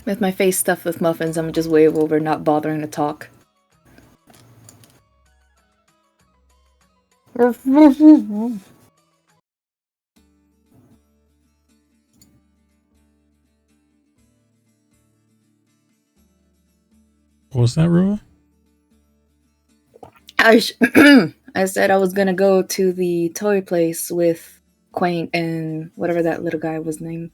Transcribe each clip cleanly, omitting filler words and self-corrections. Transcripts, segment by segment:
With my face stuffed with muffins, I'm just wave over, not bothering to talk. What was that, Rua? I said I was gonna go to the toy place with Quaint and whatever that little guy was named.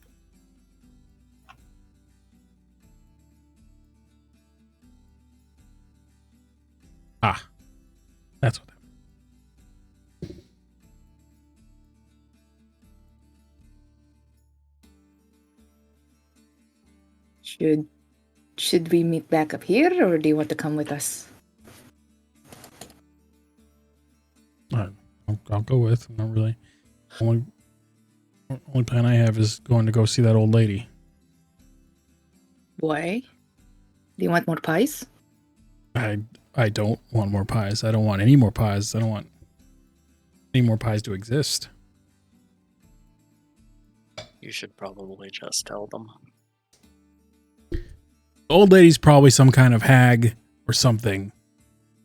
Ah, that's what that was. Should we meet back up here, or do you want to come with us? I'll go with. I'm not really. Only plan I have is going to go see that old lady. Why? Do you want more pies? I don't want more pies. I don't want any more pies. I don't want any more pies to exist. You should probably just tell them. The old lady's probably some kind of hag or something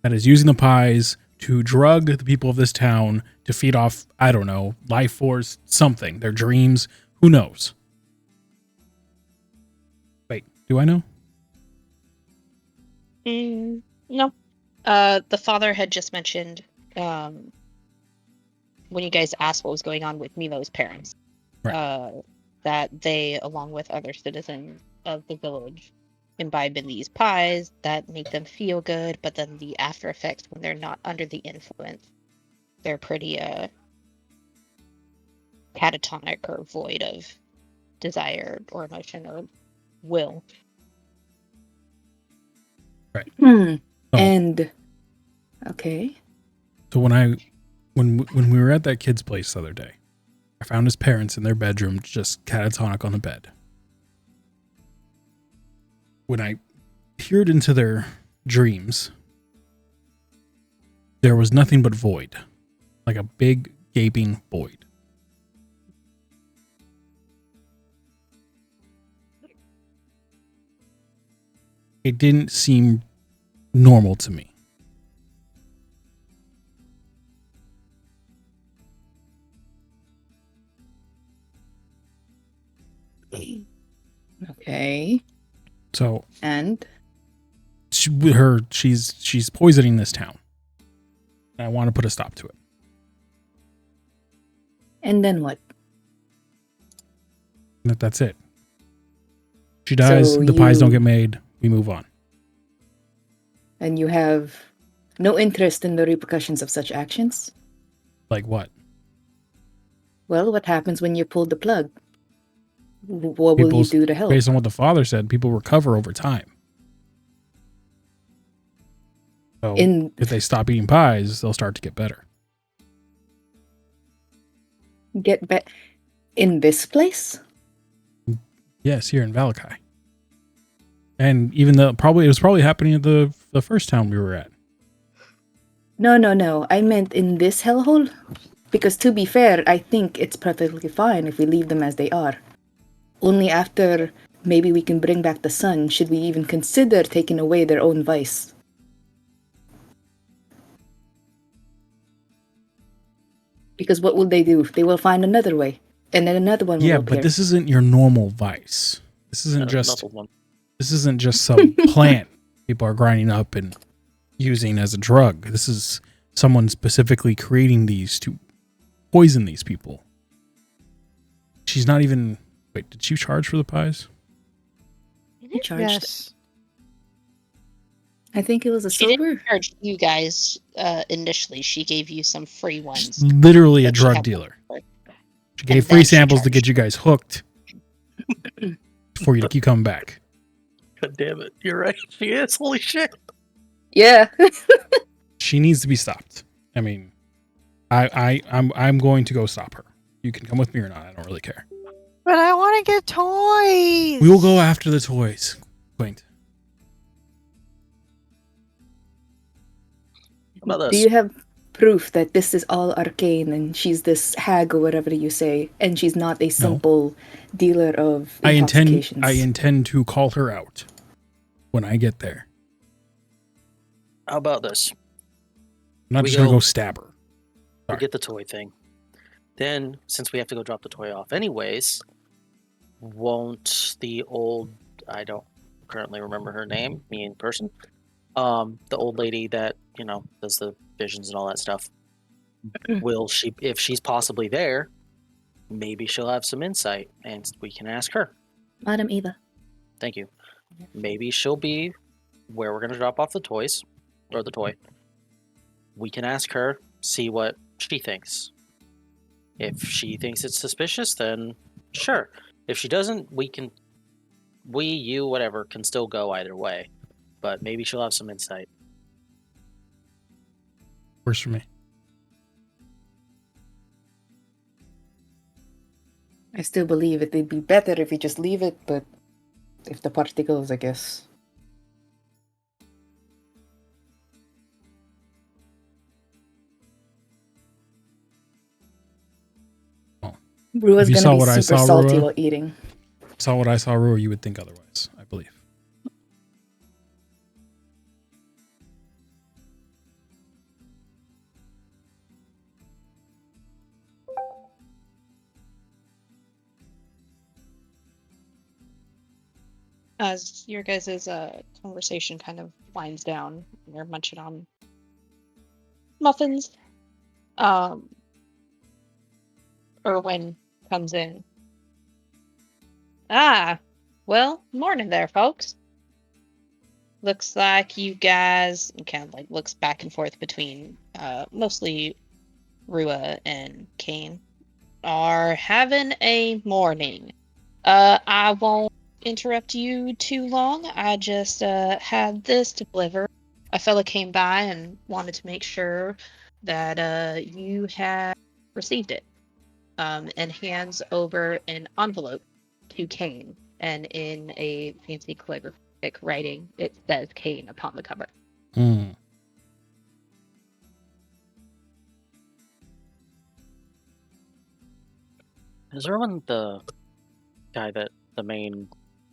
that is using the pies to drug the people of this town to feed off, I don't know, life force, something, their dreams. Who knows? Wait, do I know? No. The father had just mentioned when you guys asked what was going on with Milo's parents, right. That they, along with other citizens of the village, imbibe in these pies that make them feel good, but then the after effects when they're not under the influence, they're pretty catatonic or void of desire or emotion or will. Right. So, and okay. So when we were at that kid's place the other day, I found his parents in their bedroom just catatonic on the bed. When I peered into their dreams, there was nothing but void. Like a big gaping void. It didn't seem normal to me. Okay. So and she's poisoning this town. And I want to put a stop to it. And then what? That's it. She dies, so the pies don't get made, we move on. And you have no interest in the repercussions of such actions? Like what? Well, what happens when you pull the plug? What will you do to help? Based on what the father said, people recover over time. So if they stop eating pies, they'll start to get better. Get better in this place? Yes, here in Valakai. And even though it was probably happening at the first town we were at. No. I meant in this hellhole. Because to be fair, I think it's perfectly fine if we leave them as they are. Only after maybe we can bring back the sun should we even consider taking away their own vice. Because what will they do? They will find another way. And then another one will appear. But this isn't your normal vice. This isn't just some plant people are grinding up and using as a drug. This is someone specifically creating these to poison these people. She's not even... Wait, did she charge for the pies? He charged. Yes. I think it was a She silver. Didn't charge you guys initially. She gave you some free ones. She's literally a drug dealer. She gave free samples to get you guys hooked for you to keep coming back. God damn it. You're right. She is. Holy shit. Yeah. She needs to be stopped. I mean, I'm going to go stop her. You can come with me or not. I don't really care. But I want to get toys. We will go after the toys. Quaint. Do you have proof that this is all arcane and she's this hag or whatever you say, and she's not a simple dealer of intoxications. I intend to call her out when I get there. How about this? I'm not just gonna go stab her. Forget the toy thing. Then, since we have to go drop the toy off anyways, won't the old, I don't currently remember her name, me in person, the old lady that, does the visions and all that stuff, will she, if she's possibly there, maybe she'll have some insight and we can ask her. Madam Eva. Thank you. Maybe she'll be where we're going to drop off the toys, or the toy. We can ask her, see what she thinks. If she thinks it's suspicious, then sure. If she doesn't, you, whatever, can still go either way. But maybe she'll have some insight. Works for me. I still believe it'd be better if we just leave it, but if the particles, I guess. Rua's gonna be super salty while eating. Saw what I saw, Rua, you would think otherwise, I believe. As your guys' conversation kind of winds down, you're munching on muffins. Erwin comes in. Ah, well, morning there, folks. Looks like you guys, and kind of like looks back and forth between mostly Rua and Kane, are having a morning. I won't interrupt you too long. I just had this to deliver. A fella came by and wanted to make sure that you had received it. And hands over an envelope to Kane, and in a fancy calligraphic writing, it says Kane upon the cover. Is Erwin the guy the main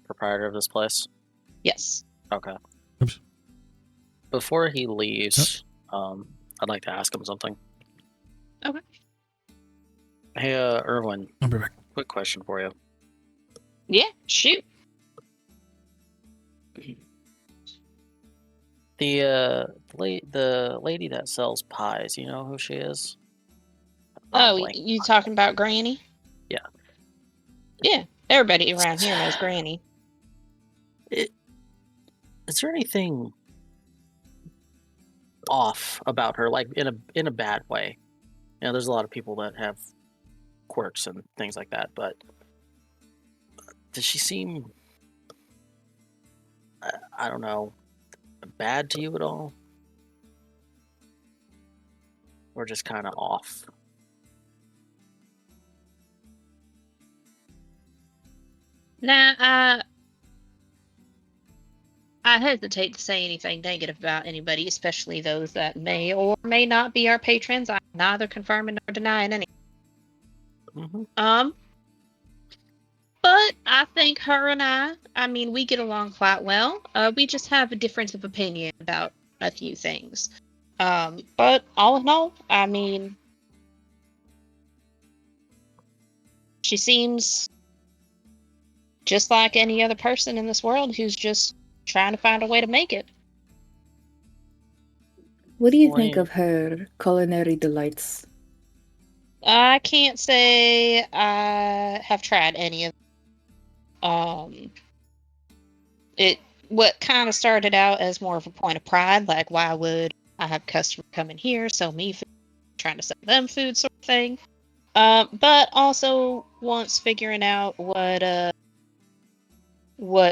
proprietor of this place? Yes. Okay. Oops. Before he leaves, I'd like to ask him something. Okay. Hey, Erwin. I'll be back. Quick question for you. Yeah, shoot. The lady that sells pies, you know who she is? Oh, you talking about Granny? Yeah. Yeah, everybody around here knows Granny. Is there anything off about her, like in a bad way? There's a lot of people that have quirks and things like that, but does she seem, I don't know, bad to you at all? Or just kind of off? Nah, I hesitate to say anything negative about anybody, especially those that may or may not be our patrons. I'm neither confirming nor denying any. Mm-hmm. But I think her and I mean, we get along quite well. We just have a difference of opinion about a few things. But all in all, I mean, she seems just like any other person in this world who's just trying to find a way to make it. What do you think of her culinary delights? I can't say I have tried any of them. What kind of started out as more of a point of pride, like why would I have customers come in here, sell me food, trying to sell them food sort of thing. But also once figuring out what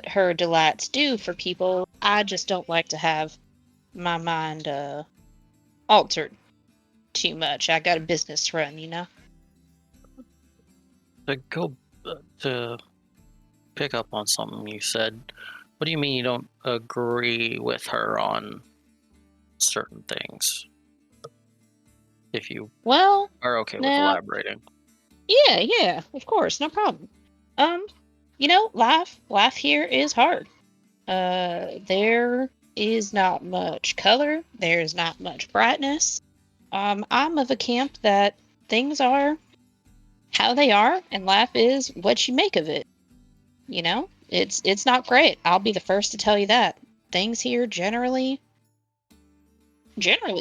her delights do for people, I just don't like to have my mind altered too much. I got a business to run, you know? To pick up on something you said, what do you mean you don't agree with her on certain things? If you Well, are okay with now, elaborating. yeah, of course, no problem. Life here is hard. There is not much color. There's not much brightness. I'm of a camp that things are how they are, and life is what you make of it. It's not great. I'll be the first to tell you that. Things here generally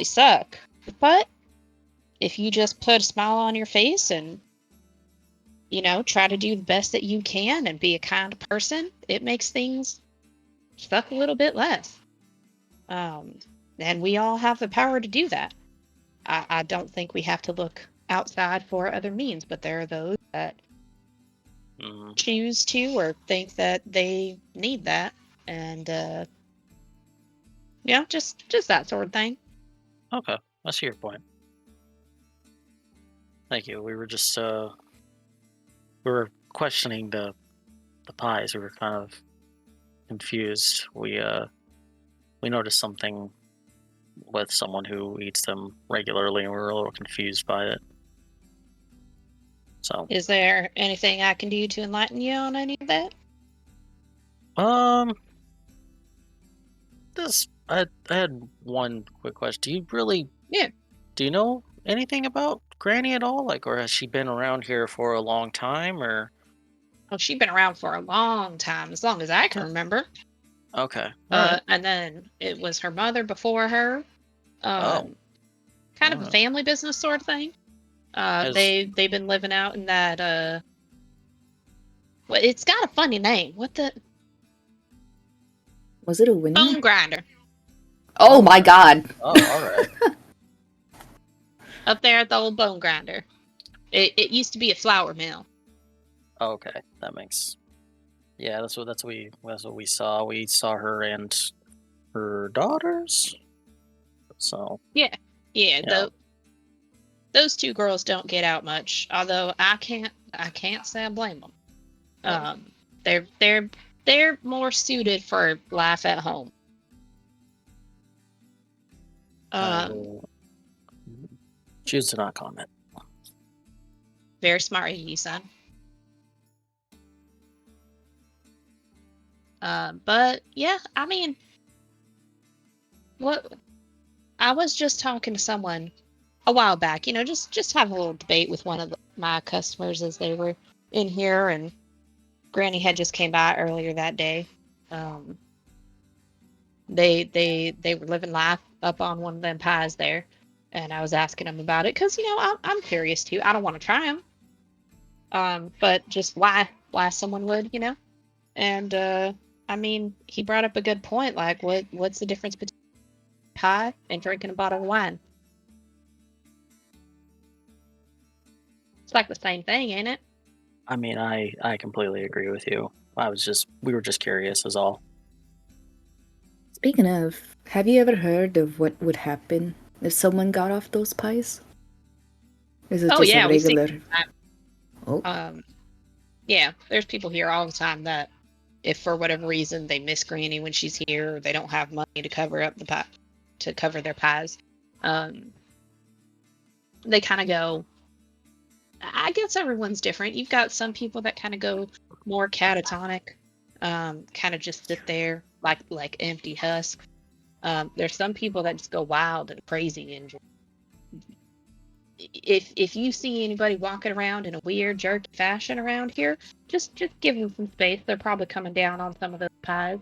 suck. But if you just put a smile on your face and try to do the best that you can and be a kind person, it makes things suck a little bit less. And we all have the power to do that. I don't think we have to look outside for other means, but there are those that choose to or think that they need that, and just that sort of thing. Okay, I see your point. Thank you. We were just we were questioning the pies. We were kind of confused. We noticed something with someone who eats them regularly, and we were a little confused by it. So, is there anything I can do to enlighten you on any of that? I had one quick question. Do you really? Yeah. Do you know anything about Granny at all? Like, or has she been around here for a long time, or? Oh, she's been around for a long time, as long as I can remember. Okay. All right. And then it was her mother before her. Oh. Kind of a family business sort of thing. They've been living out in that well, it's got a funny name. What the Was it a Winnie? bone grinder? Oh my god. Oh, all right. Up there at the old bone grinder. It used to be a flour mill. Okay, that makes. Yeah, that's what we saw. We saw her and her daughters. So. Yeah. Those two girls don't get out much. Although I can't say I blame them. They're more suited for life at home. Choose to not comment. Very smart of you, son. But yeah, I mean, what I was just talking to someone a while back. Just have a little debate with one of my customers as they were in here, and Granny had just came by earlier that day. They were living life up on one of them pies there, and I was asking them about it because I'm curious too. I don't want to try them, but just why someone would, and I mean, he brought up a good point. Like, what's the difference between pie and drinking a bottle of wine? It's like the same thing, ain't it? I mean, I completely agree with you. We were just curious, is all. Speaking of, have you ever heard of what would happen if someone got off those pies? Is it just a regular? Oh. Yeah, there's people here all the time that, if for whatever reason they miss Granny when she's here, or they don't have money to cover up to cover their pies, they kind of go. I guess everyone's different. You've got some people that kind of go more catatonic, kind of just sit there like empty husks. There's some people that just go wild and crazy, and if you see anybody walking around in a weird jerky fashion around here, just give them some space. They're probably coming down on some of those pies.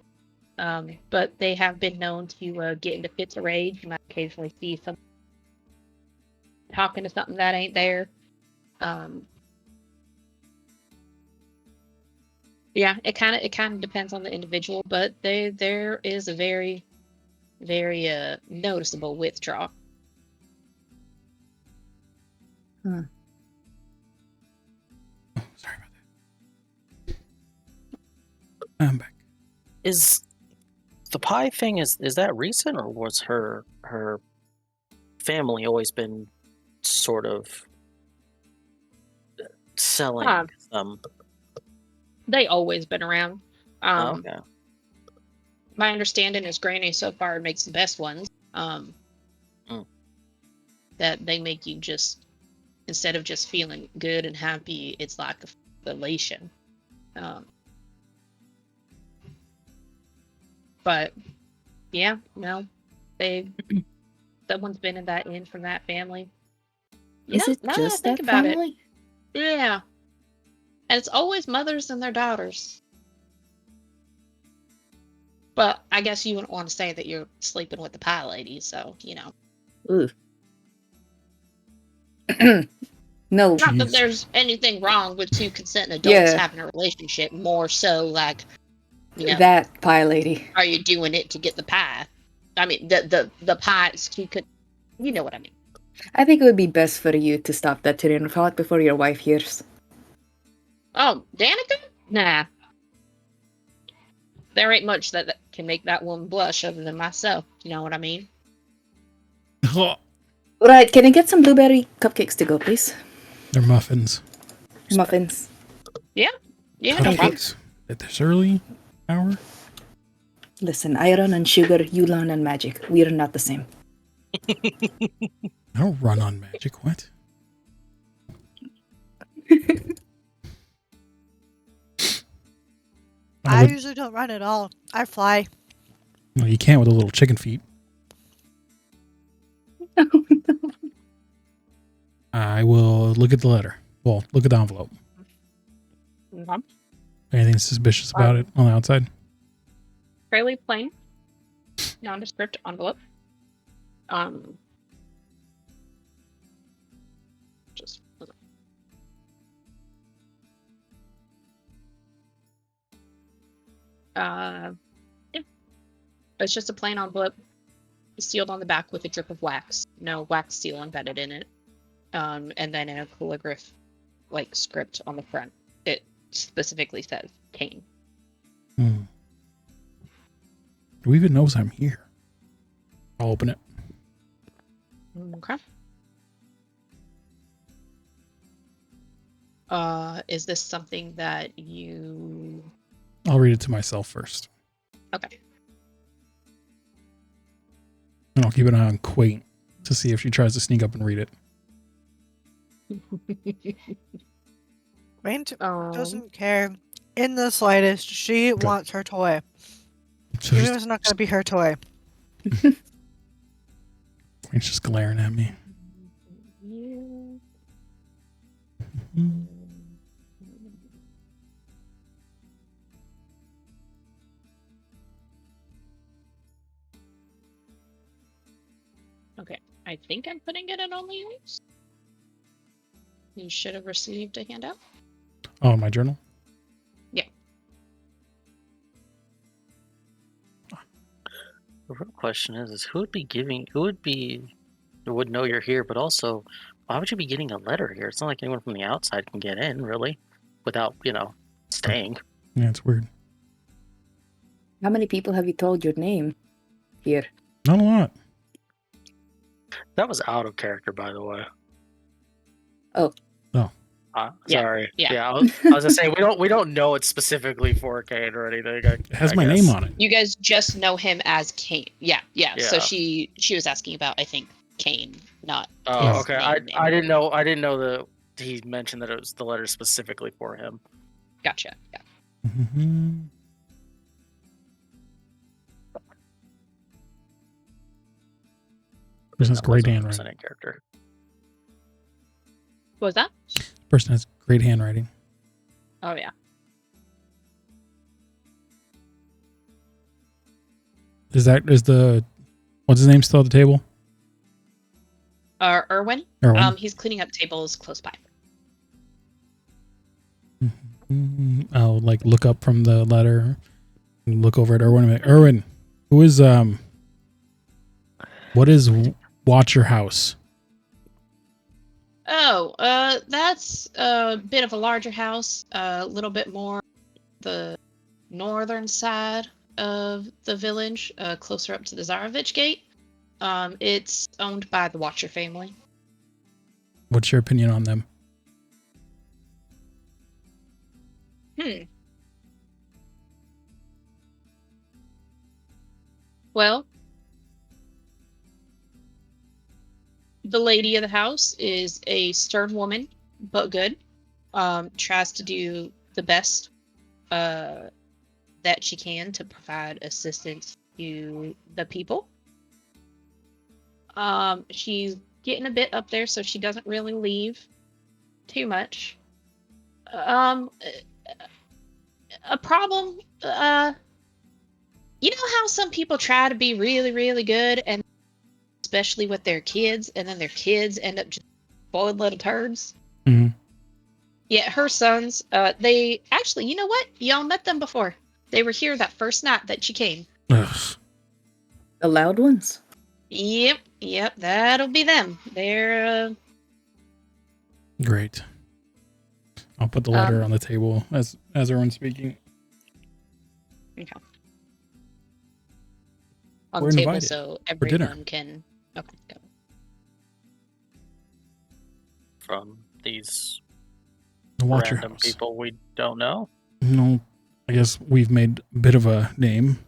But they have been known to get into fits of rage. You might occasionally see some talking to something that ain't there. Yeah, it kind of depends on the individual, but there is a very, very noticeable withdrawal. Huh. Oh, sorry about that. I'm back. Is the pie thing is that recent, or was her family always been sort of selling them? They always been around. Okay. My understanding is Granny so far makes the best ones. that they make you just, instead of just feeling good and happy, it's like a elation. But yeah, no, someone's been in that inn from that family. Is it now just that I think that about family? it, yeah, and it's always mothers and their daughters. But I guess you wouldn't want to say that you're sleeping with the pie lady, so Ooh. No. Not that Jeez. there's anything wrong with two consenting adults Yeah. having a relationship. More so, like, That pie lady. are you doing it to get the pie? I mean, the pie. She could, you know what I mean. I think it would be best for you to stop that train of thought before your wife hears. Oh, Danica? Nah. There ain't much that can make that woman blush other than myself. You know what I mean? Right, can I get some blueberry cupcakes to go, please? They're muffins. Muffins. Yeah, no problem. Cupcakes at this early hour? Listen, I run on sugar, you run on magic. We are not the same. I don't run on magic. What? I usually don't run at all. I fly. Well, you can't with the little chicken feet. I will look at the letter. Well, look at the envelope. Okay. Anything suspicious about it on the outside? Fairly plain, nondescript envelope. Just. Yeah. It's just a plain envelope, sealed on the back with a drip of wax. No wax seal embedded in it. And then in a calligraph, like, script on the front, it specifically says Kane. Who even knows I'm here? I'll open it. Okay. Is this something that you... I'll read it to myself first. Okay. And I'll keep an eye on Quaint to see if she tries to sneak up and read it. Rain doesn't care in the slightest. She wants her toy. So Even if it's not going to be her toy. Quaint's just glaring at me. Okay, I think I'm putting it in only use. You should have received a handout. Oh, my journal? Yeah. The real question is who would know you're here, but also, why would you be getting a letter here? It's not like anyone from the outside can get in, really, without, staying. Yeah, it's weird. How many people have you told your name here? Not a lot. That was out of character, by the way. Oh. Sorry. Yeah. I was gonna say we don't know it's specifically for Kane or anything. It has my name on it. You guys just know him as Kane. Yeah. So Yeah. she was asking about, I think, Kane, not. Oh, his okay. name. I didn't know that he mentioned that it was the letter specifically for him. Gotcha. Yeah. Mm-hmm. Person has great handwriting. In character. What was that? Person has great handwriting. Oh yeah. Is the what's his name still at the table? Erwin. Erwin. He's cleaning up tables close by. Mm-hmm. I'll look up from the letter and look over at Erwin and be like, Erwin, who is what is Watcher House? Oh, that's a bit of a larger house, a little bit more the northern side of the village, closer up to the Zarovich Gate. It's owned by the Watcher family. What's your opinion on them? Well, the lady of the house is a stern woman, but good. Tries to do the best that she can to provide assistance to the people. She's getting a bit up there, so she doesn't really leave too much. A problem, you know how some people try to be really, really good, and especially with their kids, and then their kids end up just spoiled little turds? Mhm. Yeah, her sons, they actually, you know what? Y'all met them before. They were here that first night that she came. Ugh. The loud ones? Yep, that'll be them. They're, Great. I'll put the letter on the table as everyone's speaking. okay. On We're the table, invited so for dinner. everyone can. Okay, go. From these The Watcher random House. people we don't know. No, I guess we've made a bit of a name.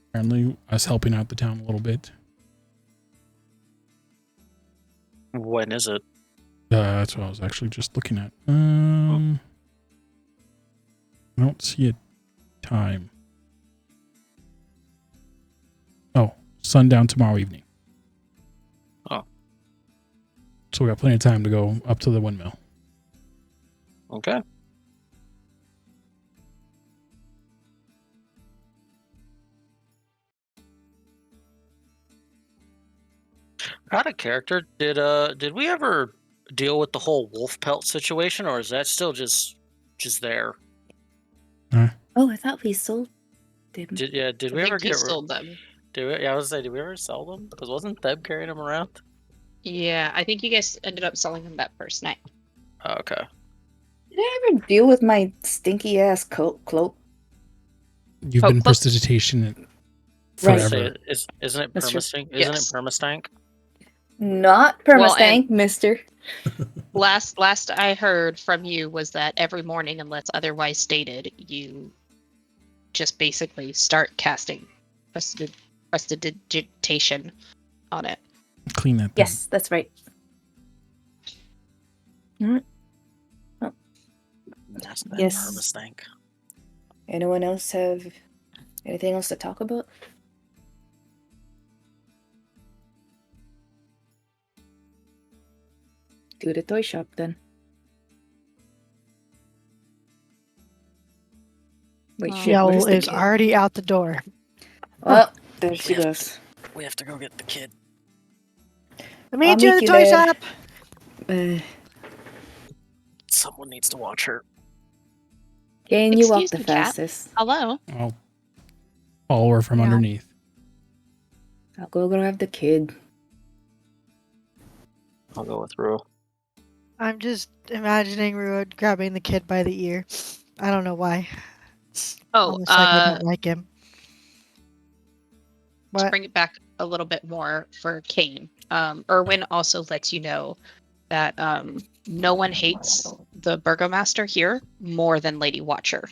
Apparently, us helping out the town a little bit. When is it? That's what I was actually just looking at. I don't see a time. Oh, sundown tomorrow evening. Oh. So we got plenty of time to go up to the windmill. Okay. Out of character, did we ever deal with the whole wolf pelt situation, or is that still just there? Oh, I thought we sold them. Did we I ever think get you sold them. I was say, did we ever sell them? Because wasn't Theb carrying them around? Yeah, I think you guys ended up selling them that first night. Oh, okay. Did I ever deal with my stinky ass cloak? You've been prestidigitation Right. forever. Isn't it That's true. permastank? Yes. Isn't it permastank? Not Well, permastank, mister. Last I heard from you was that every morning, unless otherwise stated, you just basically start casting prestidigitation on it. Clean that thing. Yes, that's right. That's that Yes. permastank. Anyone else have anything else to talk about? Do the toy shop then. Wait, shit. Yell Where's the is kid? already out the door. Oh, there she goes. We have to go get the kid. I'll meet I'll you at meet the you toy there. shop. Someone needs to watch her. Can you walk Excuse the me, Cat. fastest? Hello. I'll follow her from Yeah. underneath. I'll go grab the kid. I'll go with Rue. I'm just imagining Ruud grabbing the kid by the ear. I don't know why. Oh, Almost like I don't like him. to What? bring it back a little bit more for Kane, Erwin also lets you know that no one hates the Burgomaster here more than Lady Watcher,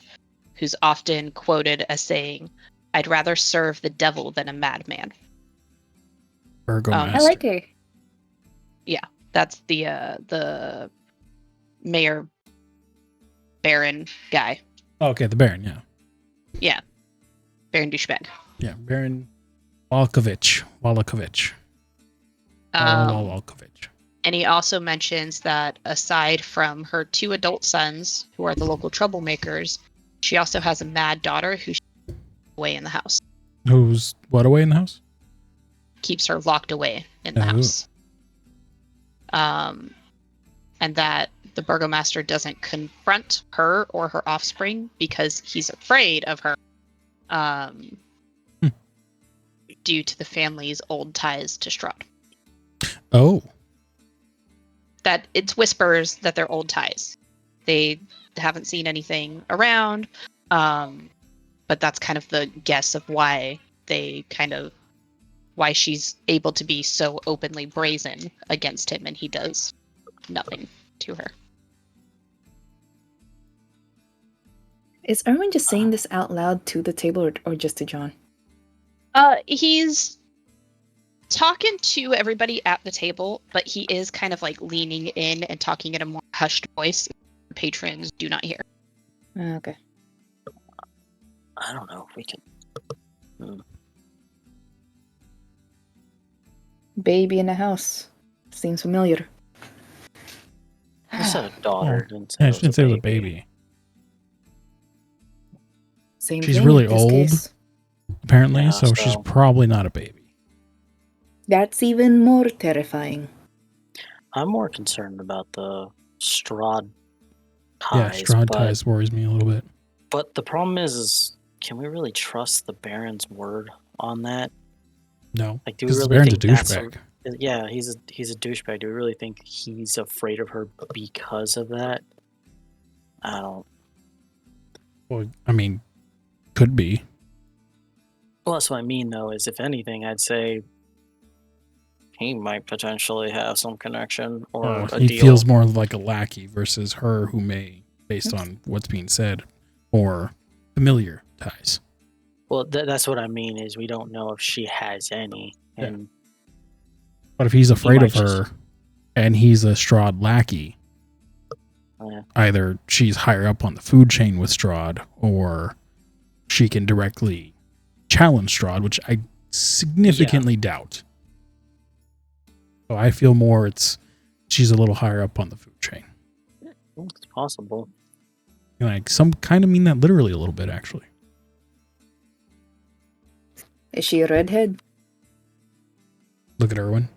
who's often quoted as saying, "I'd rather serve the devil than a madman." Burgomaster. I like her. That's the mayor Baron guy. Okay, the Baron, yeah. Yeah, Baron douchebag. Yeah, Baron Walkovich. Walkovich. And he also mentions that aside from her 2 adult sons, who are the local troublemakers, she also has a mad daughter who away in the house. Who's what away in the house? Keeps her locked away in the Oh. house. And that the Burgomaster doesn't confront her or her offspring because he's afraid of her due to the family's old ties to Strahd. Oh. That it's whispers that they're old ties. They haven't seen anything around, but that's kind of the guess of why she's able to be so openly brazen against him, and he does nothing to her. Is Erwin just saying this out loud to the table or just to John? He's talking to everybody at the table, but he is kind of like leaning in and talking in a more hushed voice. Patrons do not hear. Okay. I don't know if we can. Baby in the house. Seems familiar. I said a daughter. Didn't say Yeah, it she didn't was say a it was a baby. baby. Same She's thing really in this old. case. Apparently, Yeah, so she's probably not a baby. That's even more terrifying. I'm more concerned about the Strahd Yeah, ties. Strahd ties worries me a little bit. But the problem is, can we really trust the Baron's word on that? No, Like, do we because the really Baron's a think that's douchebag. Yeah, he's a douchebag. Do we really think he's afraid of her because of that? I don't. Well, I mean, could be. Well, that's what I mean, though. Is if anything, I'd say he might potentially have some connection or a He deal. feels more like a lackey versus her, who may, based on what's being said, or familiar ties. Well, that's what I mean. Is we don't know if she has any, and But if he's afraid of might her, and he's a Strahd lackey, Yeah. either she's higher up on the food chain with Strahd, or she can directly challenge Strahd, which I significantly doubt. So I feel more she's a little higher up on the food chain. It's possible. Like, some kind of mean that literally a little bit, actually. Is she a redhead? Look at Erwin.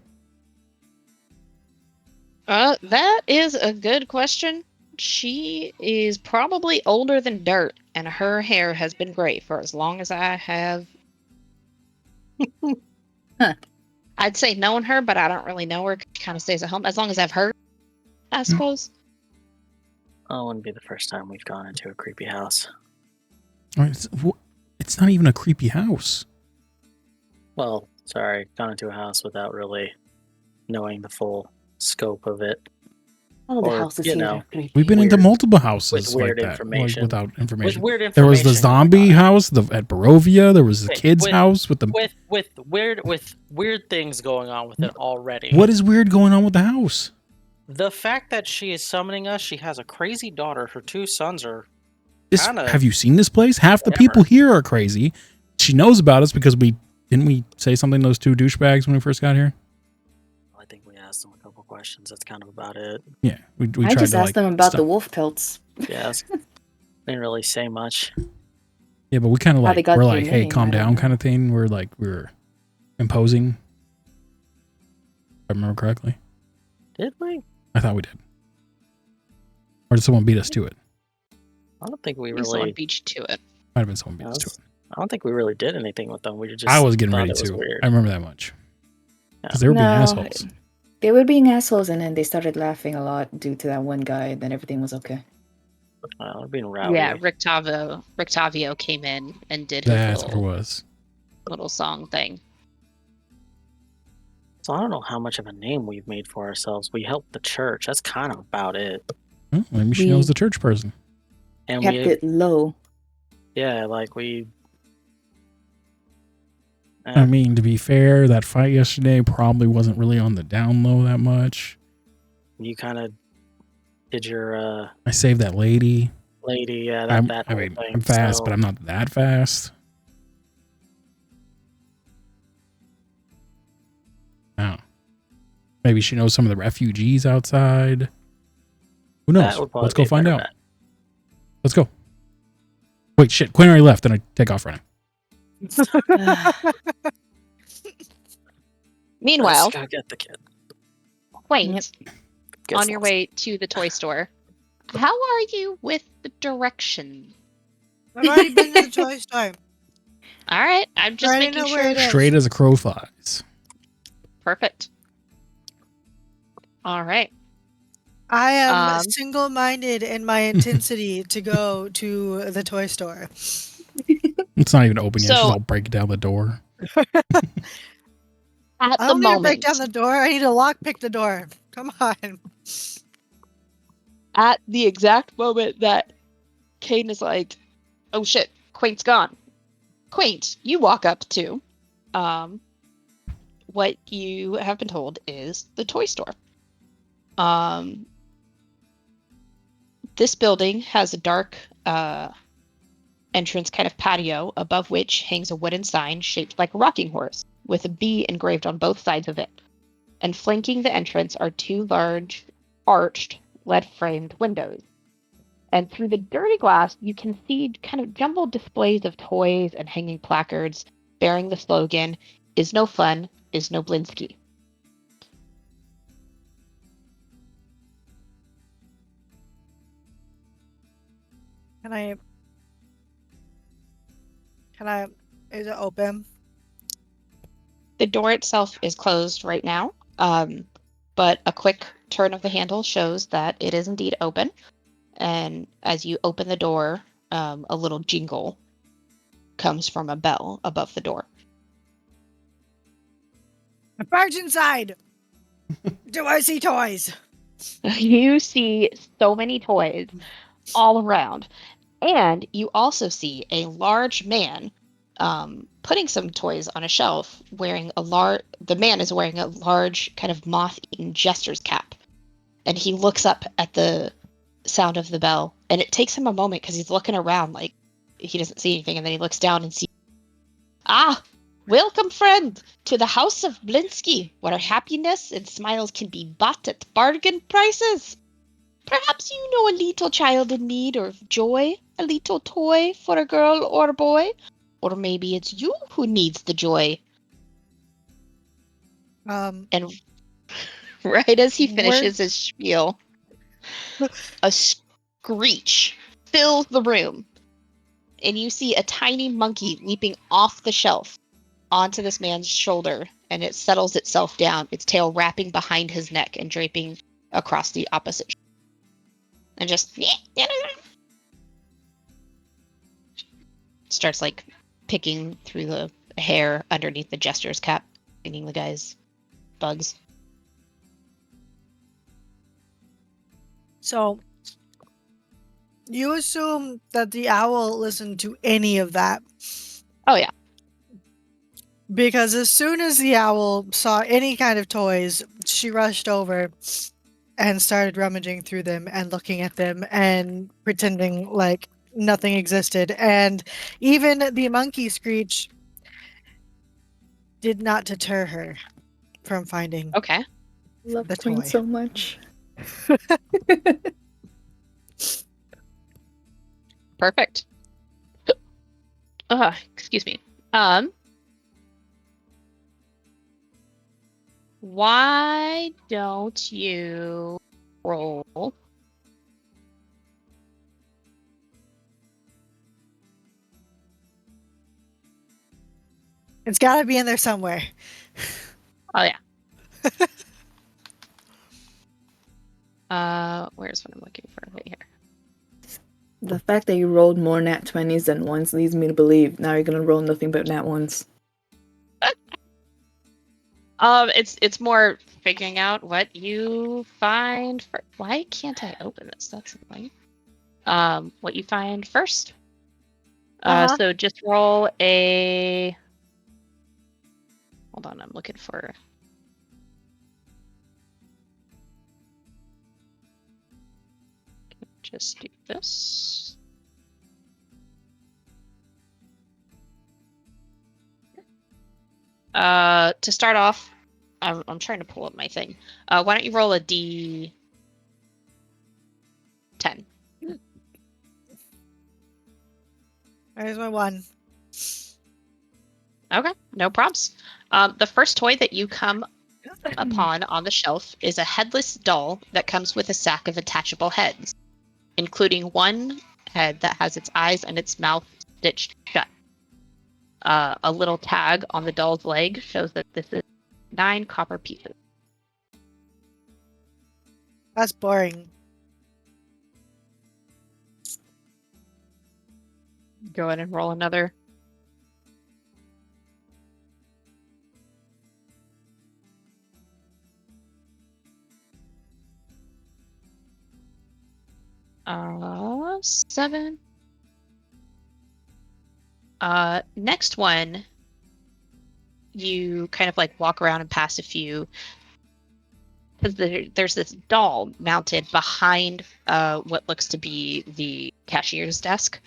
That is a good question. She is probably older than dirt, and her hair has been gray for as long as I have. Huh. I'd say known her, but I don't really know her. She kind of stays at home as long as I've heard, I suppose. Oh, it wouldn't be the first time we've gone into a creepy house. It's not even a creepy house. Well, sorry, gone into a house without really knowing the full scope of it. All the Or, houses you here know, are creepy. We've been into Weird- multiple houses with weird like that, information. like without information. With weird information. There was the zombie oh my God. house at Barovia. There was the kid's house with the. with weird things going on with it already. What is weird going on with the house? The fact that she is summoning us, she has a crazy daughter. Her two sons are kinda Have you seen this place? Half the whatever. people here are crazy. She knows about us because didn't we say something to those two douchebags when we first got here? I think we asked them a couple questions. That's kind of about it. Yeah, we I tried just to asked them about the wolf pelts. Yes. Didn't really say much. Yeah, but we kind of How they got we're their like, hey, name, calm I don't down, know. kind of thing. We're imposing. If I remember correctly. Did we? I thought we did. Or did someone beat us to it? I don't think we Someone really. beat you to it. Might have been someone beat us to it. I don't think we really did anything with them. We just. I was getting thought ready it was to. Weird. I remember that much. Because Yeah. they were being No, assholes. They were being assholes, and then they started laughing a lot due to that one guy, and then everything was okay. They're being rowdy. Yeah, Rictavio came in and did his That's what it was. little song thing. So I don't know how much of a name we've made for ourselves. We helped the church. That's kind of about it. Well, maybe she We- knows the church person. And Kept it low. Yeah, like we. I mean, to be fair, that fight yesterday probably wasn't really on the down low that much. You kind of did your I saved that lady. lady. Yeah, I'm whole thing. I'm fast, so- but I'm not that fast. Oh. Maybe she knows some of the refugees outside. Who knows? That would probably Let's go be a find better out. bet. Let's go. Wait, shit. Quinn already left, and I take off running. Meanwhile, Let's go get the kid. Quaint, Gets on your lost. way to the toy store, how are you with the direction? I've already been to the toy store. All right, I'm just already making know sure. where it is. Straight as a crow flies. Perfect. All right. I am Um, single-minded in my intensity to go to the toy store. It's not even open yet. So- She's all break down the door. At I the don't need to moment, break down the door. I need to lockpick the door. Come on. at the exact moment that Caden is like, "Oh shit, Quaint's gone." Quaint, you walk up to what you have been told is the toy store. This building has a dark entrance kind of patio, above which hangs a wooden sign shaped like a rocking horse, with a bee engraved on both sides of it. And flanking the entrance are two large, arched, lead-framed windows. And through the dirty glass, you can see kind of jumbled displays of toys and hanging placards bearing the slogan, "Is no fun, is no Blinsky." Is it open? The door itself is closed right now, but a quick turn of the handle shows that it is indeed open. And as you open the door, a little jingle comes from a bell above the door. Barge inside! Do I see toys? You see so many toys all around. And you also see a large man putting some toys on a shelf, the man is wearing a large kind of moth-eaten jester's cap. And he looks up at the sound of the bell, and it takes him a moment because he's looking around like he doesn't see anything, and then he looks down and sees, welcome, friend, to the House of Blinsky, where happiness and smiles can be bought at bargain prices. Perhaps you know a little child in need of joy, a little toy for a girl or a boy, or maybe it's you who needs the joy. And right as he finishes his spiel, a screech fills the room, and you see a tiny monkey leaping off the shelf onto this man's shoulder, and it settles itself down, its tail wrapping behind his neck and draping across the opposite shoulder. And just starts like picking through the hair underneath the jester's cap, cleaning the guy's bugs. So, you assume that the owl listened to any of that? Oh, yeah. Because as soon as the owl saw any kind of toys, she rushed over and started rummaging through them and looking at them and pretending like nothing existed. And even the monkey screech did not deter her from finding Okay. Love the Queen toy. so much. Perfect. Excuse me. Why don't you roll? It's got to be in there somewhere. Oh, yeah. Where's what I'm looking for right here? The fact that you rolled more nat 20s than ones leads me to believe now you're gonna roll nothing but nat ones. It's more figuring out what you find. Why can't I open this? That's annoying. What you find first. So just roll a. Hold on, I'm looking for. Just do this. To start off, I'm trying to pull up my thing. Why don't you roll a D10? There's my one. Okay, no props. The first toy that you come upon on the shelf is a headless doll that comes with a sack of attachable heads, including one head that has its eyes and its mouth stitched shut. A little tag on the doll's leg shows that this is 9 copper pieces. That's boring. Go ahead and roll another. Uh, 7. Next one you kind of like walk around and pass a few, because there's this doll mounted behind what looks to be the cashier's desk.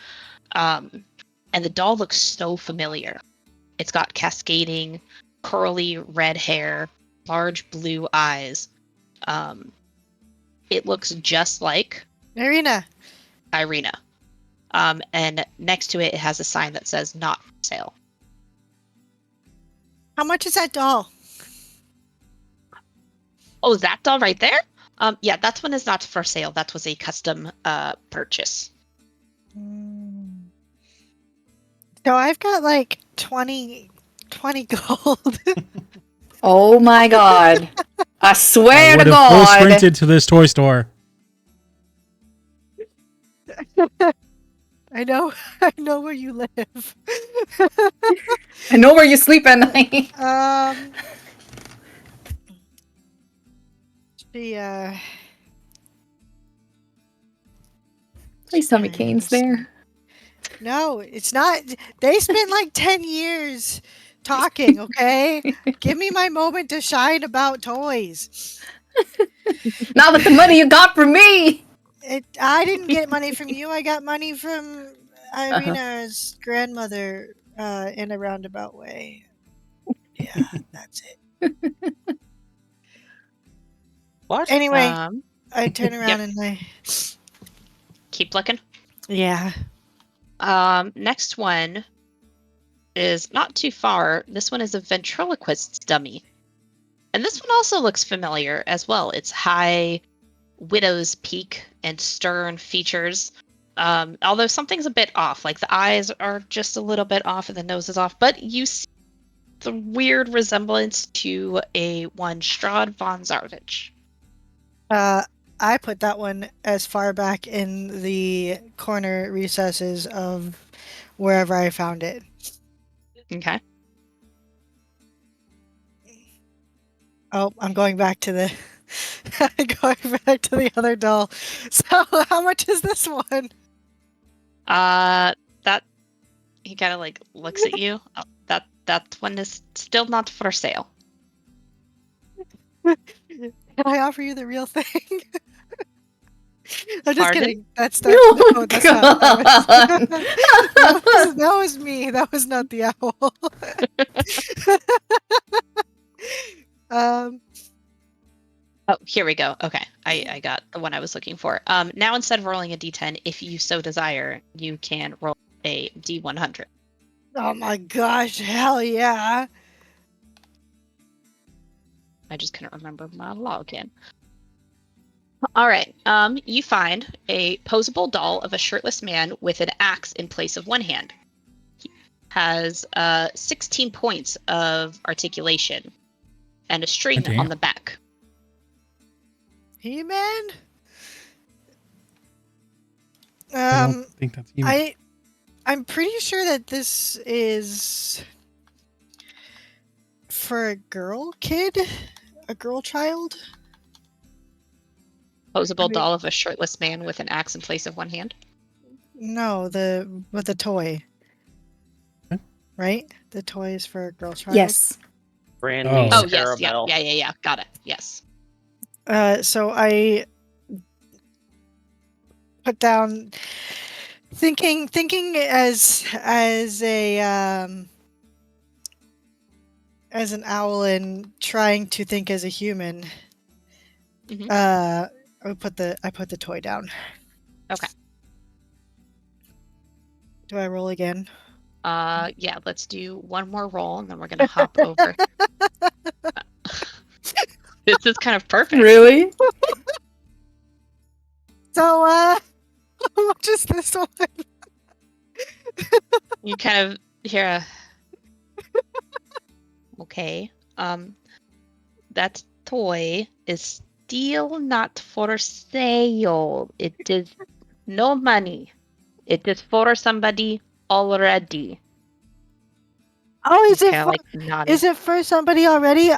And the doll looks so familiar. It's got cascading, curly red hair, large blue eyes. It looks just like Irina. And next to it, it has a sign that says "Not for sale." How much is that doll? Oh, is that doll right there? Yeah, that one is not for sale. That was a custom purchase. So I've got like 20 gold. Oh my god. I swear I to would have full God. sprinted to this toy store. I know where you live. I know where you sleep at night. Please tell me Kane's there. No, it's not. They spent like 10 years talking, okay? Give me my moment to shine about toys. Not with the money you got from me. I didn't get money from you. I got money from Irina's grandmother in a roundabout way. Yeah, that's it. What? Anyway, I turn around Yep. and I Keep looking. Yeah. Next one is not too far. This one is a ventriloquist's dummy. And this one also looks familiar as well. It's high widow's peak and stern features. Although something's a bit off, like the eyes are just a little bit off and the nose is off, but you see the weird resemblance to a one Strahd von Zarvich. I put that one as far back in the corner recesses of wherever I found it. Okay. Oh, I'm going back to the other doll. So, how much is this one? That he kind of like looks at you. That one is still not for sale. Can I offer you the real thing? I'm just Pardon? kidding. That's Oh, no, that's not. That was me. That was not the owl. Oh, here we go. Okay, I got the one I was looking for. Now instead of rolling a d10, if you so desire, you can roll a d100. Oh my gosh! Hell yeah! I just couldn't remember my login. All right. You find a posable doll of a shirtless man with an axe in place of one hand. He has 16 points of articulation and a string Damn. on the back. He-Man? I don't think that's even. I'm pretty sure that this is for a girl child. Posable doll of a shirtless man with an axe in place of one hand. No, with the toy. What? Right? The toy is for a girl child. Yes. Brand Oh. new Oh yes, Arabelle. yeah. Got it. Yes. So I put down thinking as an owl and trying to think as a human. Mhm. I put the toy down. Okay. Do I roll again? Yeah, let's do one more roll and then we're gonna hop over. This is kind of perfect. Really? So how much is this one? You kind of hear a okay. That toy is still not for sale. It is no money. It is for somebody already. Oh, is it Kinda for, like nodding. is it for somebody already?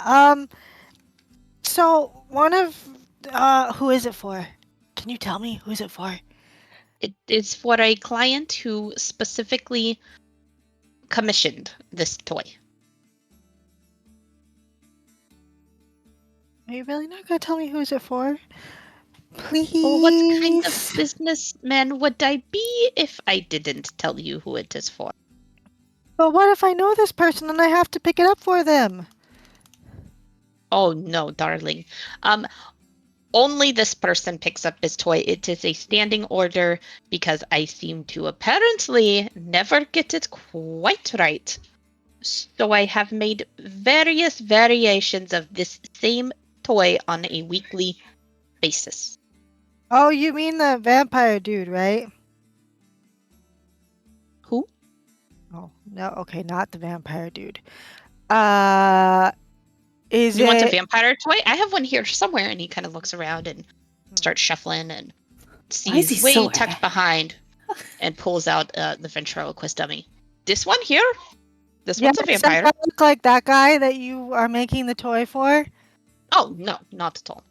So one of who is it for? Can you tell me who is it for? It is for a client who specifically commissioned this toy. Are you really not gonna tell me who's it for? Please. Well, what kind of businessman would I be if I didn't tell you who it is for? But what if I know this person and I have to pick it up for them? Oh no, darling. Only this person picks up this toy. It is a standing order because I seem to apparently never get it quite right. So I have made various variations of this same toy on a weekly basis. Oh, you mean the vampire dude, right? Who? Oh, no, okay, not the vampire dude. Is You want a it... vampire toy? I have one here somewhere. And he kind of looks around and starts shuffling and Why is he sees way so tucked behind and pulls out the ventriloquist dummy. This one here? This Yeah, one's a does that vampire. guy look like that guy that you are making the toy for? Oh, no, not at all.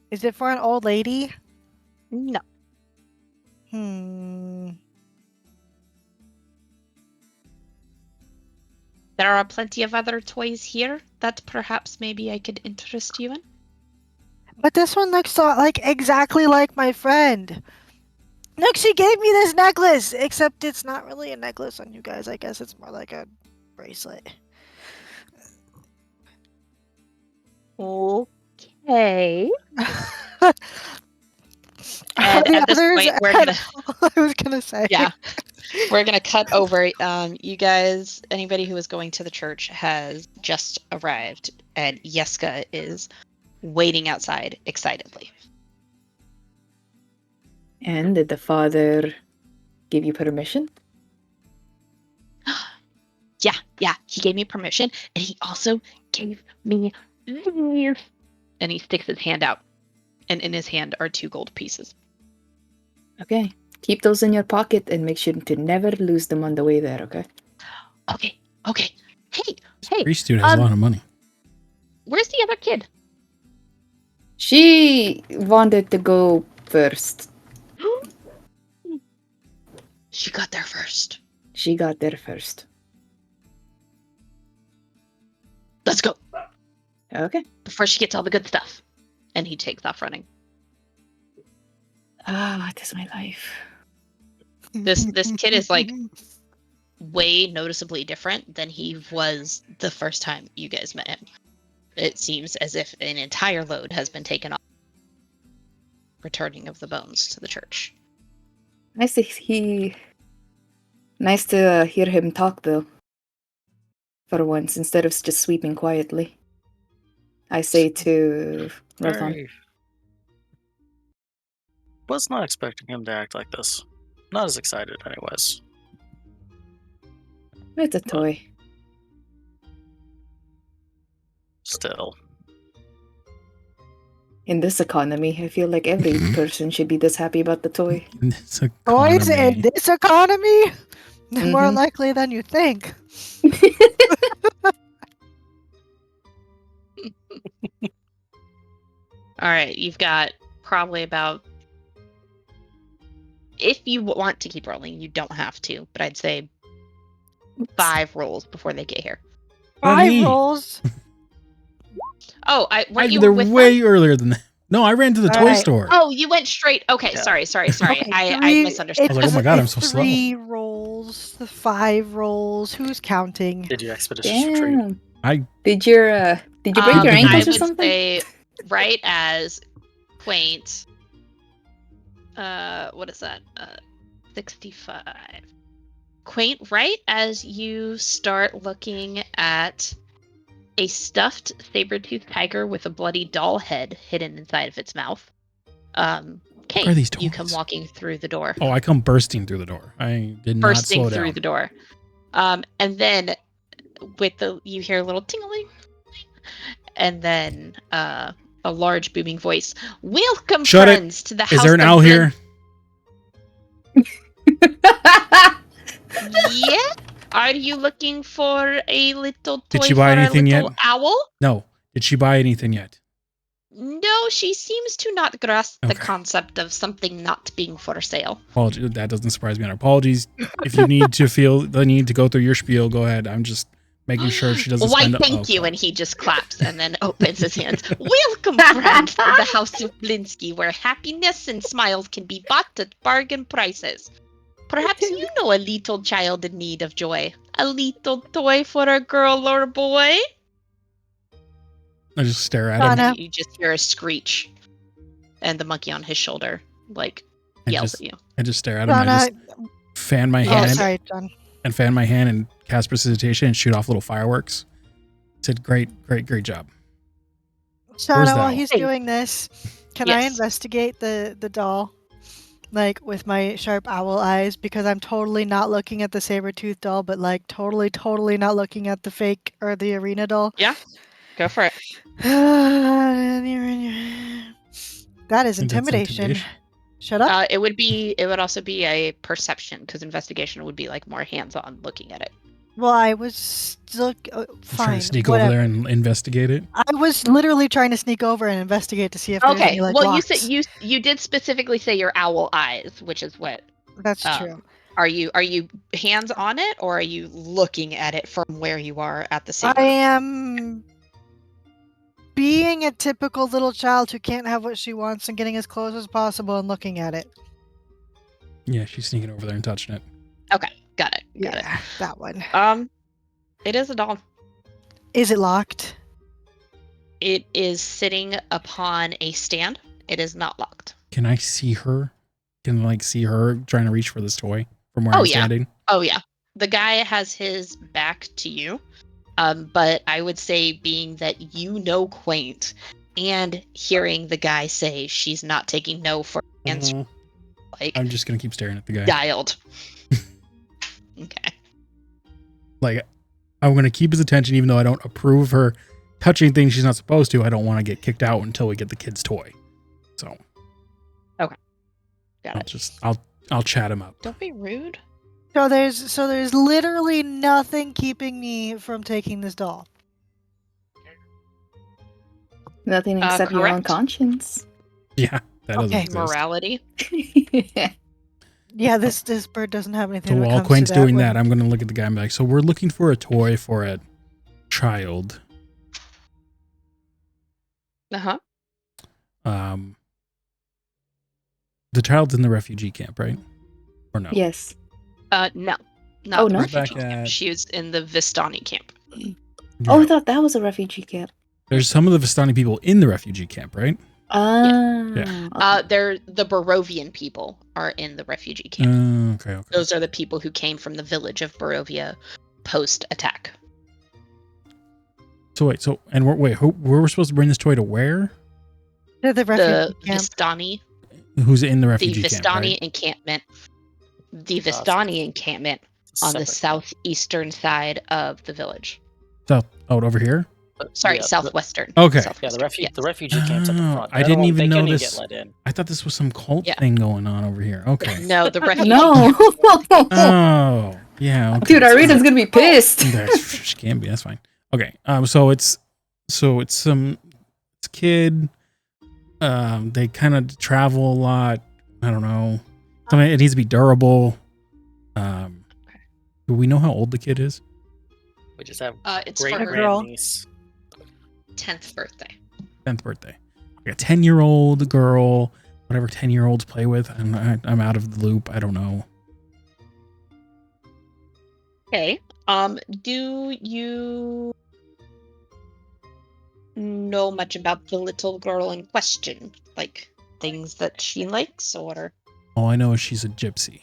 Is it for an old lady? No. There are plenty of other toys here that perhaps maybe I could interest you in. But this one looks like exactly like my friend. Look, she gave me this necklace, except it's not really a necklace on you guys. I guess it's more like a bracelet. Okay. And at this point, we're gonna. I was gonna say. Yeah, we're gonna cut over. You guys, anybody who is going to the church has just arrived, and Yeska is waiting outside excitedly. And did the father give you permission? Yeah, he gave me permission, and he also gave me these. And he sticks his hand out, and in his hand are 2 gold pieces. Okay. Keep those in your pocket and make sure to never lose them on the way there, okay? Okay. Hey. Priest dude has a lot of money. Where's the other kid? She wanted to go first. She got there first. She got there first. Let's go. Okay. Before she gets all the good stuff. And he takes off running. What is my life? This kid is like way noticeably different than he was the first time you guys met him. It seems as if an entire load has been taken off. Returning of the bones to the church. Nice to hear him talk, though. For once, instead of just sweeping quietly. I say to Rathon. Was not expecting him to act like this. Not as excited, anyways. It's a toy. Still. In this economy, I feel like every person should be this happy about the toy. Toys in this economy? More likely than you think. All right, you've got probably about... If you want to keep rolling, you don't have to, but I'd say 5 rolls before they get here. 5 rolls? Oh, I did there with way earlier than that. No, I ran to the toy store. Oh, you went straight. Okay, yeah. Sorry. Okay, I misunderstood. I was like, oh my god, I'm so slow. 3 rolls, 5 rolls. Who's counting? Did you expeditious retreat? Did you break your ankles or something? I would say right as Quaint. What is that? 65. Quaint, right as you start looking at a stuffed saber-toothed tiger with a bloody doll head hidden inside of its mouth. Kate, you come walking through the door. Oh, I come bursting through the door. I did not slow down. Bursting through the door. And then you hear a little tingling. And then a large booming voice. Welcome, friends, to the house. Is there an owl here? Yeah. Are you looking for a little toy? Did she buy anything yet? Owl? No. Did she buy anything yet? No, she seems to not grasp the concept of something not being for sale. Apologies. That doesn't surprise me. Apologies. If you need to feel the need to go through your spiel, go ahead. I'm just making sure she doesn't Why, spend. thank you. And he just claps and then opens his hands. Welcome, friends, to the House of Blinsky, where happiness and smiles can be bought at bargain prices. Perhaps you know a little child in need of joy. A little toy for a girl or a boy? I just stare at Donna. him. You just hear a screech. And the monkey on his shoulder, yells at you. I just stare at him. And Donna. I just fan my Oh, hand. sorry, John. And fan my hand and cast precipitation and shoot off little fireworks. Said, great job. Shauna, while that? he's Hey. doing this, can I Yes. investigate the doll? Like, with my sharp owl eyes, because I'm totally not looking at the saber-tooth doll, but, like, totally not looking at the fake or the arena doll. Yeah, go for it. That is I think that's intimidation. Shut up. It would also be a perception, because investigation would be, like, more hands-on looking at it. Well, I was Trying fine. to sneak whatever. over there and investigate it. I was literally trying to sneak over and investigate to see if there's Okay, any, like, well, locks. you did specifically say your owl eyes, which is what. That's true. Are you hands on it, or are you looking at it from where you are at the same I am being a typical little child who can't have what she wants and getting as close as possible and looking at it. Yeah, she's sneaking over there and touching it. Okay, got it. That one. It is a doll. Is it locked? It is sitting upon a stand. It is not locked. Can I see her? Can I see her trying to reach for this toy from where I'm standing? Oh yeah. The guy has his back to you. But I would say, being that you know Quaint and hearing the guy say she's not taking no for an answer, like, I'm just gonna keep staring at the guy. dialed. Okay. Like, I'm gonna keep his attention even though I don't approve of her touching things she's not supposed to. I don't want to get kicked out until we get the kid's toy. So Got it. I'll chat him up. Don't be rude. So there's literally nothing keeping me from taking this doll. Nothing except your own correct. conscience. Yeah, that doesn't Okay. exist. Morality. Yeah, this bird doesn't have anything. So when it while comes Quaint's to doing when- that, I'm gonna look at the guy and be like, so we're looking for a toy for a child. Uh-huh. The child's in the refugee camp, right? Or no? Yes. No. Not Oh, the no? refugee Back camp. at- She was in the Vistani camp. Oh, I Right. thought that was a refugee camp. There's some of the Vistani people in the refugee camp, right? Yeah. They're the Barovian people are in the refugee camp. Okay. Those are the people who came from the village of Barovia post-attack. So wait, where we're supposed to bring this toy to where? To the The refugee camp. Vistani, Who's in the the refugee camp? Vistani Right? encampment. The Vistani encampment on the Separate. southeastern side of the village. South, over here. Sorry, Yeah, southwestern. Okay. Yeah, Southwestern, the refugee camp's at the Oh, front. I didn't even know they this. Get let in. I thought this was some cult Yeah. thing going on over here. Okay. No, the refugee No. Oh, yeah. Okay. Dude, Irina's gonna be pissed. She can be. That's fine. Okay. So it's kid. They kind of travel a lot. I don't know. It needs to be durable. Do we know how old the kid is? We just have it's great for her girl. grandniece. 10th birthday. 10th birthday. Like a 10-year-old girl. Whatever 10-year-olds play with. I'm out of the loop. I don't know. Okay. Do you know much about the little girl in question? Like things that she likes, or All I know is she's a gypsy.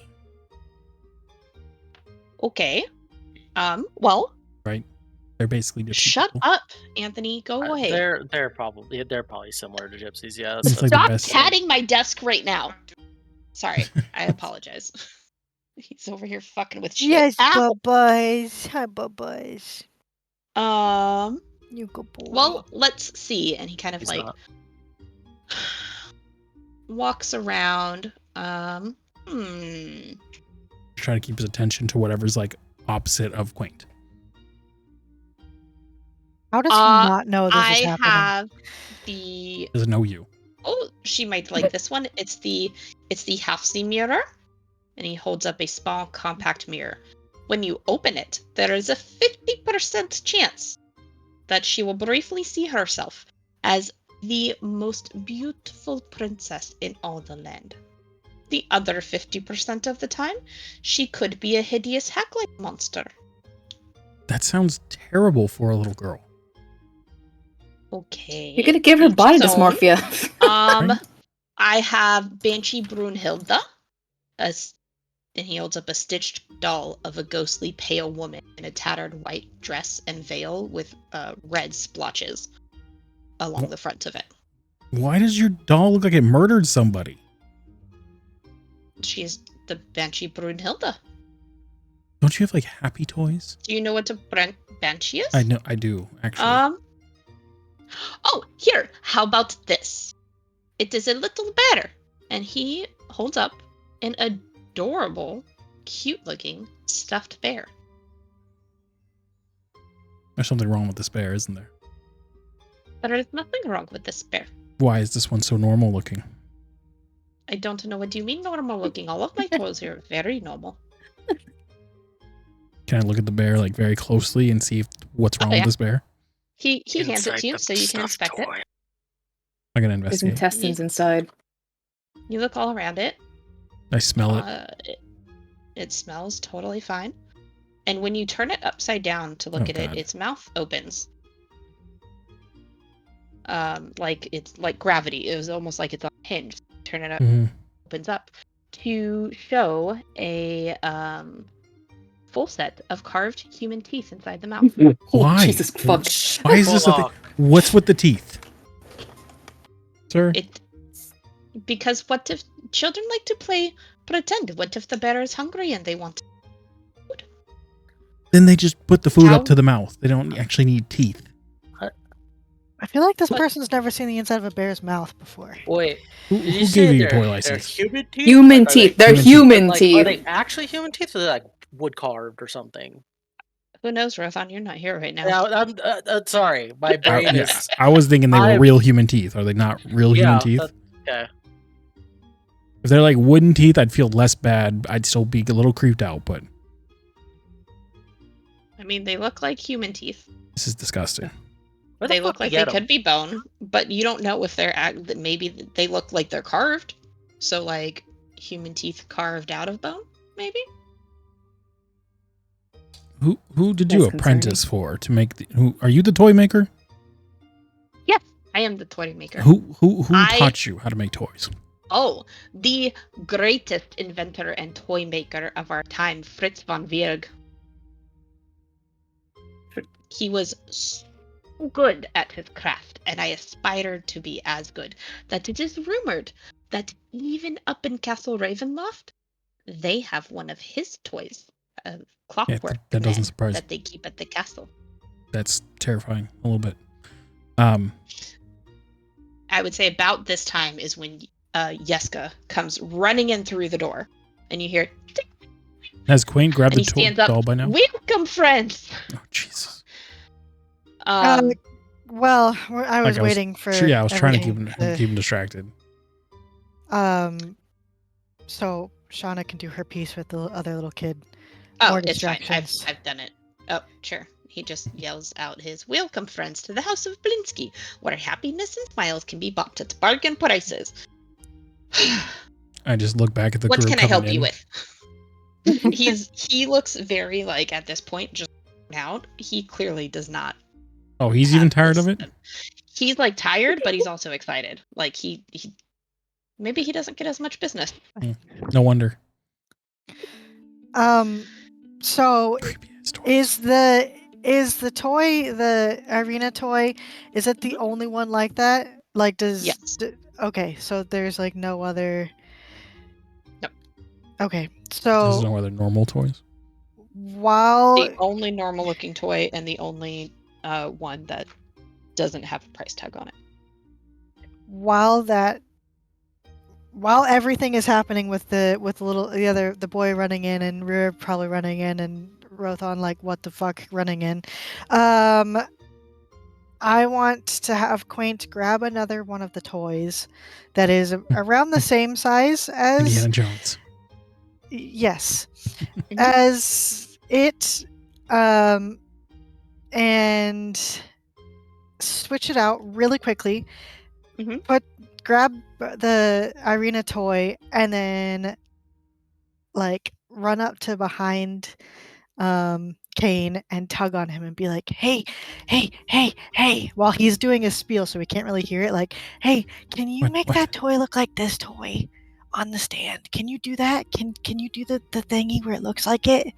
okay. Well, They're basically gypsy. shut people. up, Anthony. Go away. They're probably similar to gypsies. Yeah. It's like the Stop best. patting my desk right now. Sorry, I apologize. He's over here fucking with shit. Yes, Ow! bubbles. Hi, bubbles. Um. You good boy. Well, let's see. And he kind of He's like not. walks around. Try to keep his attention to whatever's like opposite of quaint. how does he not know this is I happening? have the. Doesn't know you. Oh, she might like this one. It's the Hafsi mirror, and he holds up a small compact mirror. When you open it, there is a 50% chance that she will briefly see herself as the most beautiful princess in all the land. The other 50% of the time, she could be a hideous hack-like monster. That sounds terrible for a little girl. Okay. You're gonna give her each body his own. dysmorphia. Right? I have Banshee Brunhilde, and he holds up a stitched doll of a ghostly pale woman in a tattered white dress and veil with red splotches along the front of it. Why does your doll look like it murdered somebody? She's the Banshee Brunhilde. Don't you have like happy toys? Do you know what a Banshee is? I know, I do actually. Oh, here. How about this? It is a little bear, and he holds up an adorable, cute-looking stuffed bear. There's something wrong with this bear, isn't there? There is nothing wrong with this bear. Why is this one so normal looking? I don't know what you mean normal looking. All of my toys are very normal. Can I look at the bear like very closely and see what's wrong with this bear? He hands it to you so you can inspect it. I'm gonna There's investigate. intestines inside. You look all around it. I smell it. It smells totally fine. And when you turn it upside down to look at it, its mouth opens. Like it's like gravity. It was almost like it's on a hinge. Turn it up, opens up to show a full set of carved human teeth inside the mouth. Why? Jesus fuck. Why is this a thing? What's with the teeth? Sir? Because what if children like to play pretend? What if the bear is hungry and they want food? Then they just put the food up to the mouth. They don't actually need teeth. I feel like this person's never seen the inside of a bear's mouth before. Wait, who gave you your toy license? Human teeth? Human teeth. They're human teeth. Are they actually human teeth, or are they like wood carved or something? Who knows, Rothan? You're not here right now. Yeah, I'm sorry. My brain is. I was thinking they were real human teeth. Are they not real human teeth? Okay. If they're like wooden teeth, I'd feel less bad. I'd still be a little creeped out, but I mean, they look like human teeth. this is disgusting. They look like they could be bone, but you don't know if they're maybe they look like they're carved. So like human teeth carved out of bone, maybe. Who did you apprentice for to make who are you the toy maker? Yes, I am the toy maker. Who taught you how to make toys? Oh, the greatest inventor and toy maker of our time, Fritz von Wirg. He was so good at his craft, and I aspired to be as good, that it is rumored that even up in Castle Ravenloft, they have one of his toys, a clockwork that doesn't surprise that they keep at the castle. That's terrifying, a little bit. I would say about this time is when Yeska comes running in through the door, and you hear. Tick. Has Quaint grabbed the doll by now? Welcome, friends. Oh Jesus. Well, I was waiting for. Yeah, I was trying to keep him distracted. So Shauna can do her piece with the other little kid. Oh, it's fine. I've done it. Oh, sure. He just yells out his welcome, friends, to the House of Blinsky, where happiness and smiles can be bought at bargain prices. I just look back at the What group can I help in. you with? He looks very like at this point just out. He clearly does not. Oh, he's even tired of it? He's like tired, but he's also excited. Like he maybe he doesn't get as much business. No wonder. So is the toy, the arena toy, is it the only one like that? Like Yes. Okay, so there's like no other. Nope. Okay, so There's no other normal toys? While the only normal looking toy and the only one that doesn't have a price tag on it. While everything is happening with the boy running in and Rhea probably running in and Rothan like what the fuck running in, I want to have Quaint grab another one of the toys that is around the same size as Indiana Jones. Yes, as it, and switch it out really quickly. Mhm. Grab the Irina toy and then like run up to behind Kane and tug on him and be like, hey, while he's doing his spiel so we can't really hear it, like, hey, can you make that toy look like this toy on the stand? Can you do that? Can you do the thingy where it looks like it?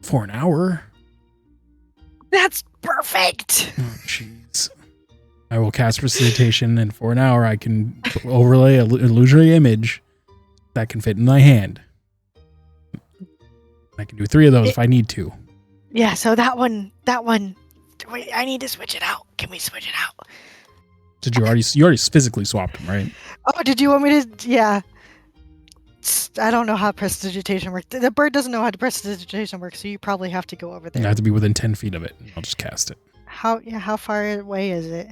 For an hour? That's perfect. Oh, jeez. I will cast precipitation, and for an hour I can overlay an illusory image that can fit in my hand. I can do 3 of those if I need to. Yeah, so that one. Wait, I need to switch it out. Can we switch it out? Did you already physically swapped them, right? Oh, did you want me to? Yeah. I don't know how prestidigitation works. The bird doesn't know how prestidigitation works, so you probably have to go over there. You have to be within 10 feet of it. I'll just cast it. How far away is it?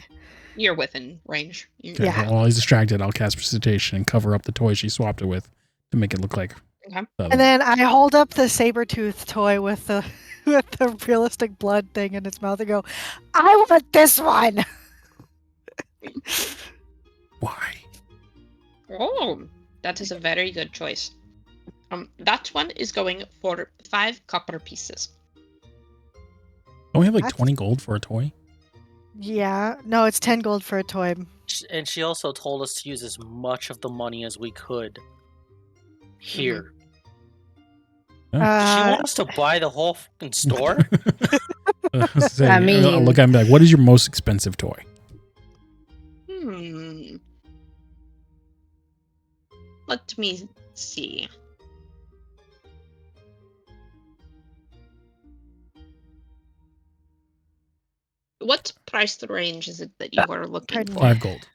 You're within range. Okay, yeah. Well, while he's distracted, I'll cast precipitation and cover up the toy she swapped it with to make it look like. Okay. And then I hold up the saber-tooth toy with the realistic blood thing in its mouth and go, I want this one. Why? Oh, that is a very good choice. That one is going for 5 copper pieces. Don't we have like 20 gold for a toy? Yeah. No, it's 10 gold for a toy. And she also told us to use as much of the money as we could here. Does she want us to buy the whole fucking store? I mean, I'll look at him and be like, what is your most expensive toy? Let me see. What price range is it that you are looking for? 5 gold.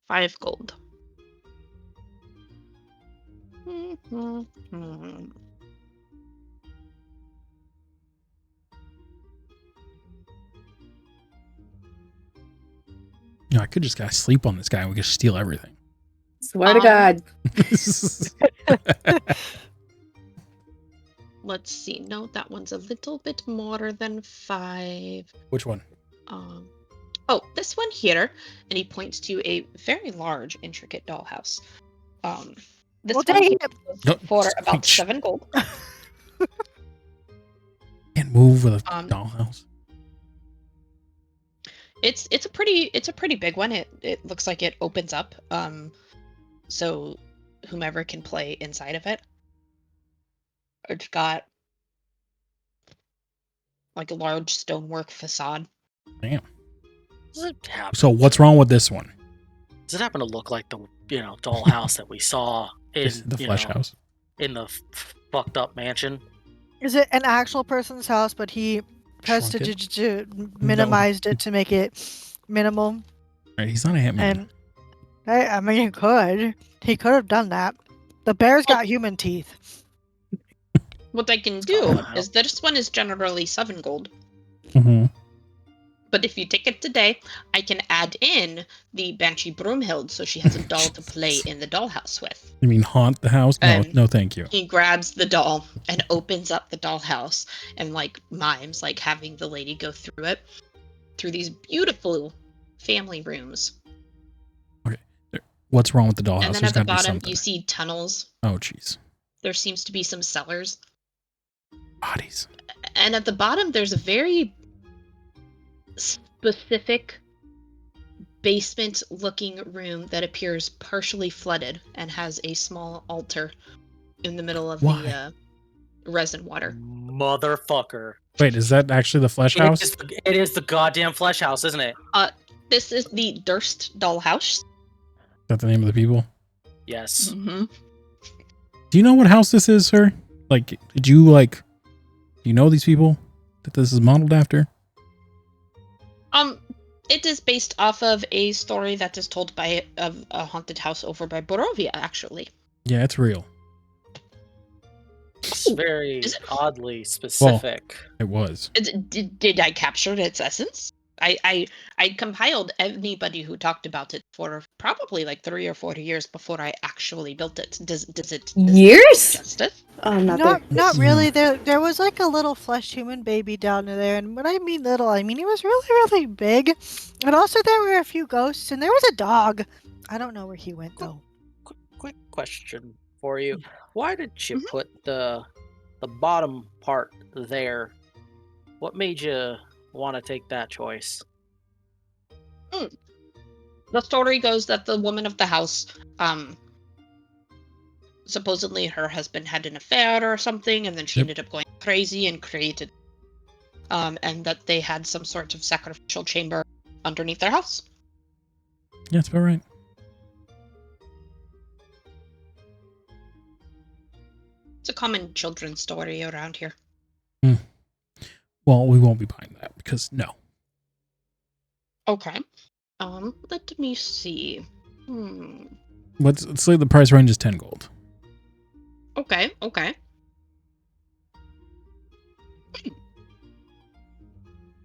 5 gold. I could just gotta sleep on this guy and we could steal everything. Swear to God. Let's see. No, that one's a little bit more than 5. Which one? Oh, this one here. And he points to a very large, intricate dollhouse. This one for about 7 gold. Can't move with a dollhouse. It's a pretty big one. It looks like it opens up. So whomever can play inside of it. It's got like a large stonework facade. Damn. So what's wrong with this one? Does it happen to look like the dollhouse that we saw in the flesh house? In the fucked up mansion? Is it an actual person's house, but he minimized it to make it minimal? Right, he's not a hitman. And I mean, he could have done that. The bear's got human teeth. What I can do is this one is generally 7 gold. Mm-hmm. But if you take it today, I can add in the Banshee Broomhild so she has a doll to play in the dollhouse with. You mean haunt the house? No, thank you. He grabs the doll and opens up the dollhouse and like mimes like having the lady go through it, through these beautiful family rooms. Okay. What's wrong with the dollhouse? And then at the bottom, you see tunnels. Oh, jeez. There seems to be some cellars. Bodies. And at the bottom, there's a very specific basement-looking room that appears partially flooded and has a small altar in the middle of the resin water. Motherfucker. Wait, is that actually the flesh house? It is the goddamn flesh house, isn't it? This is the Durst Dollhouse. Is that the name of the people? Yes. Mm-hmm. Do you know what house this is, sir? Like, do you know these people that this is modeled after? It is based off of a story that is told by a haunted house over by Borovia, actually. Yeah, it's real. It's very oddly specific. Well, it was. Did I capture its essence? I compiled anybody who talked about it for probably like 3 or 4 years before I actually built it. Does it Years? justice? Oh, not there. Not really. There was like a little flesh human baby down there, and when I mean little, I mean he was really, really big. And also there were a few ghosts, and there was a dog. I don't know where he went though. Quick question for you. Why did you Mhm. put the bottom part there? What made you want to take that choice? The story goes that the woman of the house, supposedly her husband had an affair or something, and then she ended up going crazy and created, and that they had some sort of sacrificial chamber underneath their house. Yeah, that's about right. It's a common children's story around here. Well, we won't be buying that because no. Okay. Let me see. Let's say the price range is 10 gold. Okay.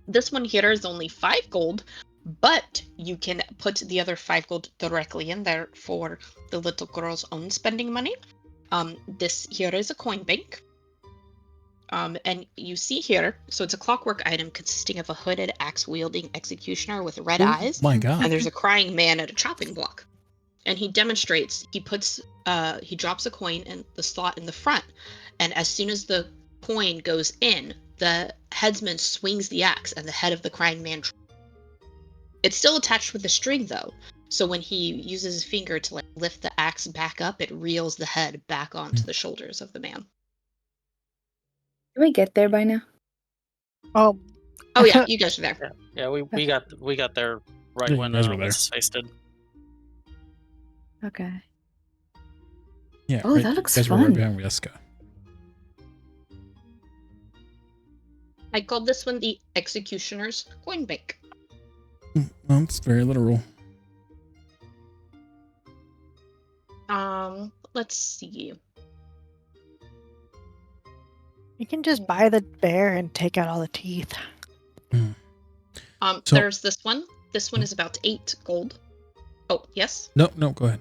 This one here is only 5 gold, but you can put the other 5 gold directly in there for the little girl's own spending money. This here is a coin bank. And you see here, so it's a clockwork item consisting of a hooded axe-wielding executioner with red eyes. My God. And there's a crying man at a chopping block. And he demonstrates, he drops a coin in the slot in the front, and as soon as the coin goes in, the headsman swings the axe and the head of the crying man. It's still attached with a string though, so when he uses his finger to lift the axe back up, it reels the head back onto the shoulders of the man. Did we get there by now? Oh yeah, you guys are there. Yeah, we got there right Yeah, when you guys were there. what's his face did. Okay. Yeah. Oh, right, that looks you guys were right fun. behind Jessica. I called this one the Executioner's Coin Bank. Well, it's very literal. Let's see. You can just buy the bear and take out all the teeth. So- There's this one. This one is about 8 gold. Oh, yes? No, go ahead.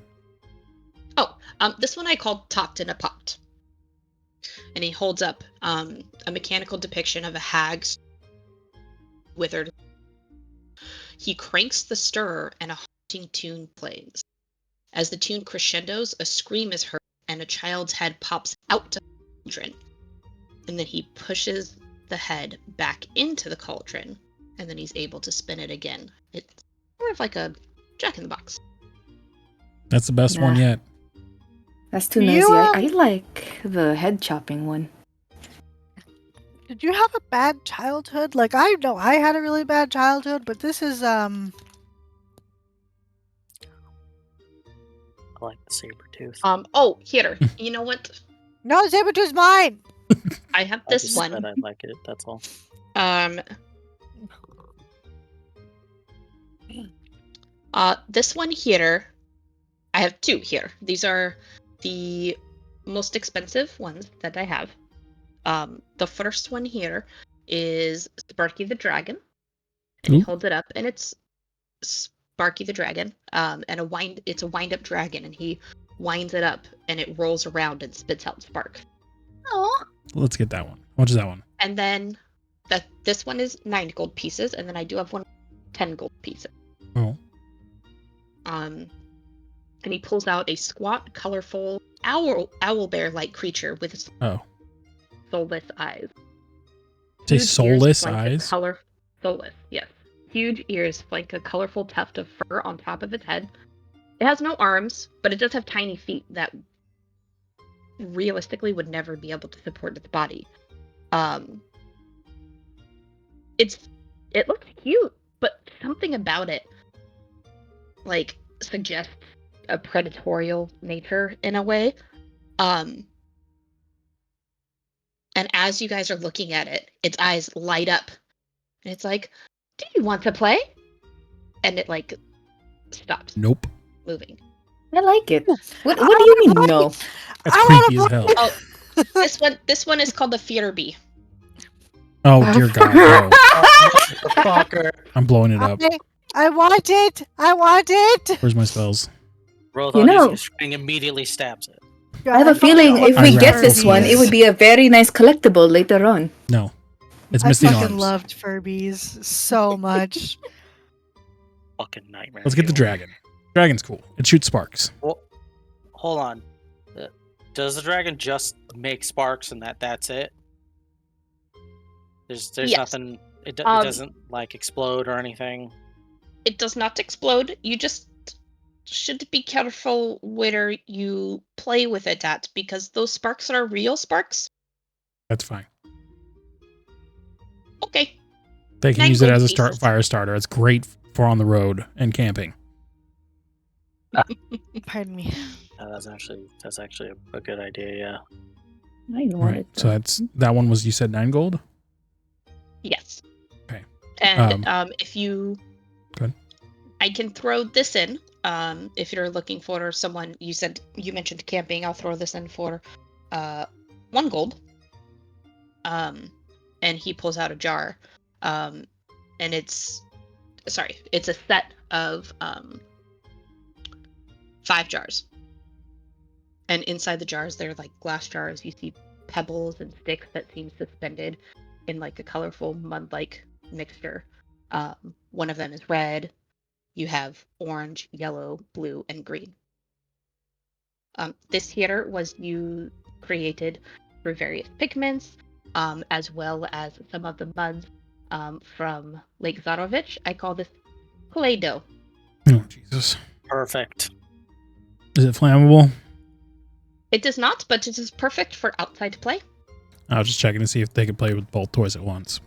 Oh, this one I called Topped in a Pot. And he holds up a mechanical depiction of a hag's withered. He cranks the stirrer and a haunting tune plays. As the tune crescendos, a scream is heard and a child's head pops out of the cauldron. And then he pushes the head back into the cauldron, and then he's able to spin it again. It's sort of like a Jack-in-the-Box. That's the best one Nah. yet. That's too You, nosy. I like the head chopping one. Did you have a bad childhood? Like I know I had a really bad childhood, but this is I like the saber tooth. Oh, here. You know what? no, Sabertooth's mine. I have I this just one. said I like it. That's all. This one here, I have 2 here. These are the most expensive ones that I have. The first one here is Sparky the Dragon, and he Ooh. holds it up, and it's Sparky the Dragon, and it's a wind-up dragon, and he winds it up, and it rolls around and spits out sparks. Oh. Let's get that one. How much is that one? And then this one is 9 gold pieces, and then I do have one 10 gold pieces. Oh. And he pulls out a squat, colorful owl bear-like creature with soulless eyes. Say Huge soulless ears flank a eyes? Soulless, yes. Huge ears flank a colorful tuft of fur on top of its head. It has no arms, but it does have tiny feet that realistically would never be able to support its body. It looks cute, but something about it like suggests a predatorial nature in a way. And as you guys are looking at it, its eyes light up, and it's like, "Do you want to play?" And it like stops Nope. moving. I like it. What do you mean no? That's I creepy as wanna hell. Oh, this one is called the Theater Bee. Oh dear God. No. Fucker. I'm blowing it up. I want it! I want it! Where's my spells? Rothon know- using his string immediately stabs it. I have a feeling if we I get this one, it would be a very nice collectible later on. No. It's I missing fucking arms. loved Furbies so much. Fucking nightmare. Let's get the fuel. dragon. Dragon's cool. It shoots sparks. Well, hold on. Does the dragon just make sparks and that's it? There's Yes. nothing. It doesn't like explode or anything. It does not explode. You just should be careful where you play with it at, because those sparks are real sparks. That's fine. Okay. They can 9 use it gold as a pieces. fire starter. It's great for on the road and camping. Pardon me. That's actually a good idea. Yeah. I didn't All want right. it. So that one was, you said 9 gold? Yes. Okay. And if you, Go ahead. I can throw this in. If you're looking for someone, you mentioned camping. I'll throw this in for 1 gold. And he pulls out a jar, and it's a set of 5 jars. And inside the jars, they're like glass jars. You see pebbles and sticks that seem suspended in like a colorful mud-like mixture. One of them is red. You have orange, yellow, blue, and green. This here was you created through various pigments, as well as some of the muds from Lake Zarovich. I call this Play-Doh. Oh, Jesus. Perfect. Is it flammable? It does not, but it is perfect for outside play. I was just checking to see if they could play with both toys at once.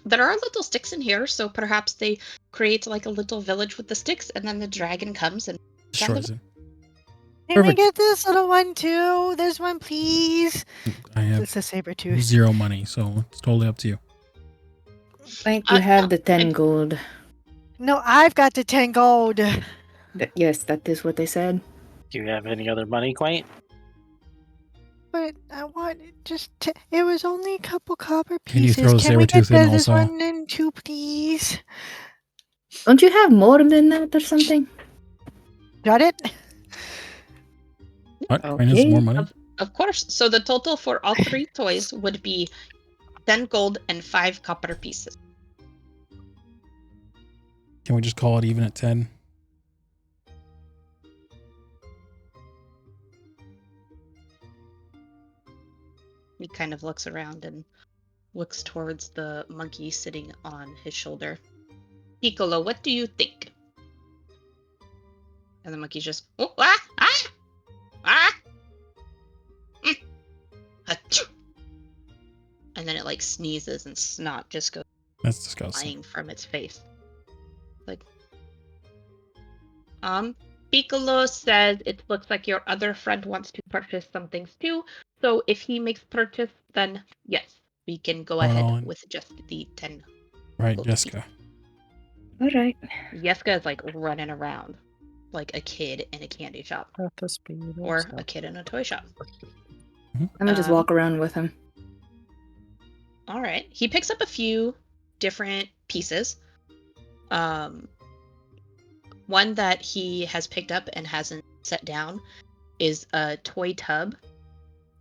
There are little sticks in here, so perhaps they create like a little village with the sticks, and then the dragon comes and Destroys it. Can we Perfect. get this little one too? There's one, please. I have It's a saber tooth. 0 money, so it's totally up to you. Like you have the 10 gold. No, I've got the 10 gold. Yes, that is what they said. Do you have any other money, Quaint? But I want it was only a couple copper Can you pieces. throw the Can we get saber-tooth in this also? one in too, please? Don't you have more than that or something? Got it? What? Queen has more money? Of course. So the total for all 3 toys would be 10 gold and 5 copper pieces. Can we just call it even at 10? He kind of looks around and looks towards the monkey sitting on his shoulder. Piccolo, what do you think? And the monkey's just, oh, achoo. And then it like sneezes and snot just goes That's disgusting. flying from its face. Like, Piccolo says it looks like your other friend wants to purchase some things too. So if he makes purchase, then yes, we can go Hold ahead on. with just the 10. Right, gold Jessica. All right. Yeska is like running around like a kid in a candy shop At the speed or a kid in a toy shop. I'm gonna just walk around with him. All right. He picks up a few different pieces. One that he has picked up and hasn't set down is a toy tub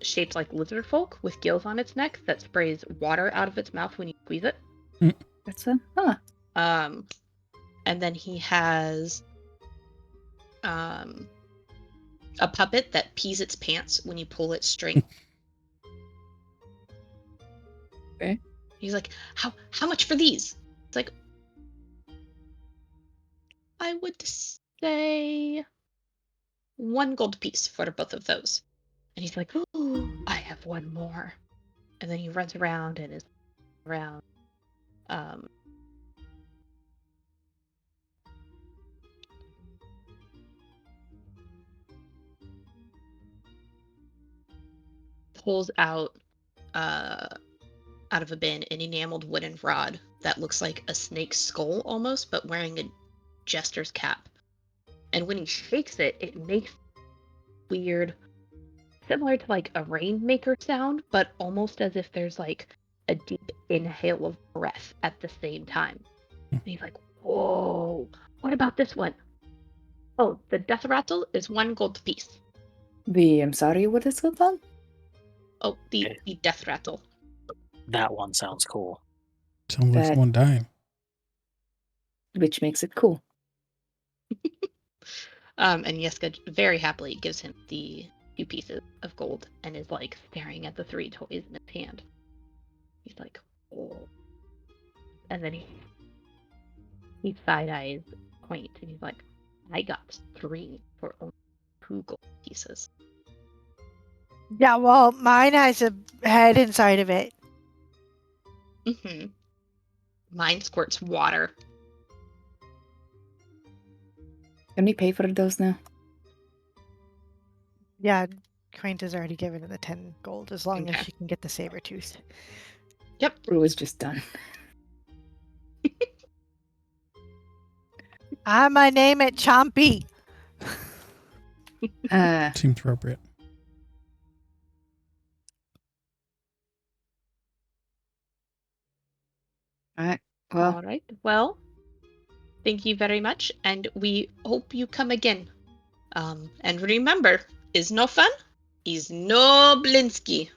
shaped like lizard folk with gills on its neck that sprays water out of its mouth when you squeeze it. That's a And then he has a puppet that pees its pants when you pull its string. Okay. He's like, how much for these? It's like, I would say 1 gold piece for both of those. And he's like, oh, I have 1 more. And then he runs around and is around. Pulls out of a bin an enameled wooden rod that looks like a snake's skull almost, but wearing a jester's cap. And when he shakes it, it makes weird, similar to like a rainmaker sound, but almost as if there's like a deep inhale of breath at the same time. And he's like, Oh, what about this one? Oh, the death rattle is 1 gold apiece. I'm sorry, what is it called? Oh, the death rattle. That one sounds cool. Sounds like That- someone dying. Which makes it cool. And Yeska very happily gives him the 2 pieces of gold and is like staring at the 3 toys in his hand. He's like, oh. And then he side eyes Quaint and he's like, I got 3 for only 2 gold pieces. Yeah, well, mine has a head inside of it. Mm-hmm. Mine squirts water. Can we pay for those now? Yeah, Quaint has already given her the 10 gold as long as Okay. she can get the saber tooth. Yep. It was just done. I'm gonna name it Chompy. Seems appropriate. Alright. Well, All right. Well, thank you very much, and we hope you come again. And remember, is no fun, is no Blinsky.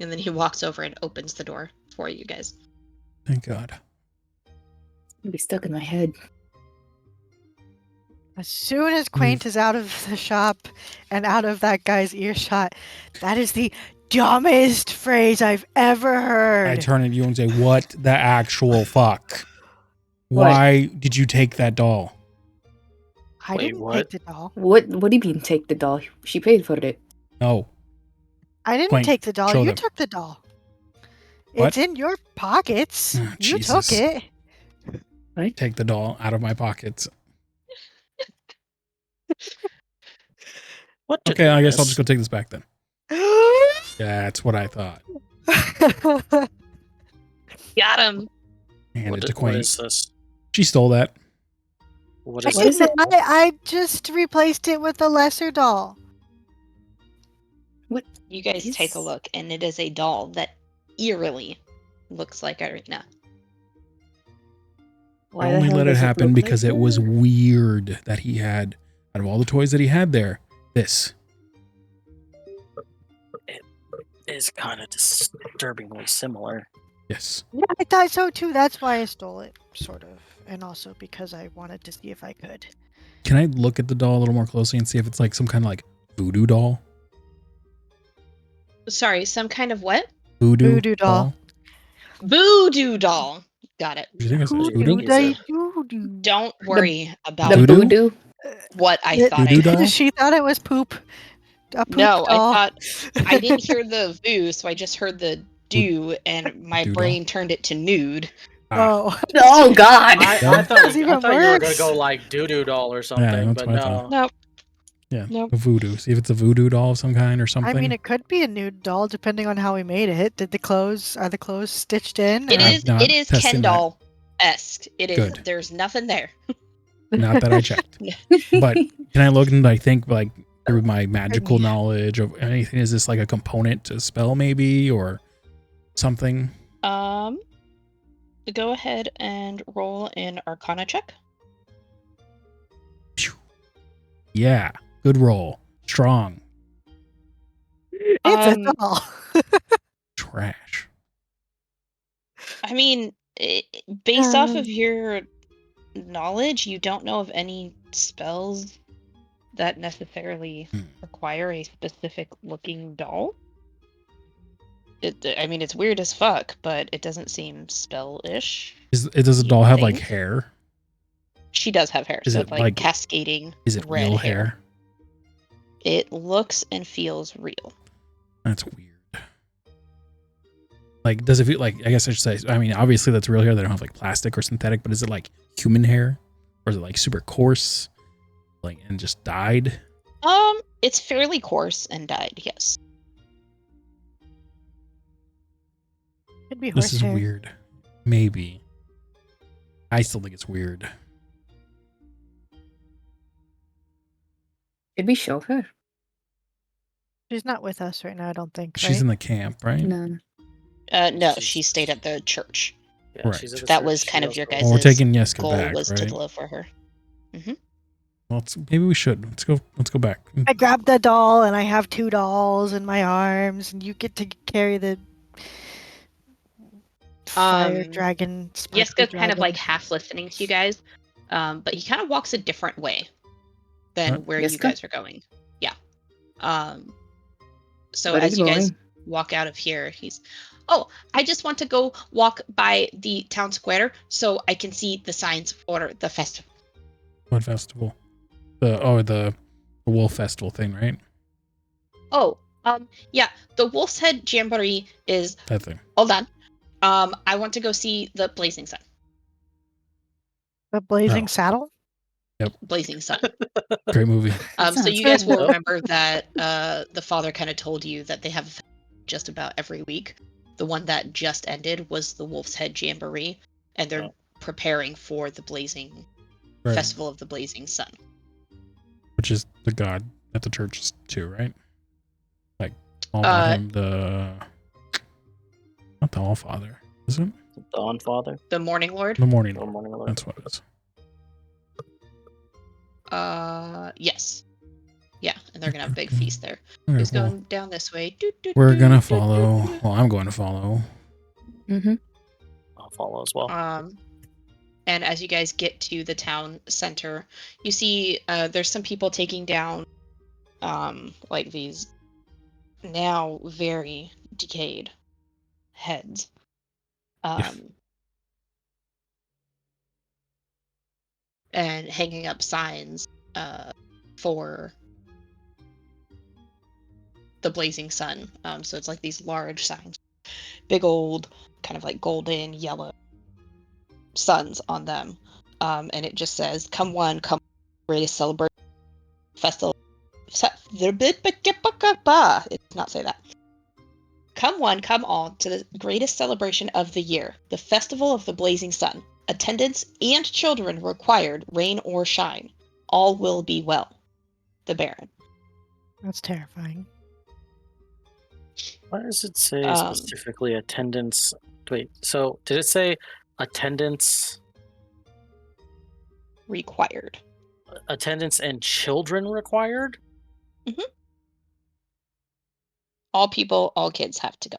And then he walks over and opens the door for you guys. Thank God. it'll be stuck in my head. As soon as Quaint is out of the shop and out of that guy's earshot, that is the dumbest phrase I've ever heard. I turn at you and say, what the actual fuck? What? Why did you take that doll? I Wait, didn't what? take the doll. What do you mean take the doll? She paid for it. No. I didn't Quaint, take the doll. show You them. took the doll. What? It's in your pockets. Oh, You Jesus. took it. Take the doll out of my pockets. What? Okay, I guess I'll just go take this back then. That's what I thought. Got him. Hand it to What Quaint. is this? She stole that. What I is What is it? I just replaced it with a lesser doll. You guys Is- take a look, and it is a doll that eerily looks like Irina. Why I the only hell let it does happen look because like it was her? weird that he had, out of all the toys that he had there, this. Is kind of disturbingly similar. Yes. Yeah, I thought so too. That's why I stole it, sort of. And also because I wanted to see if I could. Can I look at the doll a little more closely and see if it's like some kind of like voodoo doll? Sorry, some kind of what? Voodoo doll. Voodoo doll. Got it. Do you think it's Who's voodoo? voodoo? Is it- Voodoo. Don't worry about The Voodoo? voodoo? what I It- thought I Voodoo heard. doll? She thought it was poop. A poop No, doll. I didn't hear the voo, so I just heard the do, and my Doo-doll. brain turned it to nude. Ah, Oh. Oh God! I Yeah. thought That's I even thought you were gonna worse. go like doo doo doll or something, that's but what I no. thought. Nope. yeah. Nope. A voodoo. See if it's a voodoo doll of some kind or something. I mean, it could be a nude doll depending on how we made it. Are the clothes stitched in? It I'm is. not It is testing Ken that. doll esque. It is. Good. There's nothing there. Not that I checked. But can I look and I think like through my magical knowledge of anything? Is this like a component to spell maybe or something? Go ahead and roll an Arcana check. Phew. Yeah. Good roll. Strong. It's a doll. Trash. I mean, based off of your knowledge, you don't know of any spells that necessarily require a specific looking doll. I mean, it's weird as fuck, but it doesn't seem spell-ish. Does a You doll have like think? hair? She does have hair. Is So it it's like like- cascading Is it red real hair. hair? It looks and feels real. That's weird. Like, does it feel like, I guess I should say, I mean, obviously that's real hair. They don't have like plastic or synthetic, but is it like human hair? Or is it like super coarse? Like, and just dyed? It's fairly coarse and dyed, yes. Could be This is horsehair. weird. Maybe. I still think it's weird. Did we show her? She's not with us right now, I don't think. She's right? in the camp, right? No. No, she stayed at the church. Yeah, Right. she's at the That church, was she kind of loves your gold. guys' Well, we're taking Yeska goal back, was to right? deliver her. Well, maybe we should. Let's go back. I grabbed the doll, and I have 2 dolls in my arms, and you get to carry the fire dragon. Sparkly Yeska's kind of like dragon. half listening to you guys, but he kind of walks a different way than What? where you Yeska? guys are going. Yeah. So Where are as you you guys going? walk out of here, oh, I just want to go walk by the town square so I can see the signs for the festival. What festival? The wolf festival thing, right? Oh, yeah, the Wolf's Head Jamboree is. That thing. Hold on. I want to go see the Blazing Sun. The blazing Oh. saddle. Blazing Sun. Great movie. So sounds you guys will cool. remember that the father kind of told you that they have a festival just about every week. The one that just ended was the Wolf's Head Jamboree, and they're preparing for the Blazing Right. Festival of the Blazing Sun. Which is the god at the churches too, right? Like all about him, not the All Father, is it? The Dawn Father. The Morning Lord. The Morning Or Lord. Morning Lord. That's what it is. Yes. Yeah, and they're gonna have a big feast there. Okay, Who's well, going down this way? we're gonna follow. Well, I'm going to follow. Mm-hmm. I'll follow as well. And as you guys get to the town center, you see there's some people taking down like these now very decayed heads. And hanging up signs for the Blazing Sun. So it's like these large signs, big old kind of like golden yellow suns on them, and it just says, "Come one, come greatest celebration festival." It does not say that. Come one, come all to the greatest celebration of the year, the Festival of the Blazing Sun. Attendants and children required, rain or shine. All will be well. The Baron. That's terrifying. Why does it say specifically attendance? Wait, so did it say attendance? Required. Attendance and children required? Mm-hmm. All people, all kids have to go.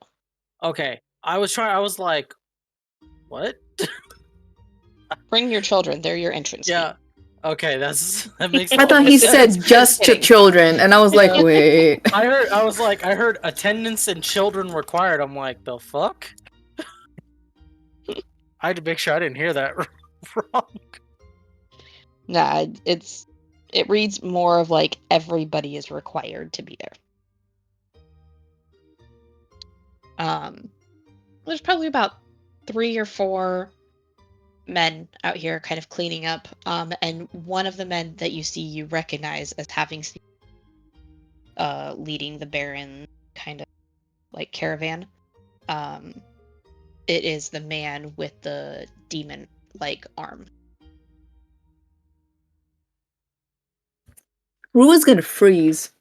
Okay. I was like, what? Bring your children. They're your entrance fee. Yeah. Okay, that makes I thought he said just to children, and I was like, wait. I heard attendance and children required. I'm like, the fuck? I had to make sure I didn't hear that wrong. Nah, it reads more of like everybody is required to be there. There's probably about 3 or 4 men out here kind of cleaning up, and one of the men that you see you recognize as having seen leading the Baron kind of like caravan. It is the man with the demon like arm. Rua's gonna freeze.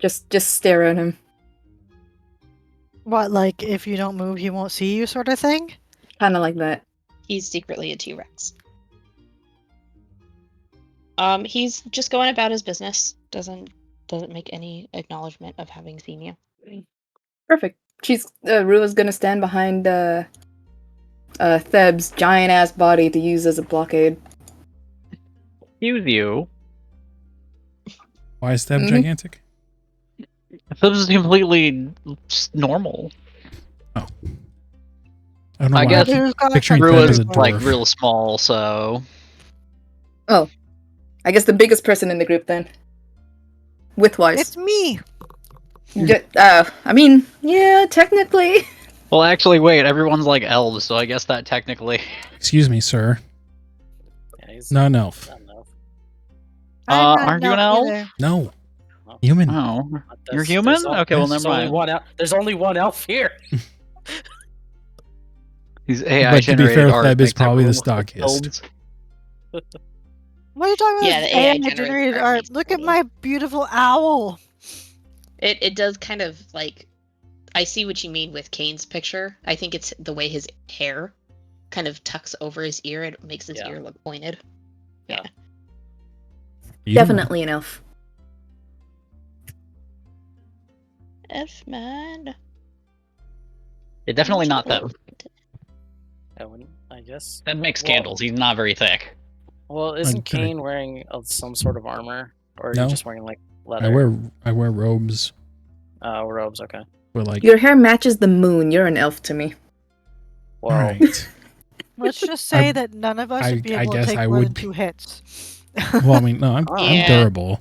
Just stare at him. What, like if you don't move, he won't see you, sort of thing? Kind of like that. He's secretly a T-Rex. He's just going about his business. Doesn't make any acknowledgement of having seen you. Perfect. Rua's gonna stand behind Theb's giant ass body to use as a blockade. Excuse you. Why is Theb gigantic? This is completely normal. Oh. I don't know I why guess keep picturing Theb Rua's as a like dwarf. real small, so Oh. I guess the biggest person in the group then. Width-wise. It's me! I mean, yeah, technically. well, actually, wait. Everyone's like elves, so I guess that technically. Excuse me, sir. Yeah, he's Not an elf. not an elf. I'm not aren't you an elf elf? either. No. Human. Oh, There's- you're human? there's Okay, well, there's never only mind. one there's only one elf here. These AI But to be fair, generated art Theb is makes probably the everyone stockiest. builds. What are you talking about? Yeah, the AI generated art makes Look at everything. my beautiful owl! It does kind of like I see what you mean with Kane's picture. I think it's the way his hair kind of tucks over his ear. It makes his ear look pointed. Yeah. Definitely an elf. Elf man. Yeah, definitely not them. I guess. That makes scandals. He's not very thick. Well, isn't Kane wearing some sort of armor, or are you just wearing like leather? I wear robes. Robes. Okay. But like Your hair matches the moon. You're an elf to me. Well, right. Let's just say that none of us would be able to take more than 2 hits. Well, I mean, no, I'm durable.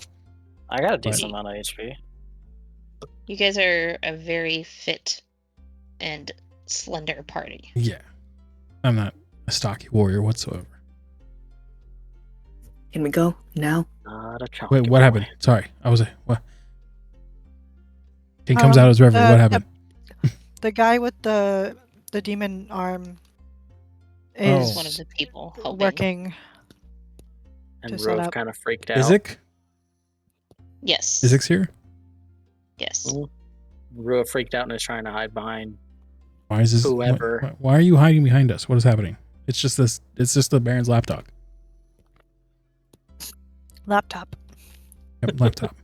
I got a decent amount of HP. You guys are a very fit and slender party. Yeah. I'm not a stocky warrior whatsoever. Can we go now? Not a Wait, what happened? Sorry. What? He comes out as Reverend. What happened? The guy with the demon arm is one of the people working. And Rove kind of freaked out. Isaac? Yes. Isaac's here? Yes. Rove freaked out and is trying to hide behind whoever. Why are you hiding behind us? What is happening? It's just the Baron's laptop. Laptop. Yep, laptop.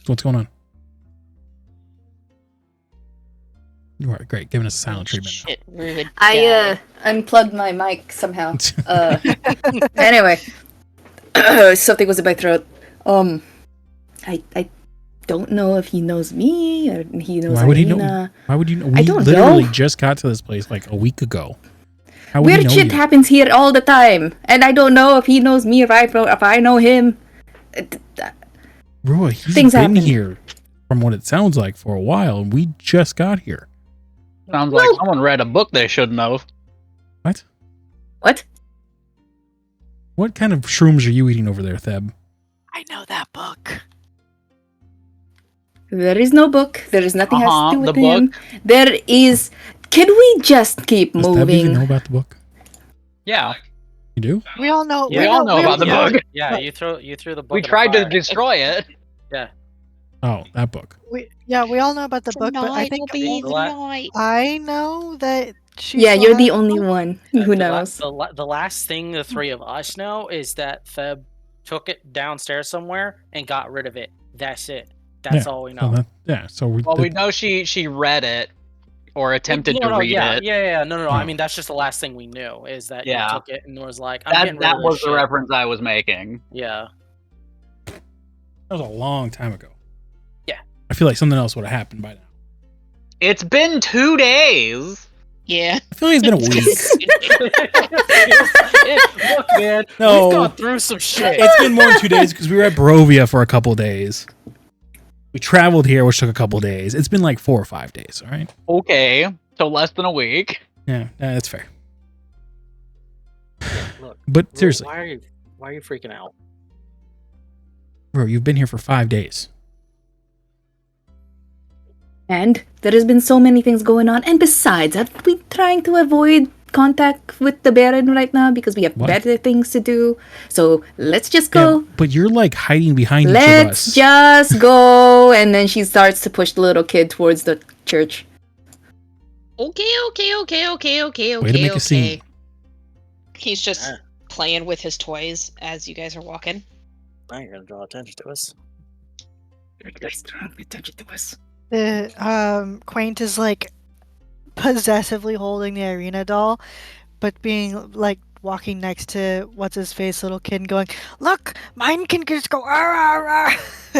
What's going on? You are great, giving us a silent treatment. Shit, rude. I unplugged my mic somehow. Anyway, something was in my throat. I don't know if he knows me or he knows. Why would he know? Why would you know? We literally just got to this place like a week ago. Weird shit happens here all the time, and I don't know if he knows me or if I know him. Roy, he's been here, from what it sounds like, for a while, and we just got here. Sounds like someone read a book they shouldn't have. What? What? What kind of shrooms are you eating over there, Theb? I know that book. There is no book. There is nothing has to do with him. There is. Can we just keep moving? Does Theb even know about the book? Yeah. You do? We all know. Yeah, we all know about the book. Yeah, you threw the book. We tried to destroy it. Yeah. Oh, that book. We all know about the book, but I think I know that she. Yeah, you're the only one who knows. The last thing the three of us know is that Theb took it downstairs somewhere and got rid of it. That's it. That's all we know. So we know she read it or attempted to read it. Yeah. No. I mean, that's just the last thing we knew is that he took it and was like, that was the reference I was making. Yeah. That was a long time ago. Yeah. I feel like something else would have happened by now. It's been 2 days. Yeah. I feel like it's been a week. Look, man. No. We've gone through some shit. It's been more than 2 days because we were at Barovia for a couple days. We traveled here, which took a couple days. It's been like 4 or 5 days, all right? Okay. So less than a week. Yeah, that's fair. Look, but seriously. Why are you freaking out? Bro, you've been here for 5 days. And there has been so many things going on. And besides, are we trying to avoid contact with the Baron right now because we have better things to do? So let's just go. Yeah, but you're like hiding behind each of us. Let's just go. And then she starts to push the little kid towards the church. Okay. Way to make a scene. He's just playing with his toys as you guys are walking. Now you're gonna draw attention to us. Quaint is like possessively holding the arena doll, but being like walking next to what's his face little kid going, look, mine can just go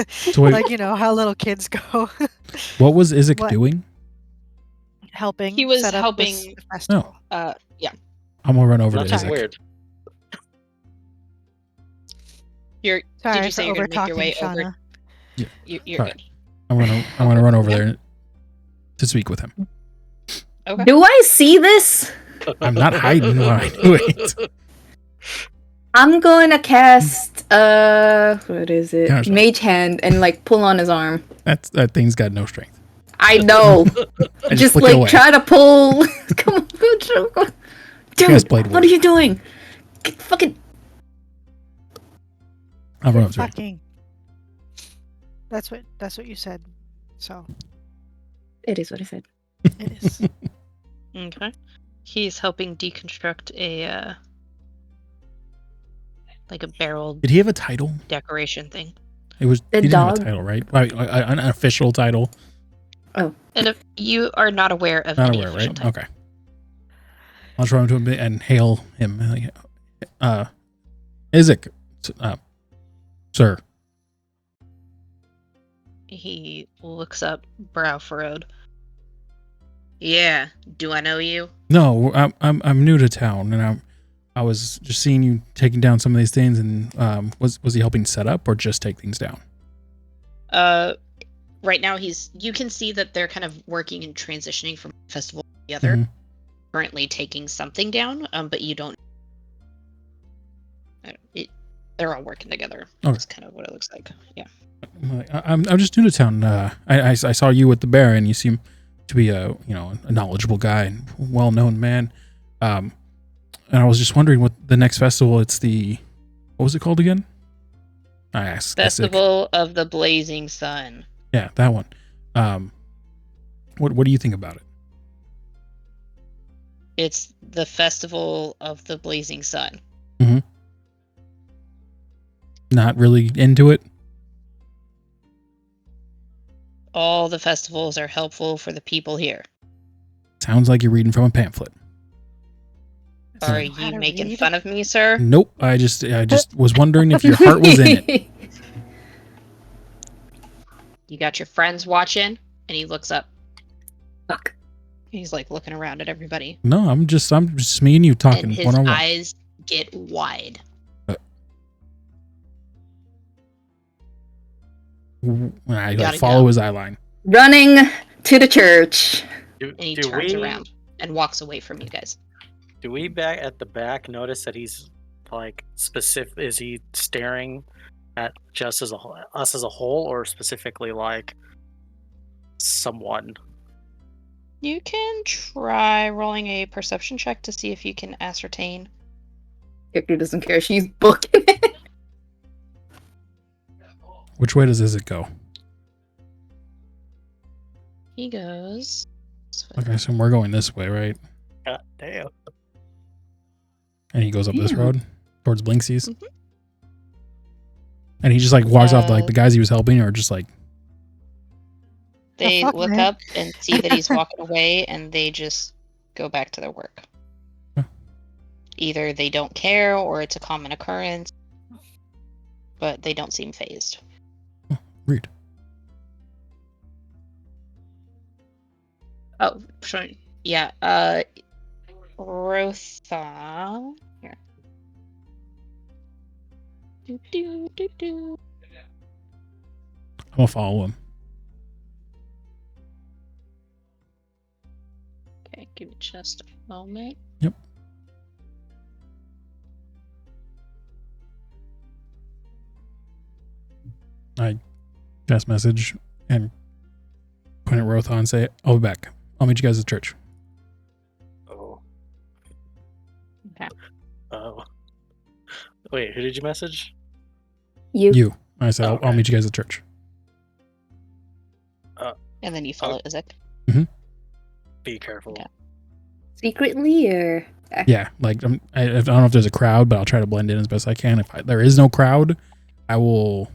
So wait, like, you know how little kids go. What was Isaac doing? Helping. He was set up helping. this festival. Yeah. I'm gonna run over to That's Isaac. weird. Did you say you're gonna make your way over? Yeah. You're good. I'm gonna run over there to speak with him. Okay. Do I see this? I'm not hiding when I do it. I'm going to cast what is it? Counterspell. Mage Hand and like pull on his arm. That thing's got no strength. I know. I just flick it away. like try to pull. Come on, go. Dude, what are you doing? Fucking. I'll run up to him. Fucking. That's what you said. So It is what I said. it is. Okay. He's helping deconstruct a like a barrel Did he have a title? decoration thing. It was The he didn't have a dog? title, right? An official title. Oh, And if you are not aware of Not any aware, official right? title. Okay. I'll just run up to him and hail him. Isaac, sir. He looks up, brow furrowed. Yeah, do I know you? No, I'm new to town, and I was just seeing you taking down some of these things. And was he helping set up or just take things down? Right now you can see that they're kind of working and transitioning from festival to the other. Mhm. Currently taking something down, but you don't. They're all working together. Okay. That's kind of what it looks like. Yeah. I'm just new to town. I saw you with the bear, and you seem to be a knowledgeable guy and well-known man. And I was just wondering what the next festival. What was it called again? I asked. Festival of the Blazing Sun. Yeah, that one. What do you think about it? It's the Festival of the Blazing Sun. Mm-hmm. Not really into it. All the festivals are helpful for the people here. Sounds like you're reading from a pamphlet. Are Know how you to making read? fun of me, sir? Nope. I just was wondering if your heart was in it. You got your friends watching, and he looks up. fuck. He's like looking around at everybody, No, I'm just me and you talking and his one-on-one. eyes get wide. I Gotta follow go. his eye line. Running to the church. And he turns around and walks away from you guys. Do we back at the back notice that he's like specific? Is he staring at just as us as a whole, or specifically like someone? You can try rolling a perception check to see if you can ascertain. Character doesn't care. She's booking it. Which way does it go? He goes. Okay, so we're going this way, right? God damn. And he goes up this Yeah. road towards Blinksy's. Mhm. And he just like walks off like the guys he was helping, or just like They fuck, look man? up and see that he's walking away, and they just go back to their work. Huh. Either they don't care, or it's a common occurrence, but they don't seem phased. read. Oh, sure. Yeah. Rotha. Here. Do. I'm gonna follow him. Okay, give me just a moment. Yep. I pass message and point at Rotha and say, I'll be back. I'll meet you guys at church. Oh. Okay. Oh. Wait, who did you message? You. I said, I'll Okay. meet you guys at church. And then you follow Isaac. Be careful. Okay. Secretly, or Yeah, like I don't know if there's a crowd, but I'll try to blend in as best I can. If there is no crowd, I will.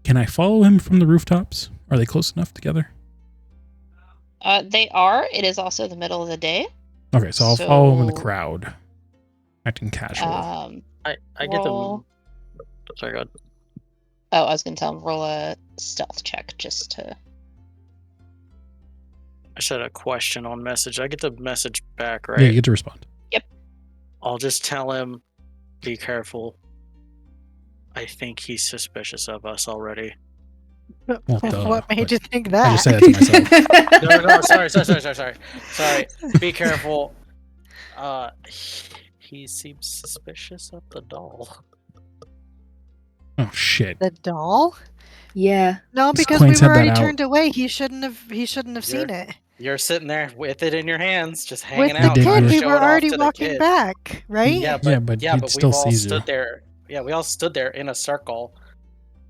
Can I follow him from the rooftops? Are they close enough together? They are. It is also the middle of the day. Okay, so I'll follow him in the So- crowd, acting casual. I get Roll. them. Sorry, go ahead. Oh, I was gonna tell him roll a stealth check just to. I said a question on message. I get the message back, Yeah, right? you get to respond. I'll just tell him, be careful. I think he's suspicious of us already. Well, duh, What made but you think I that? just said that to myself. No, sorry. Be careful. He seems suspicious of the doll. Oh shit! The doll? yeah. No, This because Queen we said were that already out. turned away. He shouldn't have seen it. You're sitting there with it in your hands, just hanging With out. the did trying kid, to do we show were it off already to the walking kid. back, right? Yeah, but but he'd we've still all sees you. stood there. Yeah, we all stood there in a circle,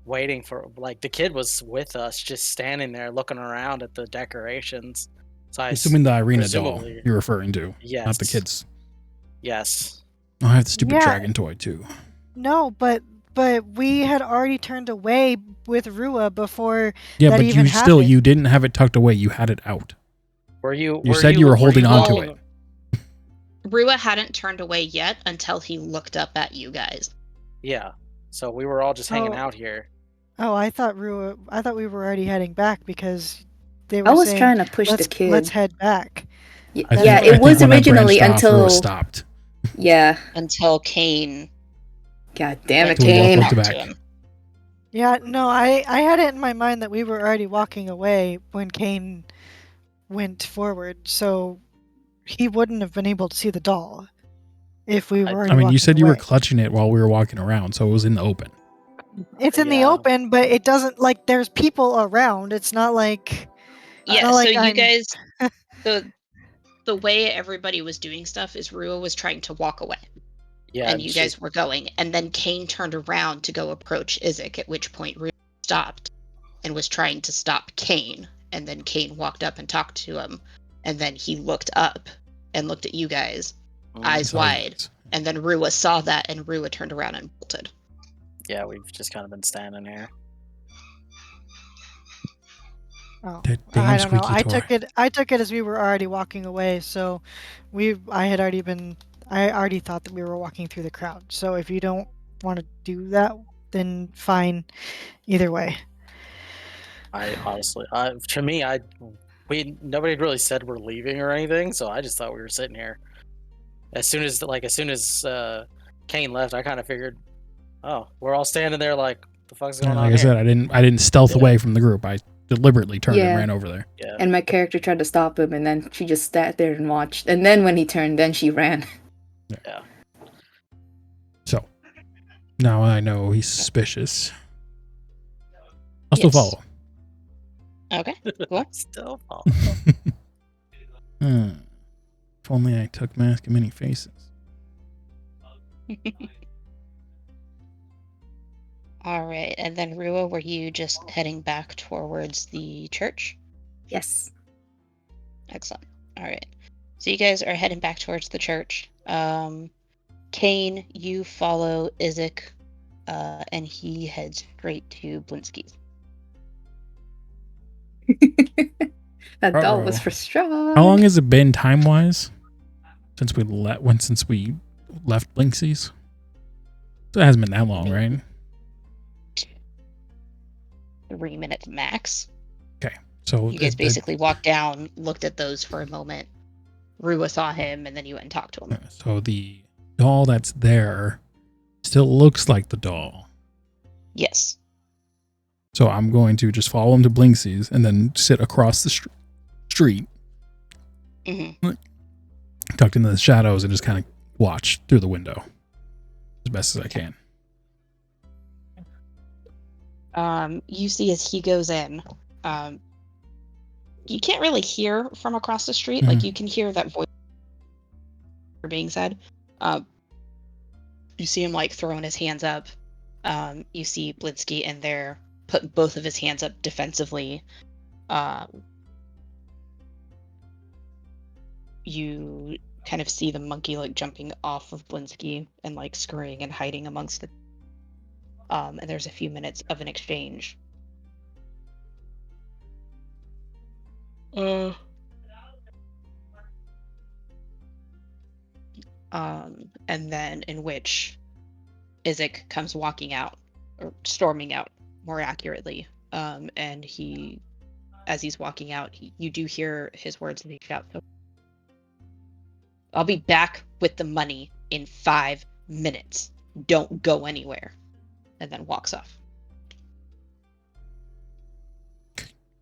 waiting for, like, the kid was with us, just standing there looking around at the decorations. So Assuming the arena doll presumably, you're referring to, yes, not the kids. Yes. Oh, I have the stupid Yeah. dragon toy too. No, but we had already turned away with Rua before Yeah, that but even you happened. you didn't have it tucked away. You had it out. You said you were holding on to looking- it. Rua hadn't turned away yet until he looked up at you guys. Yeah. So we were all just hanging out here. Oh, I thought we were already heading back because they were I was saying, trying to push the let's kid. head back. Yeah, I yeah, think it was when I originally branched off, Rua until stopped. yeah. Until Kane. God damn it, went to Kane. talk Walked to back. him. Yeah, no, I had it in my mind that we were already walking away when Kane went forward, so he wouldn't have been able to see the doll if we were already I mean, you walking said you were away. clutching it while we were walking around, so it was in the open. It's in the Yeah. open, but it doesn't, like, there's people around. It's not like Yeah, not so like you I'm- guys, the way everybody was doing stuff is Rua was trying to walk away, Yeah. and you guys were going, and then Kane turned around to go approach Isaac, at which point Rua stopped and was trying to stop Kane, and then Kane walked up and talked to him, and then he looked up and looked at you guys, eyes Saw you wide, guys. and then Rua saw that, and Rua turned around and bolted. Yeah, we've just kind of been standing here. Oh, That I damn don't know. squeaky toy. I took it as we were already walking away, so I already thought that we were walking through the crowd. So if you don't want to do that, then fine. Either way. I honestly, to me, nobody had really said we're leaving or anything, so I just thought we were sitting here. As soon as Kane left, I kind of figured, oh, we're all standing there like, the fuck's going on Like I here? said, I didn't stealth Yeah. away from the group. I deliberately turned and Yeah. ran over there. Yeah. And my character tried to stop him, and then she just sat there and watched. And then when he turned, then she ran. Yeah. So now I know he's suspicious. I'll still Yes. follow. Okay, cool. Still. Oh. If only I took mask of many faces. All right, and then Rua, were you just heading back towards the church? Yes. Excellent. All right, so you guys are heading back towards the church. Kane, you follow Isaac, and he heads straight to Blinsky's. That doll Uh-oh. was for Strahd. How long has it been time wise since we left Blinksy's? So it hasn't been that long, right? 3 minutes max. So You guys basically walked down, looked at those for a moment. Rua saw him, and then you went and talked to him. So the doll that's there still looks like the doll. Yes. So I'm going to just follow him to Blinksy's and then sit across the street, Mm-hmm. tucked into the shadows, and just kind of watch through the window as best as I can. You see as he goes in, you can't really hear from across the street. Like, you can hear that voice being said. You see him, like, throwing his hands up. You see Blinsky in there, put both of his hands up defensively. You kind of see the monkey, like, jumping off of Blinsky and, like, scurrying and hiding amongst the... and there's a few minutes of an exchange. And then in which Isaac comes walking out, or storming out, more accurately. And he, as he's walking out, you do hear his words and he shouts, "I'll be back with the money in 5 minutes. Don't go anywhere." And then walks off.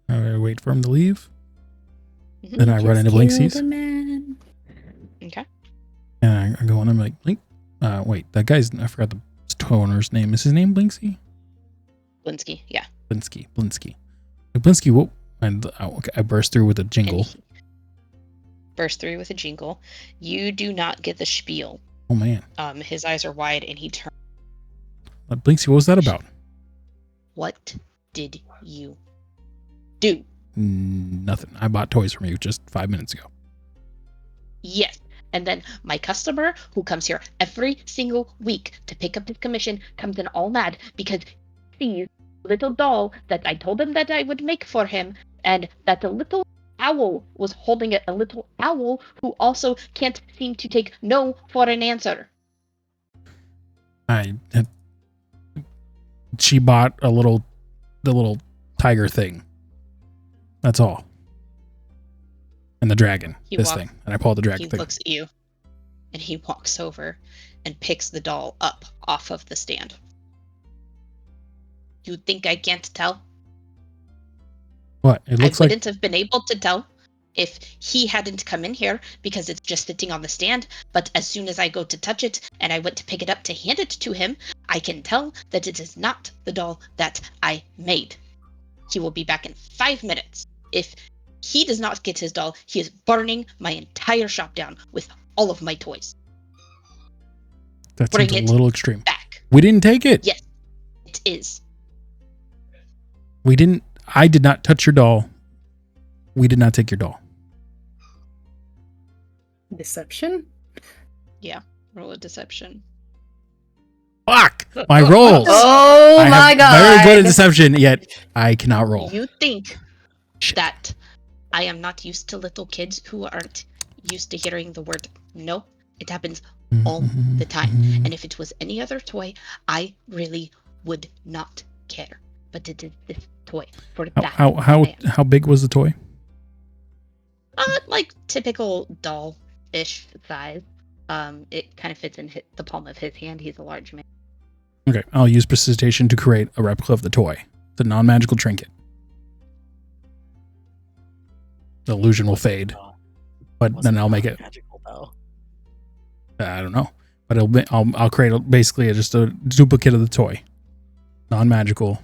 I wait for him to leave. Mhm. Then I run into Blinksy's. Okay. And I go and I'm like, Blink. Wait, that guy's, I forgot the toy owner's name. Is his name Blinksy? Blinsky, yeah. Blinsky. Blinsky, what? And okay, I burst through with a jingle. And burst through with a jingle. You do not get the spiel. Oh man. His eyes are wide and he turns. Blinksy, what was that about? What did you do? Nothing. I bought toys from you just 5 minutes ago. Yes. And then my customer, who comes here every single week to pick up his commission, comes in all mad because he sees a little doll that I told him that I would make for him, and that the little owl was holding it. A little owl who also can't seem to take no for an answer. She bought the little tiger thing. That's all. And the dragon, thing. And I pulled the dragon He thing. looks at you, and he walks over and picks the doll up off of the stand. You think I can't tell? What? It looks I like... wouldn't have been able to tell if he hadn't come in here because it's just sitting on the stand, but as soon as I go to touch it and I went to pick it up to hand it to him, I can tell that it is not the doll that I made. He will be back in 5 minutes. If he does not get his doll, he is burning my entire shop down with all of my toys. That seems a little extreme. Back. We didn't take it. Yes, it is. We didn't. I did not touch your doll. We did not take your doll. Deception? Yeah, roll a deception. Fuck! My rolls! Oh I my am god! very good at deception, yet I cannot roll. You think Shit. that I am not used to little kids who aren't used to hearing the word no? It happens all the time. And if it was any other toy, I really would not care. But it is this toy for that. How big was the toy? Like typical doll-ish size. It kind of fits in the palm of his hand. He's a large man. Okay, I'll use precipitation to create a replica of the toy. It's a non-magical trinket. The illusion will fade, but then I'll make it magical though. I don't know, but I'll create basically just a duplicate of the toy, non-magical.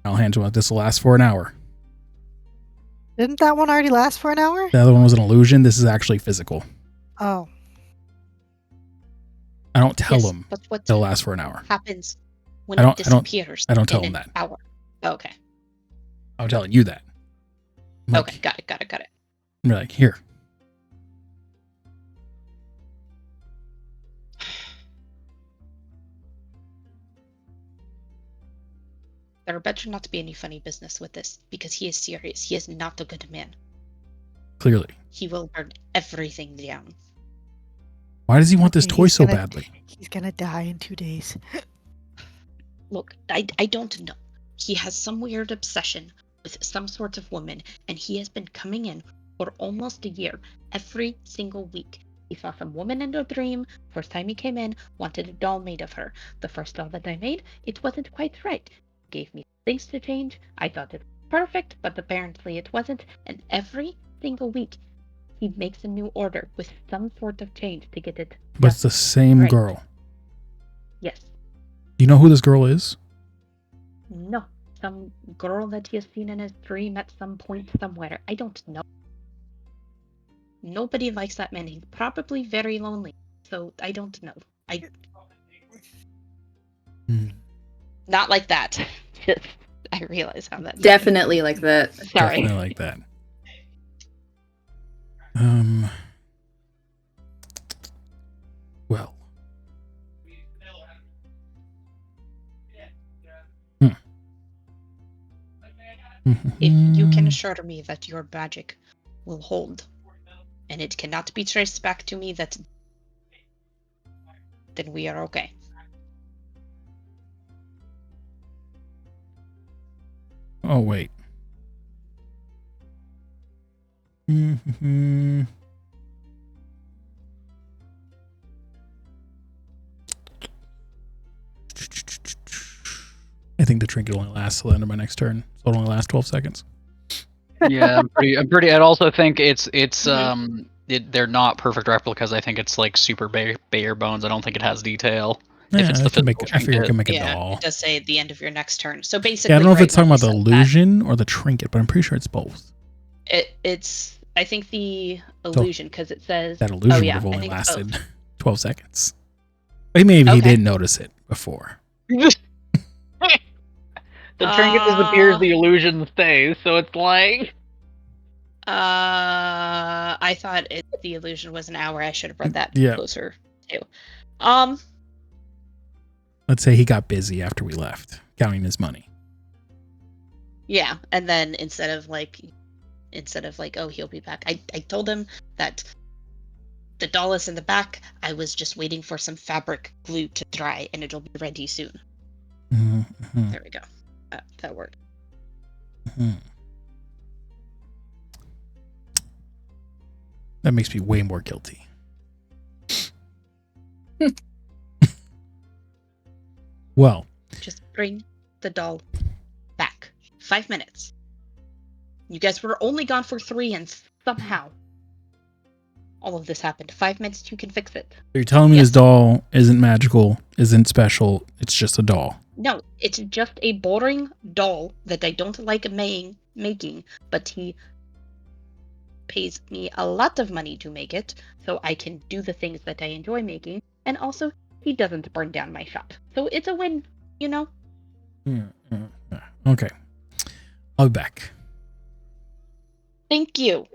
I'll hand you this will last for an hour. Didn't that one already last for an hour? The other one was an illusion. This is actually physical. Oh. I don't tell them but what it'll last for an hour. happens when it disappears? I don't tell in them an that. Hour. Okay. I'm telling you that. Okay, got it. I'm like, here. There better not be any funny business with this, because he is serious. He is not a good man. Clearly. He will burn everything down. Why does he want this toy so badly? He's gonna die in 2 days. Look, I don't know. He has some weird obsession with some sort of woman, and he has been coming in for almost a year, every single week. He saw some woman in a dream. First time he came in, wanted a doll made of her. The first doll that I made, it wasn't quite right. Gave me things to change. I thought it was perfect, but apparently it wasn't. And every single week, he makes a new order with some sort of change to get it. But it's the same girl. Yes. Do you know who this girl is? No. Some girl that he has seen in his dream at some point somewhere. I don't know. Nobody likes that man. He's probably very lonely. So I don't know. Not like that. I realize how that. Definitely like that. Sorry. Definitely like that. Well. If you can assure me that your magic will hold, and it cannot be traced back to me, then we are okay. Oh, wait. I think the trinket only lasts till the end of my next turn, so it only lasts 12 seconds. Yeah, I'm pretty. I'd also think they're not perfect replicas. I think it's like super bare bones. I don't think it has detail. Yeah, if it's the I figure I can make a doll. It does say at the end of your next turn. So basically, Yeah, I don't know if it's talking about the illusion or the trinket, but I'm pretty sure it's both. It's I think the illusion, because it says that illusion would have only lasted 12 seconds. Maybe he didn't notice it before. The trinket disappears, the illusion stays, so it's like... I thought the illusion was an hour. I should have read that closer, too. Let's say he got busy after we left, counting his money. Yeah, and then instead of like, oh, he'll be back, I told him that the doll is in the back. I was just waiting for some fabric glue to dry, and it'll be ready soon. Mm-hmm. There we go. That worked. Mm-hmm. That makes me way more guilty. Well, just bring the doll back. 5 minutes. You guys were only gone for 3, and somehow all of this happened. 5 minutes, you can fix it. You're telling me this doll isn't magical, isn't special, it's just a doll. No, it's just a boring doll that I don't like making, but he pays me a lot of money to make it, so I can do the things that I enjoy making, and also he doesn't burn down my shop. So it's a win, you know? Okay. I'll be back. Thank you.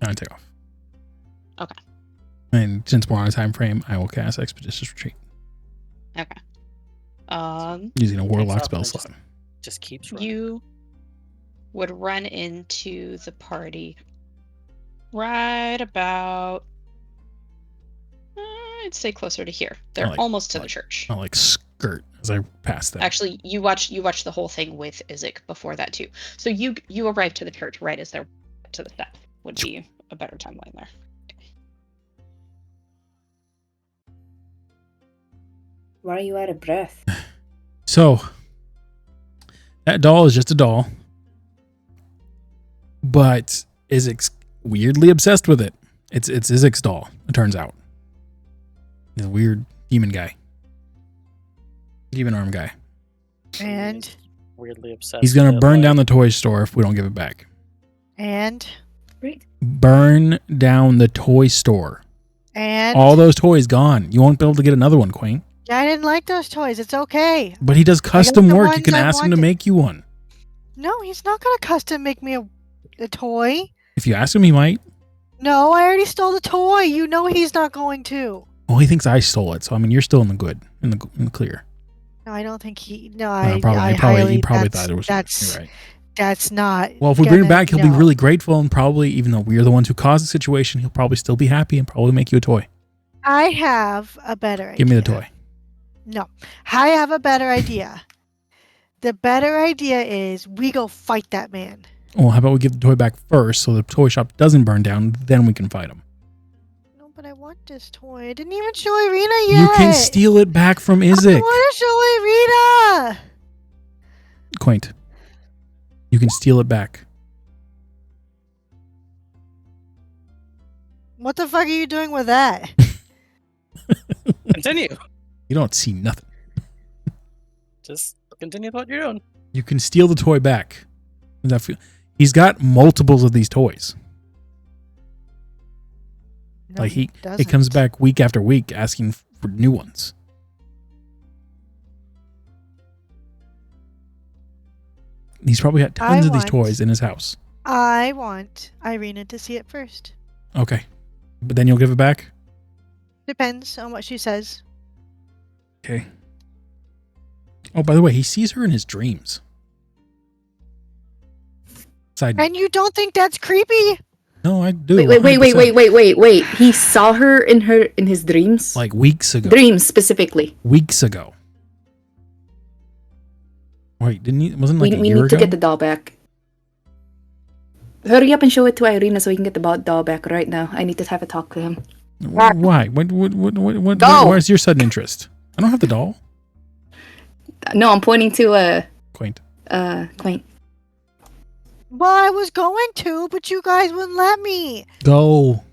I'll take off. Okay. And since we're on a time frame, I will cast Expeditious Retreat. Okay. Using a Warlock spell slot. Just keeps running. You would run into the party right about, I'd say closer to here. They're almost to the church. I'll skirt as I pass them. Actually, you watch the whole thing with Isaac before that too. So you arrive to the church right as they're to the steps. Would be a better timeline there. Why are you out of breath? So, that doll is just a doll. But Isaac's weirdly obsessed with it. It's Isaac's doll, it turns out. He's a weird demon guy. Demon arm guy. And? Weirdly obsessed. He's going to burn down the toy store if we don't give it back. And? Burn down the toy store. And? All those toys gone. You won't be able to get another one, Queen. I didn't like those toys. It's okay. But he does custom work. You can ask him to make you one. No, he's not going to custom make me a toy. If you ask him, he might. No, I already stole the toy. You know he's not going to. Well, he thinks I stole it. So, I mean, you're still in the good, in the clear. No, I don't think he... No, he probably thought it was... You're right. That's not... Well, if we bring it back, he'll be really grateful, and probably, even though we're the ones who caused the situation, he'll probably still be happy and probably make you a toy. I have a better idea. Give me the toy. No, I have a better idea. The better idea is we go fight that man. Well, how about we give the toy back first so the toy shop doesn't burn down, then we can fight him. No, but I want this toy. I didn't even show Irina yet. You can steal it back from Isaac. I want to show Irina. Quaint. You can steal it back. What the fuck are you doing with that? Continue. You don't see nothing. Just continue what you're doing. You can steal the toy back. He's got multiples of these toys. No, he comes back week after week asking for new ones. He's probably got tons of these toys in his house. I want Irina to see it first. Okay. But then you'll give it back? Depends on what she says. Okay. Oh, by the way, he sees her in his dreams. And you don't think that's creepy? No, I do. Wait. He saw her in his dreams? Like weeks ago. Dreams, specifically. Weeks ago. Wait, didn't he? Wasn't like a year ago? We need to get the doll back. Hurry up and show it to Irina so we can get the doll back right now. I need to have a talk to him. Why? Where's your sudden interest? I don't have the doll. No, I'm pointing to Quaint. Quaint. Well, I was going to, but you guys wouldn't let me. Go.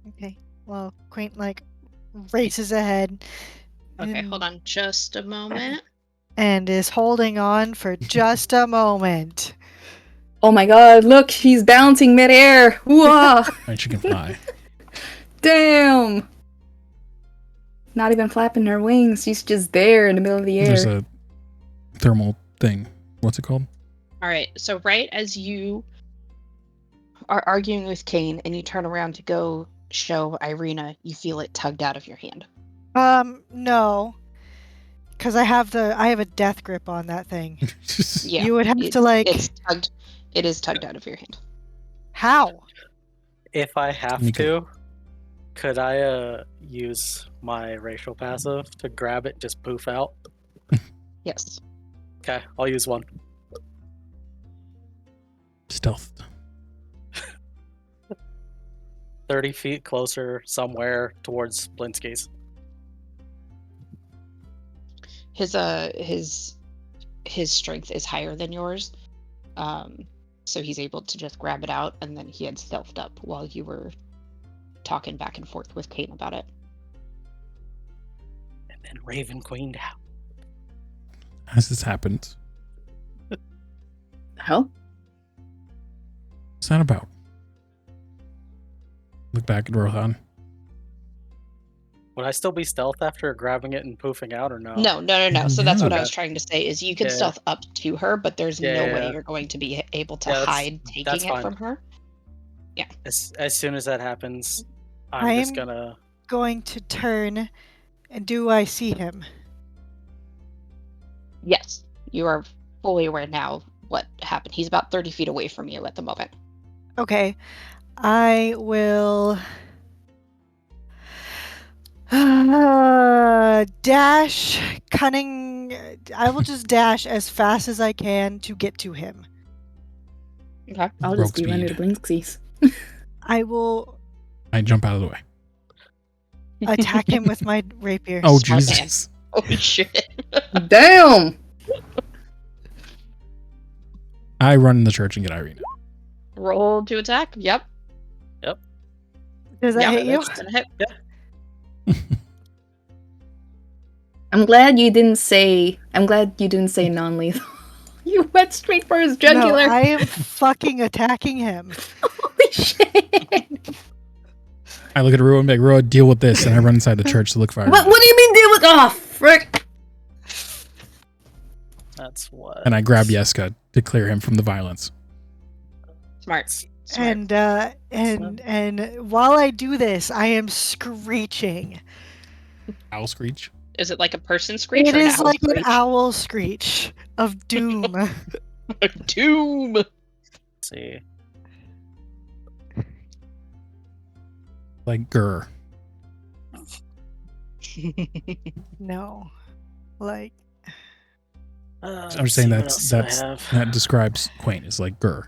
Okay. Well, Quaint races ahead. Okay, hold on just a moment. And is holding on for just a moment. Oh my god, look, she's bouncing midair. Whoa. Right, she can fly. Damn. not even flapping her wings. She's just there in the middle of the air. There's a thermal thing. What's it called? All right. So right as you are arguing with Kane and you turn around to go show Irina, you feel it tugged out of your hand. No. Because I have a death grip on that thing. Yeah. You would have to like. It is tugged out of your hand. How? If I have Sneaky. to, could I use my racial passive to grab it, just poof out? Yes. Okay, I'll use one. Stealth. 30 feet closer somewhere towards Blinsky's. His strength is higher than yours. So he's able to just grab it out, and then he had stealthed up while you were talking back and forth with Kane about it. And then Raven Queened out. Has this happened? Hell? What's that about? Look back at Rohan. Would I still be stealth after grabbing it and poofing out, or no? No. So that's what I Okay. was trying to say, is you can Yeah. stealth up to her, but there's no way Yeah. you're going to be able to Yeah, hide that's taking it fine. from her. As soon as that happens, I'm I'm just gonna... going to turn, and do I see him? Yes, you are fully aware now what happened. He's about 30 feet away from you at the moment. Okay. I will dash cunning. I will just dash as fast as I can to get to him. Okay. I'll Rogue just be running to speed. Blinkskies. I will I jump out of the way. attack him with my rapier. Oh, Smart man. Jesus. Oh shit. Damn! I run in the church and get Irina. Roll to attack. Yep. Does that Yeah, hit you? that's gonna hit. I'm glad you didn't say non-lethal. You went straight for his No, jugular. I am fucking attacking him. Holy shit! I look at Rua and be like, Rua, deal with this. And I run inside the church to look for Irina. What do you mean deal with? Oh, frick! That's what... And I grab Yeska to clear him from the violence. Smart. And while I do this, I am screeching. Owl screech. Is it like a person screech? It or an is owl like screech? an owl screech of doom. Doom. Let's see. Like grr. No, like I'm just saying that describes Quaint as like grr.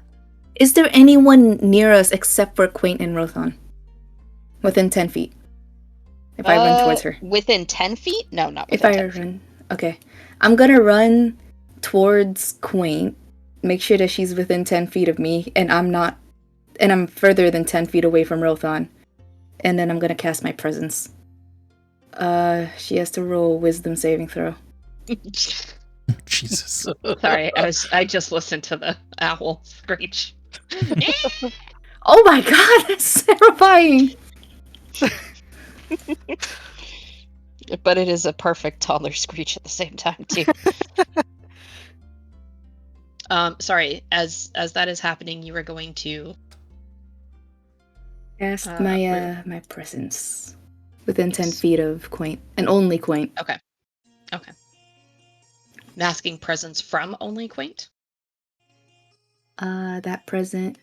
Is there anyone near us except for Quaint and Rothan? Within 10 feet. If I run towards her. Within 10 feet? No, not If within I 10 feet. run. Okay. I'm gonna run towards Quaint. Make sure that she's within 10 feet of me. And I'm further than 10 feet away from Rothan. And then I'm gonna cast my presence. She has to roll a wisdom saving throw. Jesus. Sorry, I just listened to the owl screech. Oh my god, that's terrifying! But it is a perfect toddler screech at the same time too. Sorry, as that is happening, you are going to Cast my presence. Within 10 feet of Quaint. And only Quaint. Okay. Masking presence from only Quaint? That present.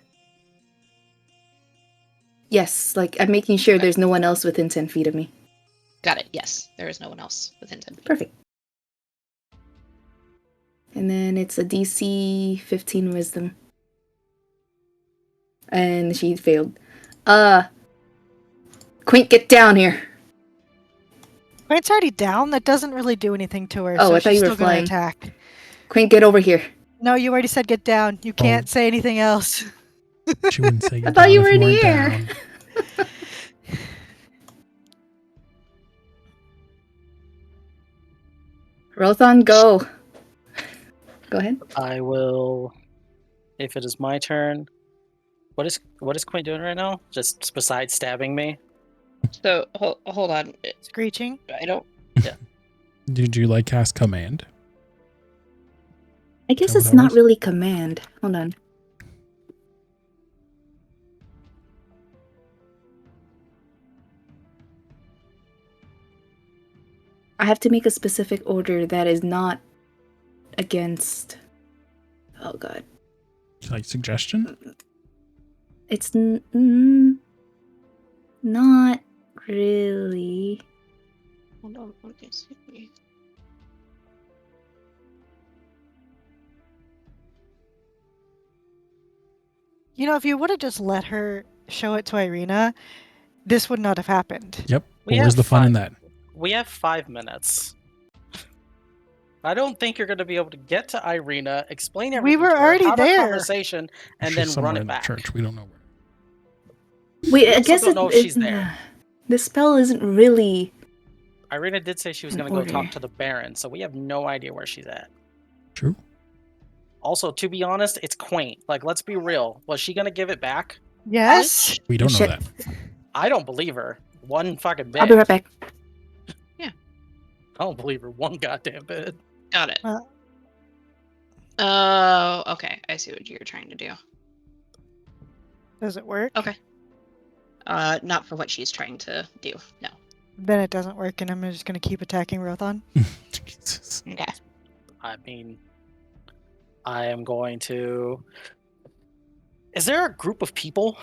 Yes, like I'm making sure Okay. there's no one else within 10 feet of me. Got it. Yes, there is no one else within 10 feet. Perfect. And then it's a DC 15 wisdom. And she failed. Quaint, get down here. Quaint's already down. That doesn't really do anything to her. Oh, so I thought she's you were still gonna flying. attack. Quaint, get over here. No, you already said get down. You can't say anything else. She wouldn't say I thought you were in the weren't air. down. Rothan, go. Go ahead. I will... If it is my turn... What is Quint doing right now? Just besides stabbing me? So hold on. Screeching. I don't. Did you like cast command? I guess that what it's that not was? really command. Hold on. I have to make a specific order that is not against. Oh god. Like suggestion? It's not really. Hold on. Let me see. You know, if you would have just let her show it to Irina, this would not have happened. Yep. We Where's have the fun in 5 that? We have 5 minutes. I don't think you're going to be able to get to Irina, explain We everything were to her, already have a there. conversation, and She's then somewhere run it in the back. church. We don't know where. Wait, We I also guess don't know if she's there. The spell isn't really. Irina did say she was An going to go order. talk to the Baron, so we have no idea where she's at. True. Also, to be honest, it's quaint. Like, let's be real. Was she going to give it back? Yes. We don't know Shit. that. I don't believe her. One fucking bit. I'll be right back. I don't believe her one goddamn bit. Got it. Well, Oh, okay. I see what you're trying to do. does it work? Okay. Not for what she's trying to do. No. Then it doesn't work, and I'm just going to keep attacking Rothon. Jesus. Okay. I mean, I am going to. Is there a group of people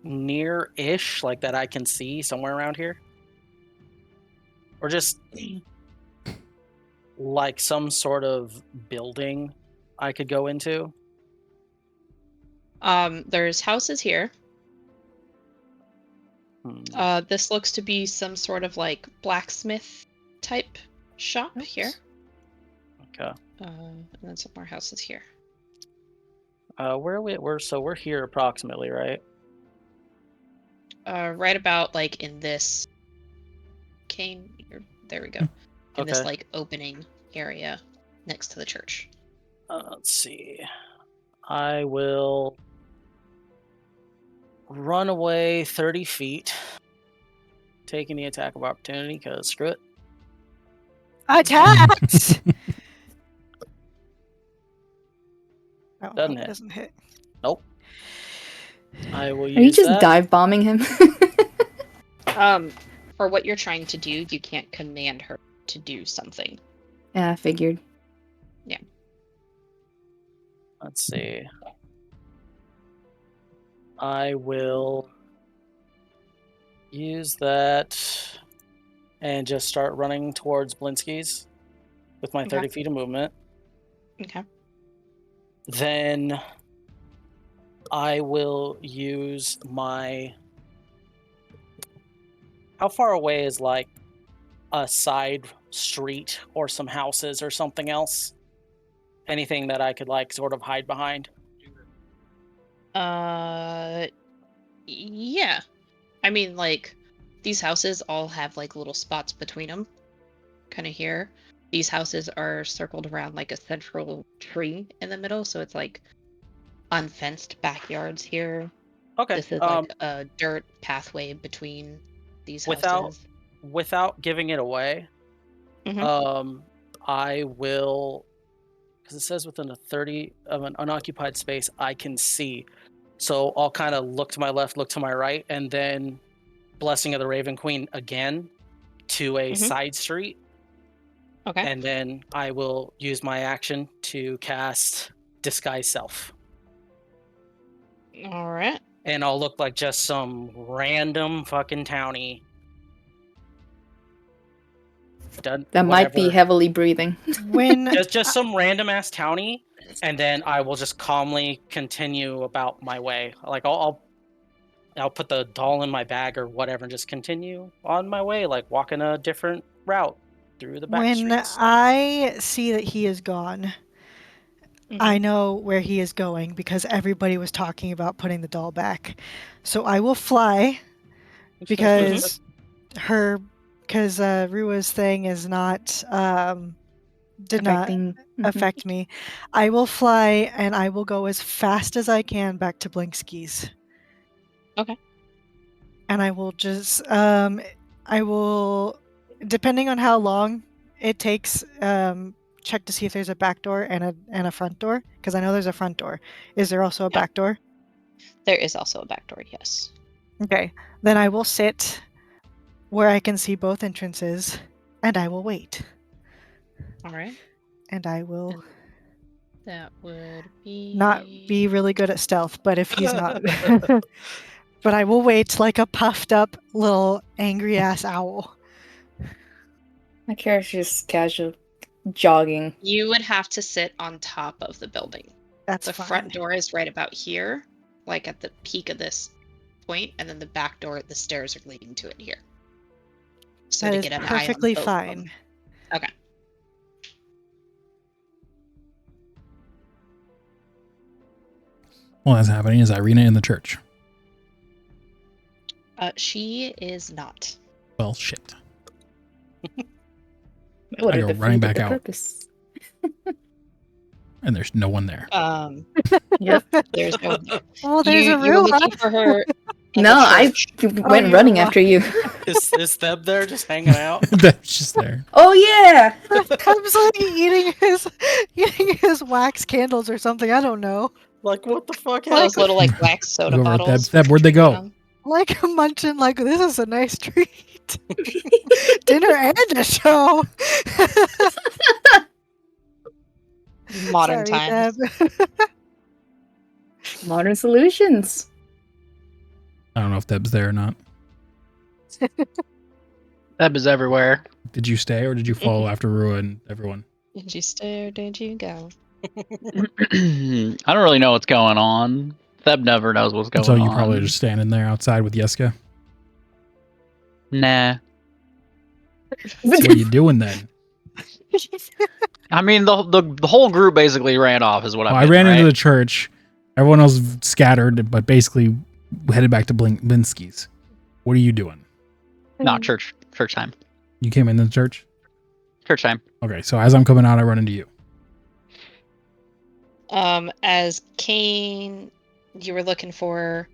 near-ish, like that I can see somewhere around here? Or just like some sort of building I could go into? There's houses here. Hmm. This looks to be some sort of like blacksmith type shop Oops. here. Okay. And then some more houses here. Where are we? We're here approximately, right? Right about like in this cane. There we go. In this Okay. like opening area next to the church. Let's see. I will run away 30 feet, taking the attack of opportunity, because screw it. Attacked! Oh, Doesn't it hit. doesn't hit. Nope. I will Are you use just that. dive bombing him? For what you're trying to do, you can't command her to do something. Yeah, I figured. Let's see. I will use that and just start running towards Blinsky's with my 30 feet of movement. Okay. Then I will use my... How far away is like a side street or some houses or something else? Anything that I could like sort of hide behind? Yeah. I mean, like, these houses all have like little spots between them. Kind of here. These houses are circled around like a central tree in the middle, so it's like unfenced backyards here. Okay. This is like a dirt pathway between these houses. Without giving it away, I will, because it says within a 30 of an unoccupied space I can see. So I'll kind of look to my left, look to my right, and then Blessing of the Raven Queen again to a side street. Okay. And then I will use my action to cast Disguise Self. All right. And I'll look like just some random fucking townie. That might be heavily breathing. When just some random ass townie, and then I will just calmly continue about my way. Like I'll put the doll in my bag or whatever and just continue on my way, like walking a different route through the back when streets. I see that he is gone, I know where he is going because everybody was talking about putting the doll back. So I will fly because Rua's thing is not did Affecting. not affect me. I will fly and I will go as fast as I can back to Blinsky's. Okay. and I will just I will, depending on how long it takes, check to see if there's a back door and a front door, because I know there's a front door. Is there also a back door? There is also a back door, yes. Okay, then I will sit where I can see both entrances, and I will wait. All right. And I will That would be not be really good at stealth, but if he's not, but I will wait like a puffed up little angry ass owl. My character's just casual jogging. You would have to sit on top of the building. That's the fine. front door is right about here, like at the peak of this point, and then the back door, the stairs are leading to it here. So That to is get an perfectly eye on both of them. fine. Okay. Well, that's happening. Is Irina in the church? She is not. Well, shit. Would I have go running defeated back the out. purpose. And there's no one there. Yep. There's no one there. Oh, there's a You were room. looking for her. in No, the I church. went you running were after you. Is Theb there just hanging out? That's just there. Oh yeah. Tom's like eating his wax candles or something. I don't know. Like, what the fuck Those happened? little like wax soda Go over at bottles. Theb. Theb, where'd they go? Um, Like munching. Like, this is a nice treat. Dinner and a show. Modern Sorry, times. Deb. Modern solutions. I don't know if Theb's there or not. Theb is everywhere. Did you stay or did you follow after Rua and everyone? Did you stay or did you go? I don't really know what's going on. Theb never knows what's going So on. you probably just standing there outside with Yeska. Nah. What are you doing then? I mean, the whole group basically ran off, is what Well, I'm I ran right? into the church. Everyone else scattered, but basically headed back to Blinsky's. What are you doing? No, church time. You came into the church? Church time. Okay, so as I'm coming out, I run into you. As Kane, you were looking for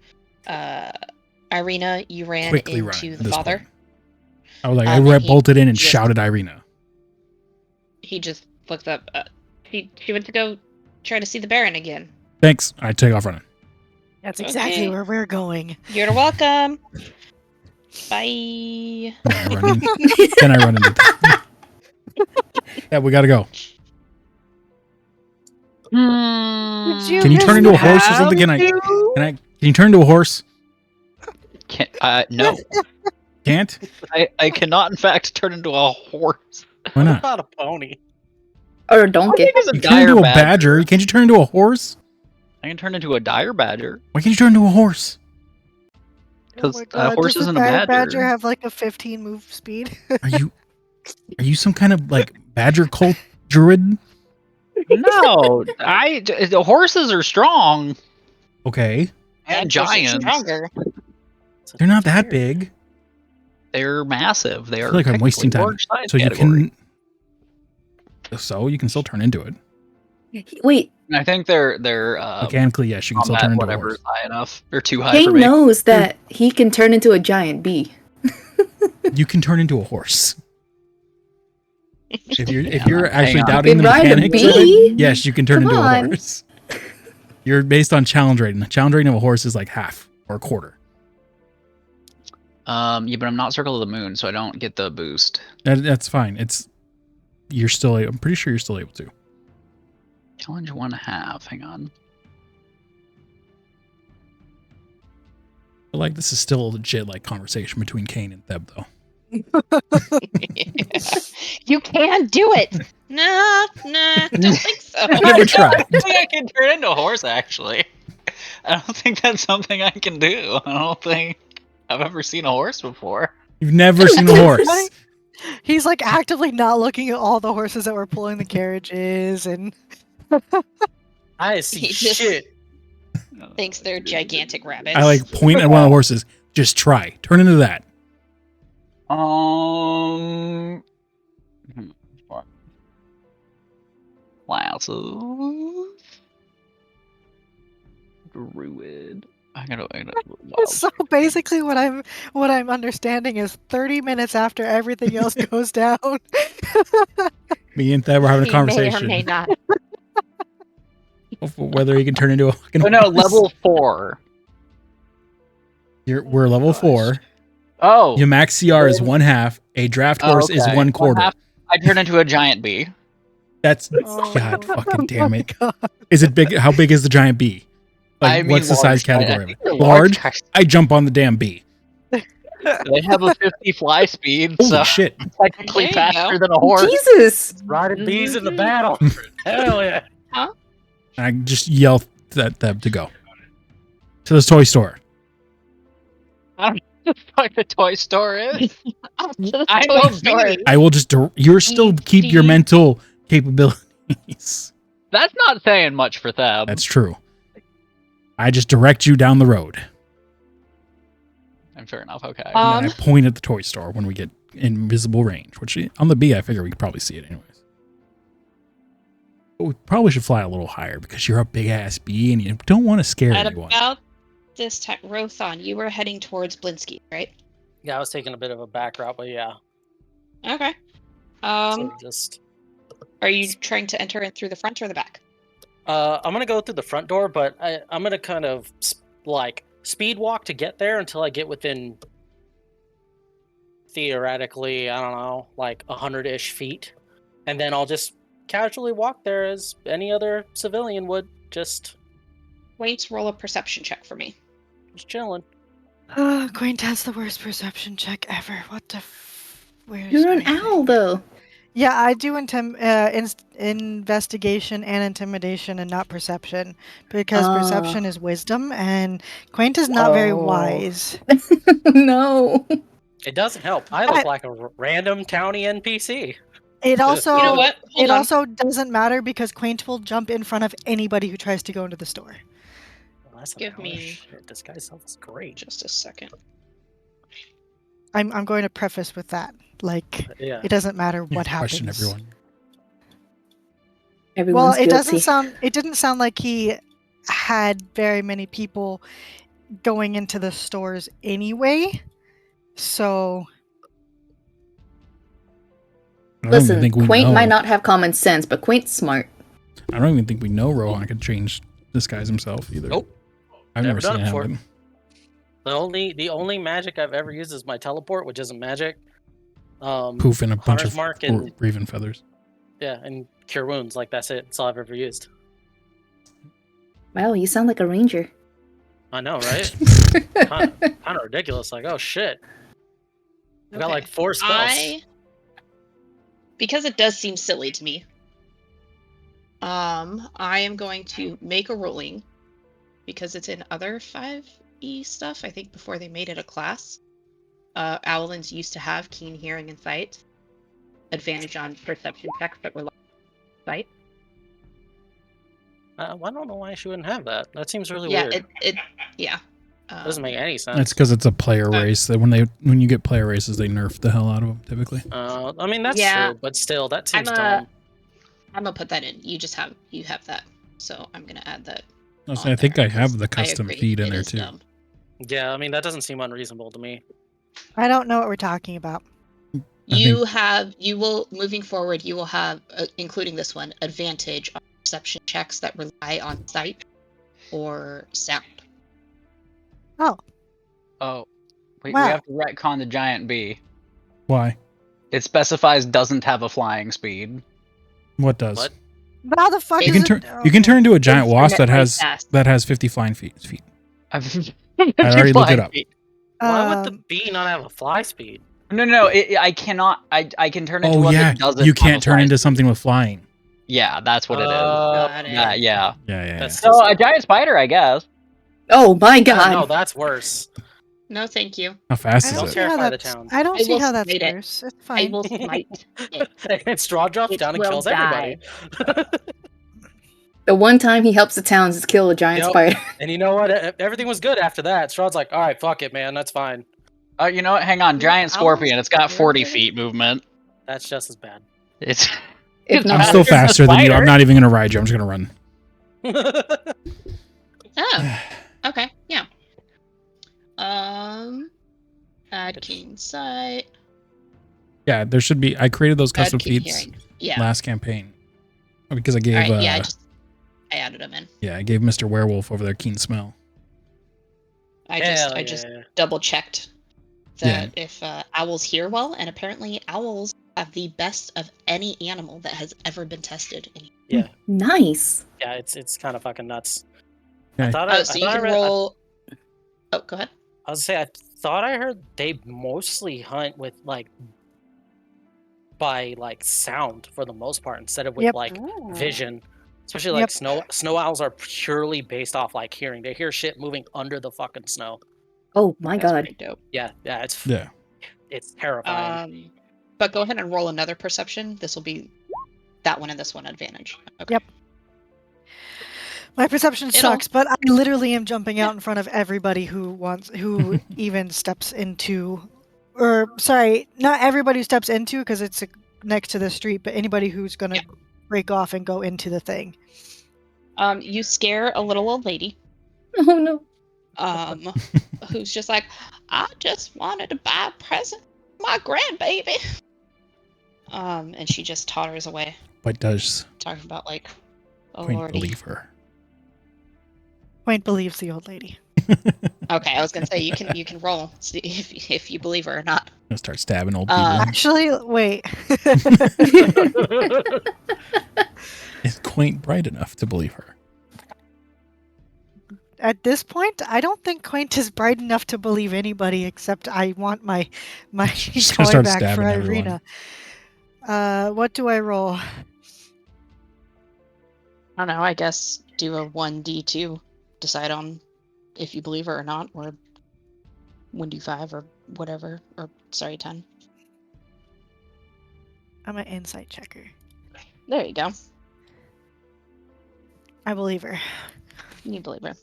Irina, you ran Quickly into run at the this father. point. I was like, And I he bolted in and just- shouted Irina. He just looked up. She went to go try to see the Baron again. Thanks. I take off running. That's exactly Okay. where we're going. You're welcome. Bye. Then I run into Theb. Yeah, we gotta go. Can you turn into a horse or something? Can you turn into a horse? No. Can't? I cannot, in fact, turn into a horse. Why What not? about a pony? Or a donkey. It's a You turn into a badger. Can't you turn into a horse? I can turn into a dire badger. Why can't you turn into a horse? Because Oh my a God, horse does isn't the a badger badger. have like a 15 move speed? Are you some kind of like badger cult druid? No, the horses are strong Okay. and Badgers are giants. Stronger. They're not that big. They're massive. They I are feel like I'm wasting technically time. large size So you category. can still turn into it. Wait, I think they're Mechanically, yes, you can still combat turn into a whatever horse. is high enough. They're too high for Kane me. knows that he can turn into a giant bee. You can turn into a horse. If you're Hang actually on. doubting the You can ride a mechanics of bee? it, yes, you can turn Come into a on. horse. You're based on challenge rating. The challenge rating of a horse is like half or a quarter. Yeah, but I'm not Circle of the Moon, so I don't get the boost. That's fine. I'm pretty sure you're still able to. Challenge 1/2. Hang on. But like this is still a legit like conversation between Kane and Theb though. You can do it. Nah, don't think so. Never tried. I don't think I can turn into a horse, actually. I don't think that's something I can do. I don't think I've ever seen a horse before. You've never seen a horse. He's like actively not looking at all the horses that were pulling the carriages, and I see He just- shit. Thinks they're gigantic rabbits. I like point at one of the horses. Just try. Turn into that. Classes. Druid. I So basically, what I'm understanding is 30 minutes after everything else goes down. Me and Thad were having a He conversation may or may not. of whether he can turn into a fucking Oh no, horse. level 4. We're level 4. Oh. Your max CR is 1/2. A draft horse is okay. 1/4. I turn into a giant bee. That's God fucking damn it. Is it big? How big is the giant bee? Like, I mean, what's the size large. category of it? They're Large? guys. I jump on the damn bee. They have a 50 fly speed, Holy so shit. technically There you faster go. than a horse. Jesus! Riding bees in the battle. Hell yeah. I just yell at them to go to the toy store. I don't know what the fuck the toy store is. Up to the I toy know store. bees. I will just. You're still keep your mental capabilities. That's not saying much for Thab. That's true. I just direct you down the road. I'm fair enough. Okay. And then I point at the toy store when we get in visible range, which on the bee, I figure we could probably see it anyways. But we probably should fly a little higher because you're a big ass bee and you don't want to scare At anyone. about this time, Rothon, you were heading towards Blinsky, right? Yeah, I was taking a bit of a back route, but yeah. Okay. So just Are you trying to enter in through the front or the back? I'm gonna go through the front door, but I'm gonna kind of like speed walk to get there until I get within theoretically, I don't know, like 100-ish feet, and then I'll just casually walk there as any other civilian would, just Wait, roll a perception check for me. chilling. Quaint has the worst perception check ever. What the where's You're an Quaint? owl, though. Yeah, I do investigation and intimidation and not perception because perception is wisdom and Quaint is not very wise. No. It doesn't help. I look like a random townie NPC. It also You know what? Hold it on. also doesn't matter because Quaint will jump in front of anybody who tries to go into the store. Well, that's Give me- shit. This guy's self is great. Just a second. I'm going to preface with that. Like Yeah. it doesn't matter what happens. Question everyone. Everyone's Well, it guilty. doesn't sound. It didn't sound like he had very many people going into the stores anyway. So I don't even Listen, think we Quaint know. might not have common sense, but Quaint's smart. I don't even think we know Rohan can change disguise himself either. Nope. I've never Never done seen it it before. happen. The only magic I've ever used is my teleport, which isn't magic. Poof and a bunch Hunter's of Mark and raven feathers. yeah, and cure wounds. Like that's it. That's all I've ever used. Wow, you sound like a ranger. I know, right? kind of ridiculous. Like, oh shit, I got Okay. like 4 spells. Because it does seem silly to me. I am going to make a rolling because it's in other 5e stuff. I think before they made it a class. Owlins used to have keen hearing and sight, advantage on perception checks that were sight. I don't know why she wouldn't have that. That seems really Yeah, weird. it yeah. Doesn't make any sense. That's because it's a player race. That when you get player races, they nerf the hell out of them typically. I mean that's Yeah. true, but still, that seems I'm dumb. gonna put that in. You have that. So I'm gonna add that. I think I have the I custom agree, feed in it there is too. dumb. Yeah, I mean that doesn't seem unreasonable to me. I don't know what we're talking about. You will moving forward. You will have, including this one, advantage on perception checks that rely on sight or sound. Oh, Oh, we Wow. have to retcon the giant bee. Why? It specifies doesn't have a flying speed. What does? What? but how the fuck You is can it? turn. You can turn into a giant It's wasp that very has fast. 50 flying feet. I already looked it up. Why would the Um, bee not have a fly speed? No, I cannot. I can turn into Oh one yeah, that doesn't. you have can't a turn fly into speed. something with flying. Yeah, that's what it is. Got it. Yeah. Yeah. That's So a giant spider, I guess. Oh my god. no, that's worse. No, thank you. How fast I is don't it? see how Terrify the that's. town. I don't I see will how that's smite it. worse. It's I fine. will smite it. And Strahd drops It down and will kills die. everybody. The one time he helps the towns is kill a giant Yep. spider. And you know what? Everything was good after that. Strahd's like, all right, fuck it, man. That's fine. You know what? Hang on, giant Owls scorpion. It's got 40 scared? feet movement. That's just as bad. It's. If It's not, I'm still faster than a faster than you. I'm spider. not even gonna ride you. I'm just gonna run. Oh, okay, yeah. Add keen sight. Yeah, there should be. I created those custom Add keen feats hearing. Yeah. last campaign because I gave. All right, yeah, I added them in. Yeah, I gave Mr. Werewolf over there keen smell. I Hell just yeah. double checked that if owls hear well, and apparently owls have the best of any animal that has ever been tested. Yeah. Nice. Yeah, it's kind of fucking nuts. Okay. I thought Oh, I, so I you thought I can read, roll. Oh, go ahead. I was gonna say I thought I heard they mostly hunt with like by like sound for the most part instead of with Yep. like Ooh. vision. Especially like snow owls are purely based off like hearing. They hear shit moving under the fucking snow. Oh my That's god. pretty dope. Yeah, it's terrifying. But go ahead and roll another perception. This will be that one and this one advantage. Okay. Yep. My perception sucks, but I literally am jumping out in front of everybody who even steps into, or sorry, not everybody who steps into because it's next to the street, but anybody who's gonna break off and go into the thing. You scare a little old lady. Oh no. Who's just like, I just wanted to buy a present for my grandbaby. And she just totters away. But does Talking about like, oh Quinn lordy. believe her? Point believes the old lady. Okay, I was gonna say you can roll see if you believe her or not. I'm gonna start stabbing old people. Actually, wait. Is Quaint bright enough to believe her? At this point, I don't think Quaint is bright enough to believe anybody except I want my Just gonna toy start back for stabbing everyone. Irina. What do I roll? I don't know. I guess do a 1d2, decide on if you believe her or not, or 1d5 or whatever, or sorry, 10. I'm an insight checker. There you go. I believe her. You believe her.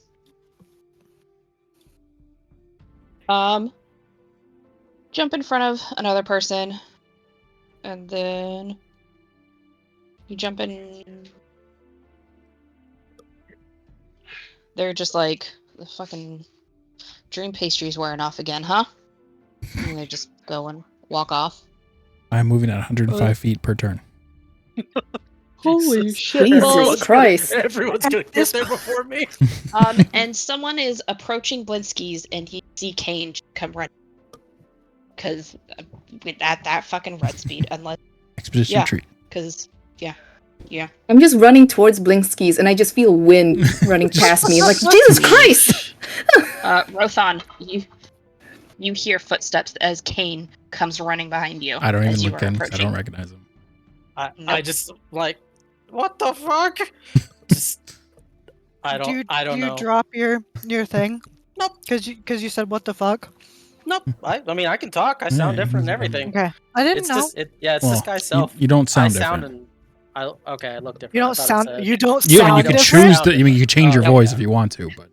Jump in front of another person, and then you jump in. They're just like, the fucking dream pastry's wearing off again, huh? And they just go and walk off. I'm moving at 105 feet per turn. Holy shit! Jesus Christ. Everyone's gonna get there before me. And someone is approaching Blinsky's, and you see Kane come running. Because at that fucking red speed, unless Expedition retreat. because yeah. I'm just running towards Blinkskis and I just feel wind running past me. I'm like, Jesus Christ! Rothan, you hear footsteps as Kane comes running behind you. I don't even as you look are in because I approaching. don't recognize him. I just like, what the fuck? Just I don't Do you know. drop your thing? Nope. Because you said what the fuck? Nope. I mean I can talk. I sound Yeah, different and he's- everything. Okay, I didn't It's know. just it's Well, this guy's self. You don't sound I sound different. and I look different. You I don't thought it sound. said- You don't You, sound you can different. choose to. You mean you can change your Oh, voice yeah. if you want to, but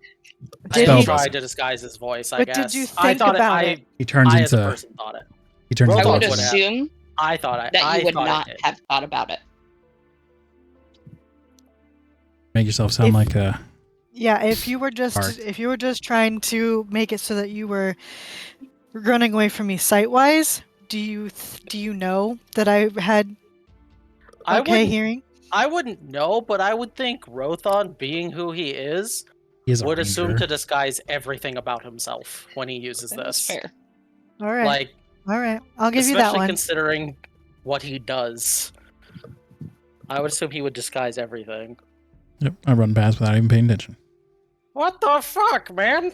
I Did spell he- tried doesn't. to disguise his voice. I But guess. did you I think thought about I, it? He turns I as a into. person thought it. He turns Roll into. I off would a- would have. assume I thought I. that I you would thought not I did. have thought about it. Make yourself sound If- like a. Yeah, if you were Heart. just trying to make it so that you were running away from me sight-wise, do you know that I had I okay wouldn't. hearing? I wouldn't know, but I would think Rothan, being who he is, He is a would assume ranger. to disguise everything about himself when he uses That's this. fair. All right, Like, all right, I'll give you that especially one. considering what he does. I would assume he would disguise everything. Yep, I run past without even paying attention. What the fuck, man?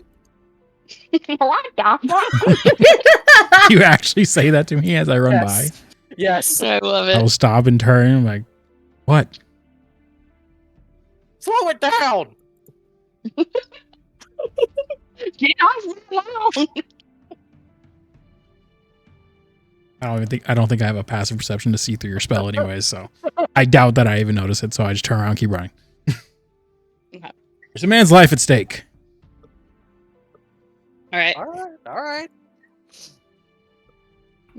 What the fuck? You actually say that to me as I run Yes. by. Yes. I love I will it. stop and turn. I'm like, what? Slow it down. Get off me alone. I don't think I have a passive perception to see through your spell anyways, so I doubt that I even notice it, so I just turn around and keep running. Okay. There's a man's life at stake. All right. All right.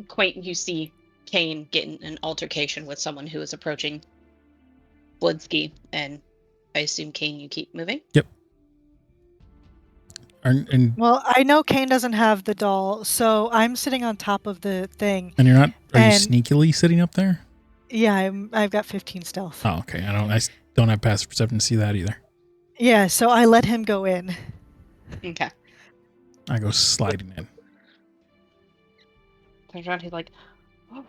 Quaint, you see Kane get in an altercation with someone who is approaching Blinsky, and I assume Kane, you keep moving. Well, I know Kane doesn't have the doll, so I'm sitting on top of the thing. And you're not. Are you And- sneakily sitting up there? Yeah, I've got 15 stealth. Oh, okay. I don't have passive perception to see that either. Yeah, so I let him go in. Okay. I go sliding in. Turns around, he's like, oh.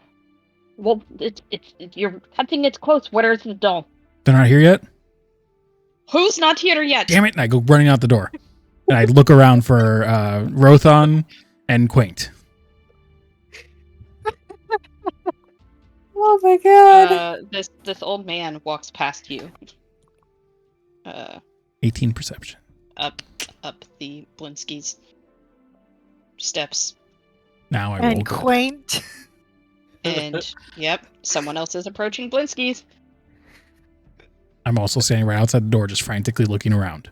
Well, it's you're touching its close. Where's the doll? They're not here yet? Who's not here yet? Damn it. And I go running out the door. And I look around for Rothon and Quaint. Oh my god. This old man walks past you. 18 perception. Up the Blinsky's steps. Now I roll And good. Quaint. And yep, someone else is approaching Blinsky's. I'm also standing right outside the door, just frantically looking around.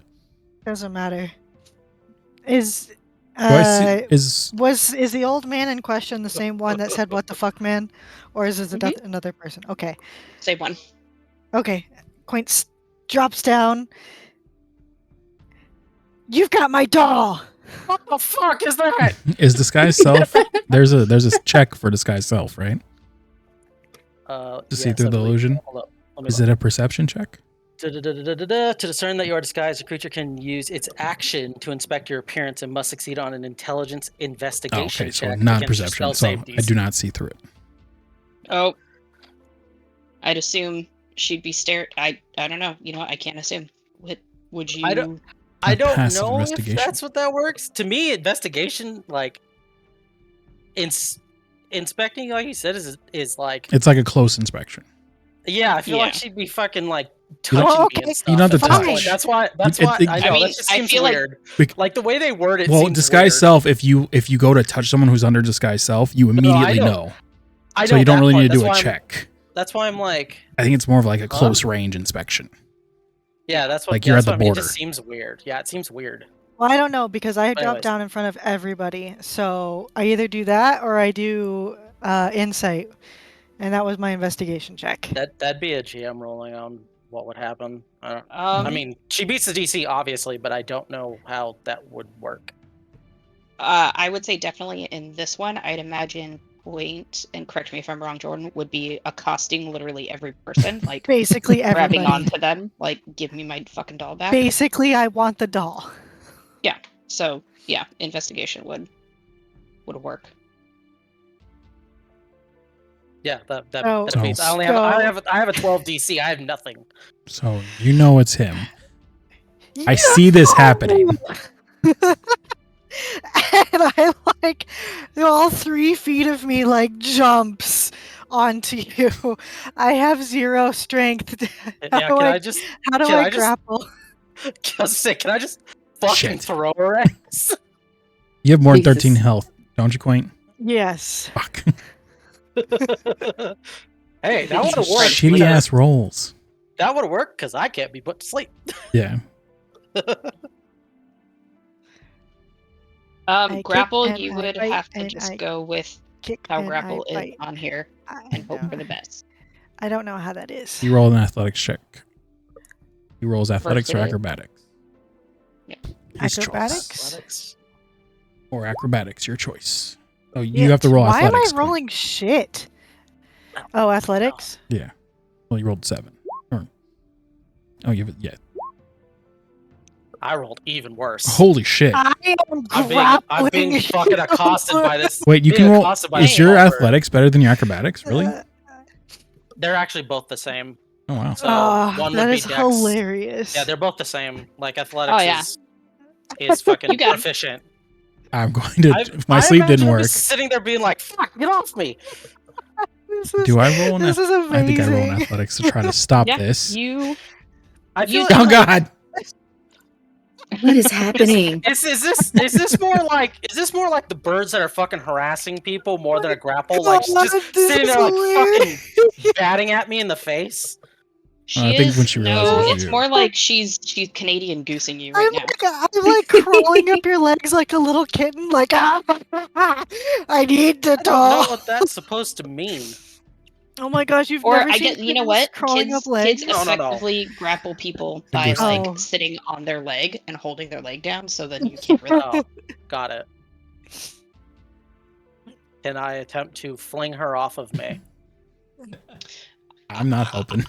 Doesn't matter. Is Do I see, is the old man in question the same one that said "What the fuck, man," or is it another person? Okay, Same one. okay. Quaint drops down. You've got my doll. What the fuck is that? is disguise self? There's a check for disguise self, right? To see through the illusion? Is it a perception check? To discern that you are disguised, a creature can use its action to inspect your appearance and must succeed on an intelligence investigation Okay, so check. not against your perception. So spell I save do DC. not see through it. Oh. I'd assume she'd be stared. I don't know. You know what? I can't assume. Would you? I don't passive know if investigation. that's what that works. To me, investigation, like, inspecting, like you said, is like... It's like a close inspection. Yeah, I feel like Yeah. she'd be fucking, like, You touching don't- me and stuff. you don't have to touch. That's why, I know, that just I seems feel like- weird. Bec- Like, the way they word it Well, seems disguise weird. self, if you go to touch someone who's under disguise self, you I immediately know. know. I So know you don't that really part. need to do That's a why check. That's why I'm like... I think it's more of like a close range inspection. Yeah, that's what... Like you're at that's the what I mean. It border. just seems weird. Yeah, it seems weird. Well, I don't know because I But dropped anyways. down in front of everybody. So I either do that or I do insight, and that was my investigation check. That'd be a GM rolling on what would happen. I Um, mean, she beats the DC, obviously, but I don't know how that would work. I would say definitely in this one, I'd imagine Quaint, and correct me if I'm wrong, Jordan, would be accosting literally every person, like Basically grabbing everybody. onto them, like give me my fucking doll back. Basically, I want the doll. So yeah, investigation would work. Yeah, that Oh. beats. I only So- have I have a 12 DC. I have nothing. So you know it's him. I see this happening. And I like all 3 feet of me like jumps onto you. I have 0 strength. Yeah, How do I just grapple? can I just fucking Shit. throw her ass? You have more than 13 Jesus. health, don't you, Quaint? Yes. Fuck. Hey, that would have worked. Shitty ass rolls. That would have worked because I can't be put to sleep. Yeah. I Grapple, kick you and I would bite have to and just I go with Kick how and grapple I is bite. on here I and hope for know. the best. I don't know how that is. You roll an athletics check. He rolls athletics or it is. acrobatics. Yep. His Acrobatics? choice. Athletics. Or acrobatics, your choice. Oh, you Yeah, have to roll Why athletics. am I rolling shit? Oh, athletics? Quaint. Yeah. Well, you rolled 7. Oh, you have, yeah. I rolled even worse. Holy shit. I am I'm grappling. being fucking accosted by this. Wait, you being can roll. accosted by Is this your helper. athletics better than your acrobatics? Really? They're actually both the same. Oh, wow. So Oh, one that would be is Dex. hilarious. Yeah, they're both the same. Like athletics Oh, yeah. is fucking You got him. proficient. I'm going to. My I sleep imagine didn't him work. just sitting there being like, "Fuck, get off me!" This is, Do I roll an This is amazing. I think I roll an athletics to try to stop Yeah, this. you. I feel You- like, Oh, God. What is happening? is this more like the birds that are fucking harassing people more than a grapple? Like God, just this sitting is there like hilarious. fucking batting at me in the face. She I think is, when she no, realizes it's you- more like she's Canadian goosing you right now. I'm like crawling up your legs like a little kitten, like I need the I don't know doll. what that's supposed to mean. Oh my gosh, you've Or never I seen get, you know kittens what? crawling up Kids legs? No. effectively grapple people The by ghost like thing. sitting on their leg and holding their leg down, so then you can't really. Oh, got it. Can I attempt to fling her off of me? I'm not helping.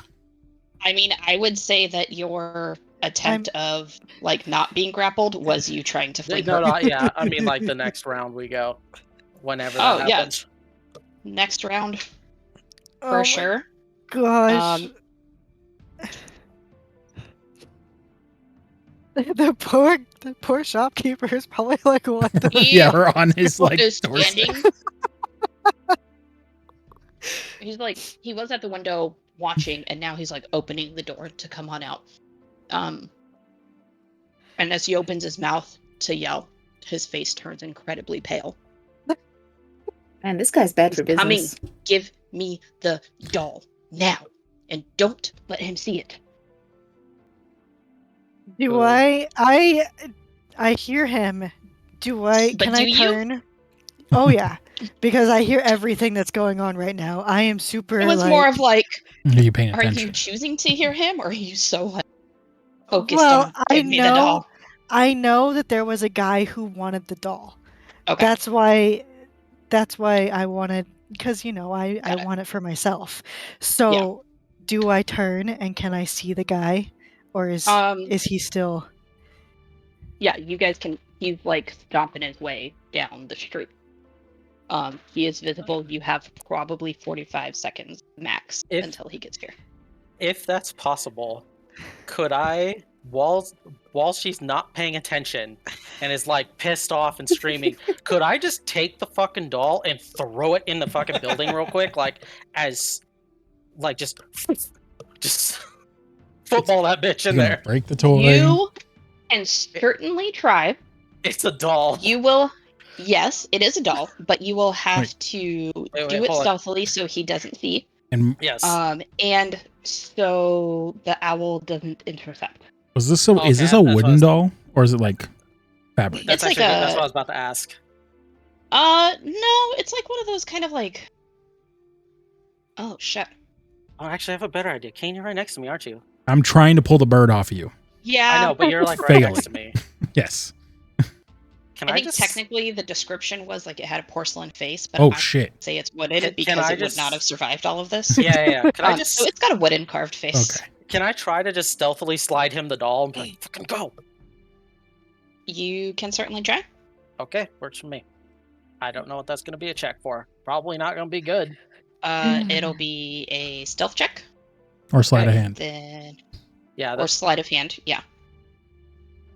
I mean, I would say that your attempt of like not being grappled was you trying to fling her. No, yeah. I mean, like the next round we go, whenever Oh, that yeah. happens. Next round, Oh for my sure. gosh. The poor shopkeeper is probably like, what the Yeah, we're on his like is doorstep. standing. He's like, he was at the window watching, and now he's like opening the door to come on out. And as he opens his mouth to yell, his face turns incredibly pale. Man, this guy's bad for Coming, business. give me the doll now, and don't let him see it. Do I hear him. But Can I do you? turn? Oh yeah. Because I hear everything that's going on right now. I am super It was like, more of like, Are you paying are attention? you choosing to hear him, or are you so like focused well, on give me the doll? I know that there was a guy who wanted the doll. Okay. That's why I wanted, because I Got it. want it for myself. So do I turn and can I see the guy, or is he still? Yeah, you guys can. He's like stomping his way down the street. He is visible. You have probably 45 seconds max until he gets here. If that's possible, could I, while she's not paying attention and is like pissed off and screaming, could I just take the fucking doll and throw it in the fucking building real quick, just football that bitch in You're gonna there? break the toy. You can certainly try. It's a doll. You will. Yes, it is a doll, but you will have to do it hold on. stealthily so he doesn't see. And Yes. And so the owl doesn't intercept. was this so? Is this a wooden doll or is it like fabric? That's It's actually like that's what I was about to ask. No, it's like one of those kind of like. Oh shit. Oh, actually, I have a better idea. Kane, you're right next to me, aren't you? I'm trying to pull the bird off of you. Yeah. I know, but you're like right Failing. next to me. Yes. Can I think just... technically the description was like it had a porcelain face, but Oh I shit! say it's wooden because it would not have survived all of this. Yeah. Can I just? So it's got a wooden carved face. Okay. Can I try to just stealthily slide him the doll and be like, "Fucking go"? You can certainly try. Okay, works for me. I don't know what that's gonna be a check for. Probably not gonna be good. It'll be a stealth check. Or sleight of hand. Then, yeah. Or sleight of hand. Yeah.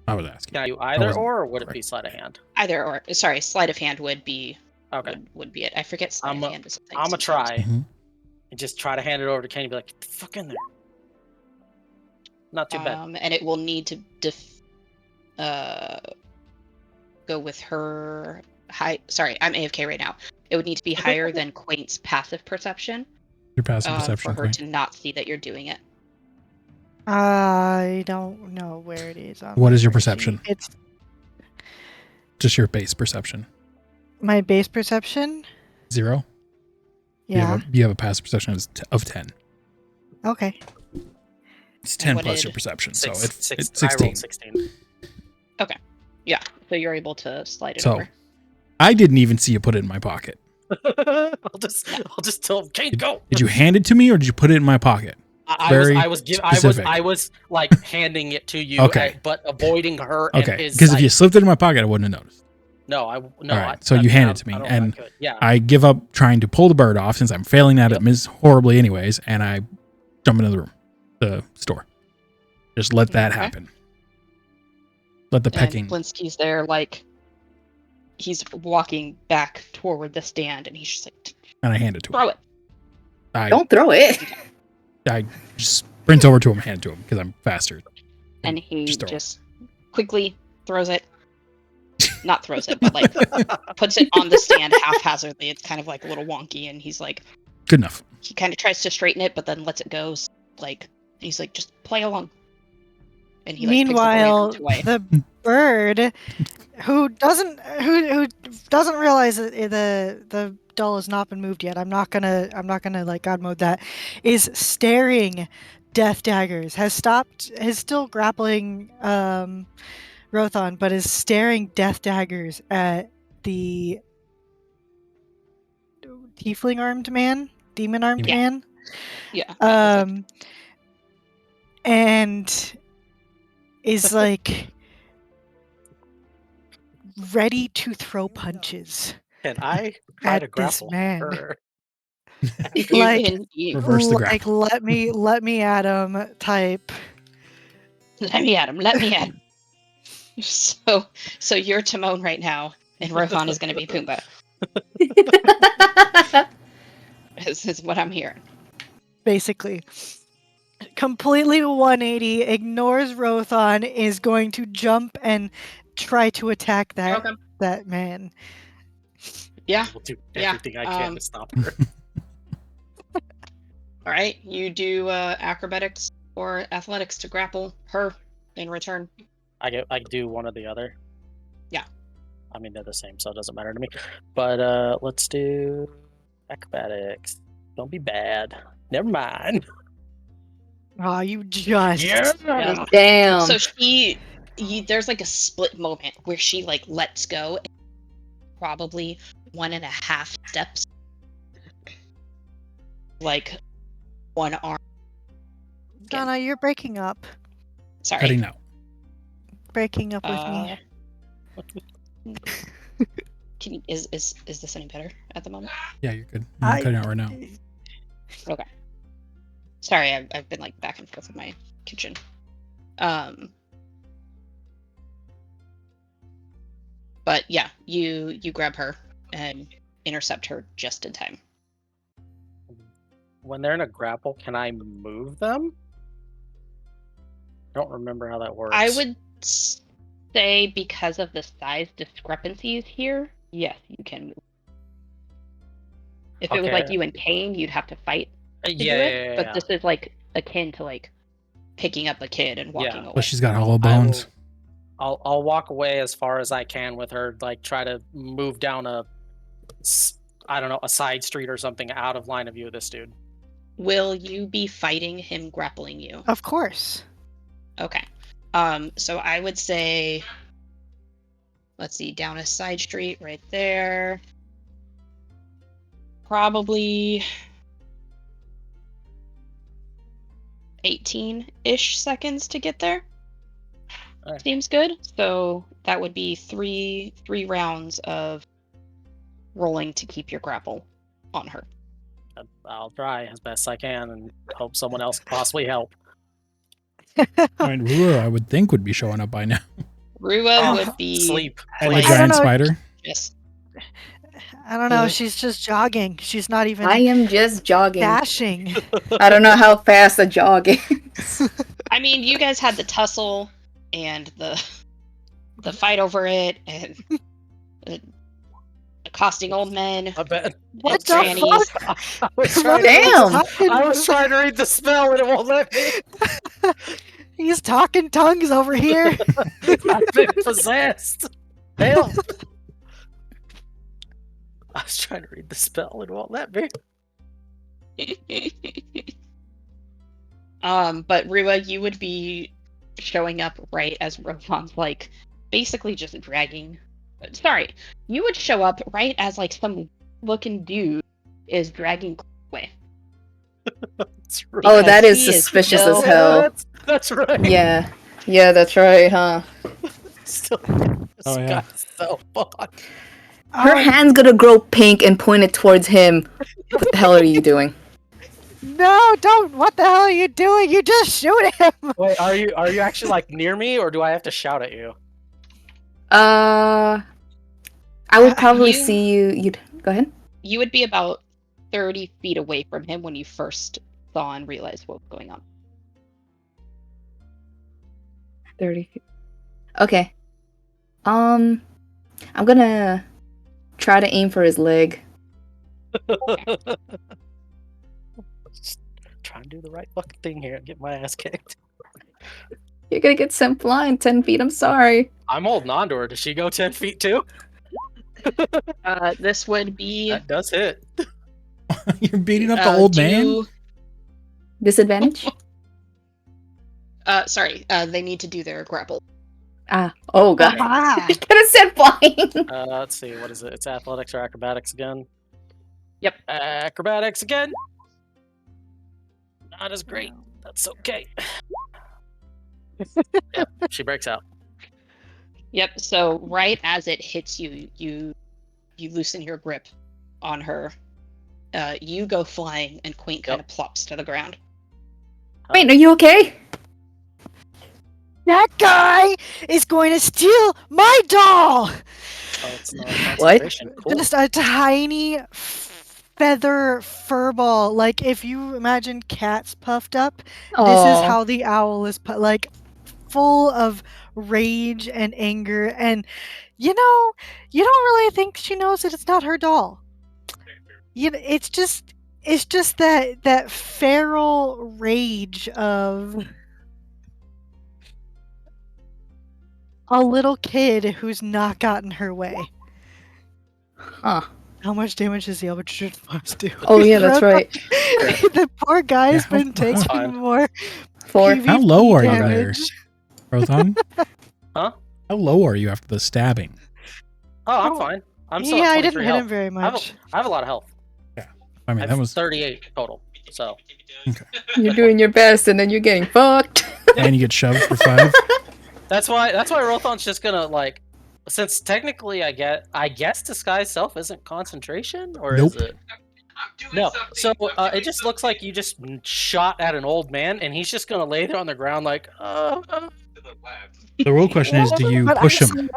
I was asking. Can I do either or would it be sleight of hand? Either or. Sorry, sleight of hand would be. Okay. Would be it. I forget sleight of hand is a thing. I'm gonna try Mhm. and just try to hand it over to Kenny. Be like, "Get the fuck in there." Not too bad. And it will need to go with her high. Sorry, I'm AFK right now. It would need to be higher than Quaint's passive perception. Your passive perception. For her to not see that you're doing it. I don't know where it is. What is your perception? It's just your base perception. My base perception? 0? Yeah. You have a passive perception of 10. Okay. It's 10 plus your perception, so it's 16. I rolled 16. Okay. Yeah. So you're able to slide it so, over. I didn't even see you put it in my pocket. I'll just tell him, Kane, go. Did you hand it to me or did you put it in my pocket? I was like handing it to you, okay. But avoiding her. Okay, and his because if you slipped it in my pocket, I wouldn't have noticed. No. All right, so you hand it to me, and yeah. I give up trying to pull the bird off since I'm failing at it horribly anyways, and I jump into the room, the store. Just let that happen. Let the pecking. Blinsky's there, like he's walking back toward the stand, and he's just like, and I hand it to him. Throw it. Don't throw it. I just sprint over to him, hand it to him because I'm faster. And he just quickly throws it. Not throws it, but like puts it on the stand haphazardly. It's kind of like a little wonky, and he's like, good enough. He kind of tries to straighten it, but then lets it go. Like he's like, just play along. And he meanwhile, the bird, who doesn't realize that the doll has not been moved yet. I'm not gonna like God mode that. Is staring death daggers. Has still grappling Rothon, but is staring death daggers at the tiefling armed man, demon armed Yeah. man. Yeah. And is like ready to throw punches. Can I try at to this grapple man. her? Like, Reverse the like grapple. let me Adam type. Let me at him. So you're Timon right now, and Rothon is going to be Pumbaa. This is what I'm hearing. Basically, completely 180, ignores Rothon, is going to jump and try to attack that man. Yeah. I will do Yeah, everything I can to stop her. All right, you do acrobatics or athletics to grapple her in return. I do one or the other. Yeah. I mean, they're the same, so it doesn't matter to me. But let's do acrobatics. Don't be bad. Never mind. Oh, you just. Yeah. Damn. So there's like a split moment where she like lets go, and probably 1.5 steps, like one arm. Donna, you're breaking up. Sorry. Cutting out. Breaking up with me. Is this any better at the moment? Yeah, you're good. I'm cutting out right now. Okay. Sorry, I've been like back and forth in my kitchen. But yeah, you grab her and intercept her just in time. When they're in a grapple, can I move them? I don't remember how that works. I would say because of the size discrepancies here, yes, you can move. If it was like you and Kane, you'd have to fight to do it. But this is like akin to like picking up a kid and walking away. But she's got hollow bones. I'll walk away as far as I can with her, like try to move down a side street or something out of line of view of this dude. Will you be fighting him grappling you? Of course. Okay. So I would say, let's see, down a side street right there. Probably 18-ish seconds to get there. Right. Seems good. So that would be three rounds of rolling to keep your grapple on her. I'll try as best I can and hope someone else can possibly help. I mean, Rua, I would think, would be showing up by now. Rua would be sleep. And the like, giant spider. Yes. I don't know. She's just jogging. She's not even I am just jogging. dashing. I don't know how fast a jog is. I mean, you guys had the tussle and the fight over it and accosting old men. I bet. What the grannies. fuck? I was trying to read the spell and it won't let me. He's talking tongues over here. I've been possessed. Help. I was trying to read the spell and it won't let me. But Rua, you would be showing up right as Rothon's like basically just dragging. Sorry, you would show up right as like some looking dude is dragging away. Right. Oh, that is suspicious as hell. That's right. Yeah, that's right, huh? Still, Oh, yeah. so fucked. Her hand's gonna grow pink and point it towards him. What the hell are you doing? No, don't. What the hell are you doing? You just shoot him. Wait, are you actually like near me, or do I have to shout at you? I would probably see you. You'd go ahead. You would be about 30 feet away from him when you first saw and realized what was going on. 30 feet. Okay. I'm gonna try to aim for his leg. Just trying to do the right fucking thing here and get my ass kicked. You're gonna get sent flying 10 feet. I'm sorry. I'm holding on to her. Does she go 10 feet too? This would be That does hit. You're beating up the old man? Disadvantage? Sorry, they need to do their grapple. Oh god. Ah. I could have said flying. Let's see, what is it? It's athletics or acrobatics again? Yep. Acrobatics again. Not as great. That's okay. Yep, she breaks out. Yep. So right as it hits you, you loosen your grip on her. You go flying, and Quaint kind of plops to the ground. Wait, are you okay? That guy is going to steal my doll! Oh, it's not concentration. Cool. Just a tiny feather furball. Like, if you imagine cats puffed up, this is how the owl is like, full of rage and anger. And, you know, you don't really think she knows that it's not her doll. You know, it's just that feral rage of a little kid who's not gotten her way. Huh. How much damage does the Eldritch Blast do? Oh yeah, that's right. The poor guy's been taking fine. more 4. PvP How low are you damage. there, Rothon? Huh? How low are you after the stabbing? Oh, I'm fine. I'm still Yeah, at I didn't 23 hit health. him very much. I have a lot of health. I mean, I that have was 38 total. So You're doing your best, and then you're getting fucked. and you get shoved for 5. that's why Rothon's just gonna like, since technically I guess disguise self isn't concentration, or Nope. is it? No. So it just looks like you just shot at an old man, and he's just gonna lay there on the ground like. The real question is, do you push him?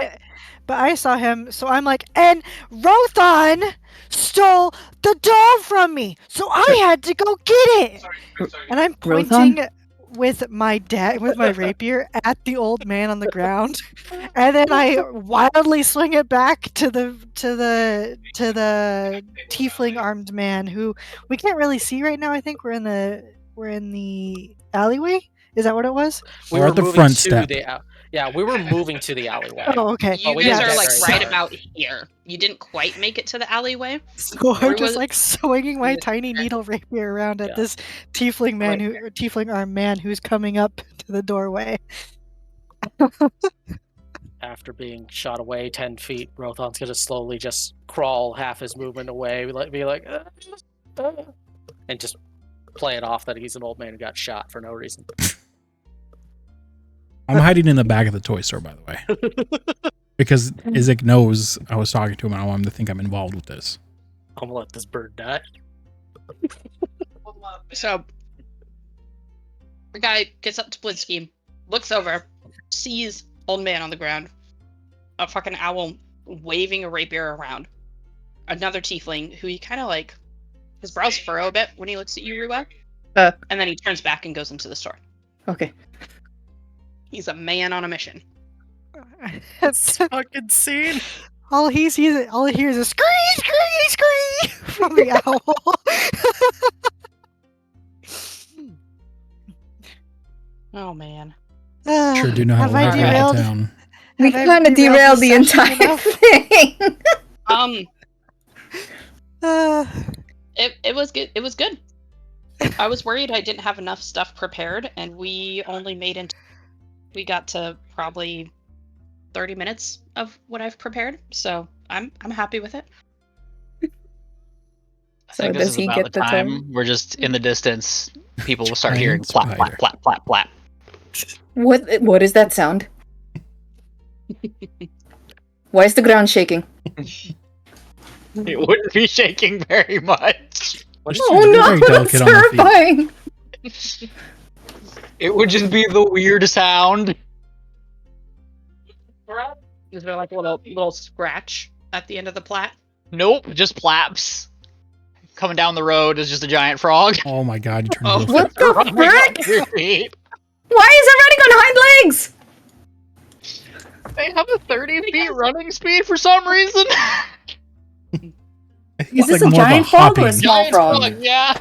But I saw him, so I'm like, and Rothon stole the doll from me, so I had to go get it. And I'm pointing with my rapier at the old man on the ground, and then I wildly swing it back to the tiefling armed man who we can't really see right now. I think we're in the alleyway. Is that what it was? We're at the front step. Yeah, we were moving to the alleyway. Oh, okay. You guys are like right about here. You didn't quite make it to the alleyway. So I'm just like swinging my tiny needle rapier around at this tiefling man tiefling armed man who's coming up to the doorway. After being shot away 10 feet, Rothon's gonna slowly just crawl half his movement away, be like, and just play it off that he's an old man who got shot for no reason. I'm hiding in the back of the toy store, by the way. Because Isaac knows I was talking to him and I want him to think I'm involved with this. I'm gonna let this bird die. So, the guy gets up to Blitzky, looks over, sees old man on the ground, a fucking owl waving a rapier around, another tiefling who he kind of like, his brows furrow a bit when he looks at you, Rua, and then he turns back and goes into the store. Okay. He's a man on a mission. This fucking scene. All he hears is a scream, scream, scream from the owl. Oh man. Sure do know how to laugh around town. We kind of derailed the entire thing. It was good. It was good. I was worried I didn't have enough stuff prepared, and we only we got to probably 30 minutes of what I've prepared, so I'm happy with it. I think this is about the time we're just in the distance. People will start hearing plap, plap, plap, plap, plap. What is that sound? Why is the ground shaking? It wouldn't be shaking very much. Oh no, that's terrifying! It would just be the weird sound. Is there like a little scratch at the end of the plat? Nope, just plaps. Coming down the road is just a giant frog. Oh my god, you turned into a what the frick? Why is it running on hind legs? They have a 30 feet running speed for some reason. Is this a giant frog or a small frog? Yeah.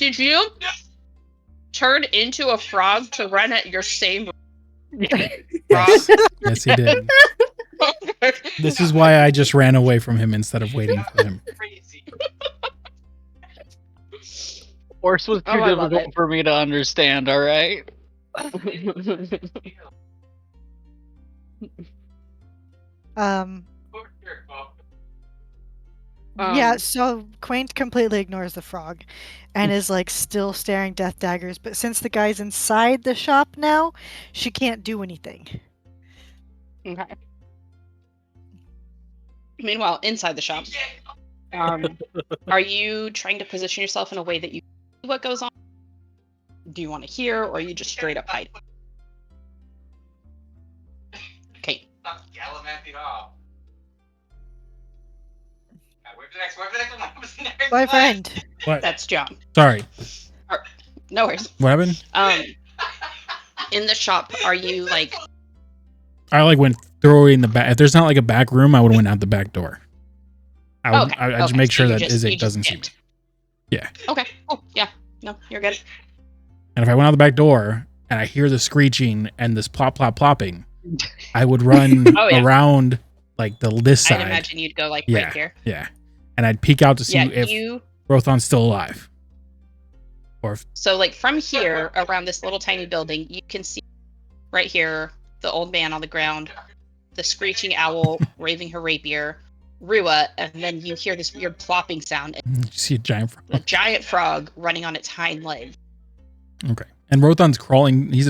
Did you turn into a frog to run at your same Yes, yes, he did. This is why I just ran away from him instead of waiting for him. Horse was too I love difficult it. for me to understand, alright? Yeah, so Quaint completely ignores the frog and is like still staring death daggers, but since the guy's inside the shop now, she can't do anything. Okay. Meanwhile, inside the shop, are you trying to position yourself in a way that you see what goes on? Do you want to hear, or are you just straight up hide? Okay. My friend. What? That's John. Sorry. No worries. What happened? In the shop, are you like? I like went through in the back. If there's not like a back room, I would have went out the back door. I just make sure that Izzy doesn't see me. Yeah. Okay. Oh yeah. No, you're good. And if I went out the back door and I hear the screeching and this plop plop plopping, I would run around like this side. I'd imagine you'd go like Yeah. right here. Yeah. And I'd peek out to see if Rothan's still alive. Or if, So like from here around this little tiny building, you can see right here the old man on the ground, the screeching owl waving her rapier, Rua, and then you hear this weird plopping sound. you see a giant frog. A giant frog running on its hind legs. Okay. And Rothan's crawling. He's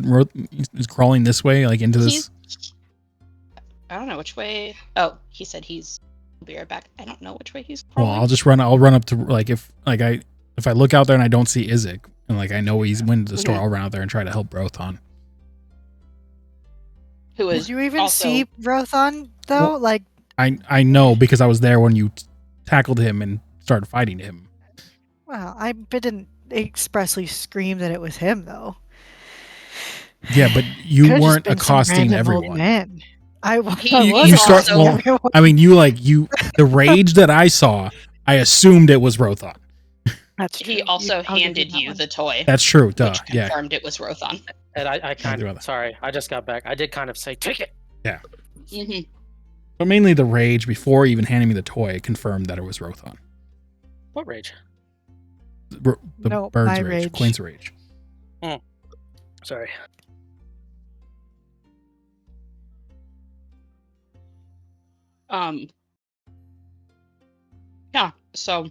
crawling this way, like into this. I don't know which way. Oh, he said he's. I'll be right back. I don't know which way he's crawling. Well, I'll just run. I'll run up to like if I look out there and I don't see Izzy and like I know he's went to the store, I'll run out there and try to help Rothan. Who is? Did you even also... see Rothan though? Well, like I know because I was there when you tackled him and started fighting him. Well, I didn't expressly scream that it was him though. Yeah, but you Could've weren't just been some accosting random old everyone. man. I You start. Well, I mean, the rage that I saw, I assumed it was Rothan. That's true. He also I'll give handed that you one. the toy. That's true. Duh. Which Yeah. confirmed it was Rothan. And I kind of, sorry, I just got back. I did kind of say, take it. Yeah. Mm-hmm. But mainly the rage before even handing me the toy confirmed that it was Rothan. What rage? The No, bird's my rage. rage. Queen's rage. Sorry. Yeah. So,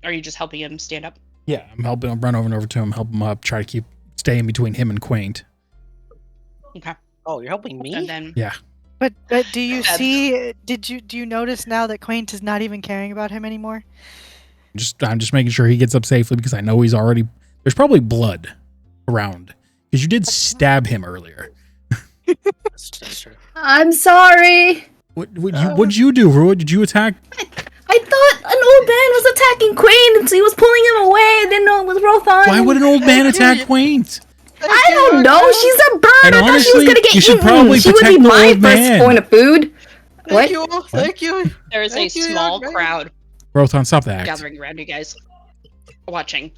are you just helping him stand up? Yeah, I'm helping him run over to him, help him up, try to stay in between him and Quaint. Okay. Oh, you're helping me? And then Yeah. But do you see? Do you notice now that Quaint is not even caring about him anymore? I'm just making sure he gets up safely because I know he's already. There's probably blood around because you did stab him earlier. That's true. I'm sorry. What'd you do, Rua? Did you attack? I thought an old man was attacking Quaint, and so he was pulling him away. I didn't know it was Rothan. Why would an old man attack Quaint? I don't know. She's a bird. And I thought she was honestly, gonna get you should eaten. probably She would protect be the my old man. first point of food. Thank you. Thank you. there is a Thank you, small young man. crowd Rothan, stop that. gathering around you guys, watching,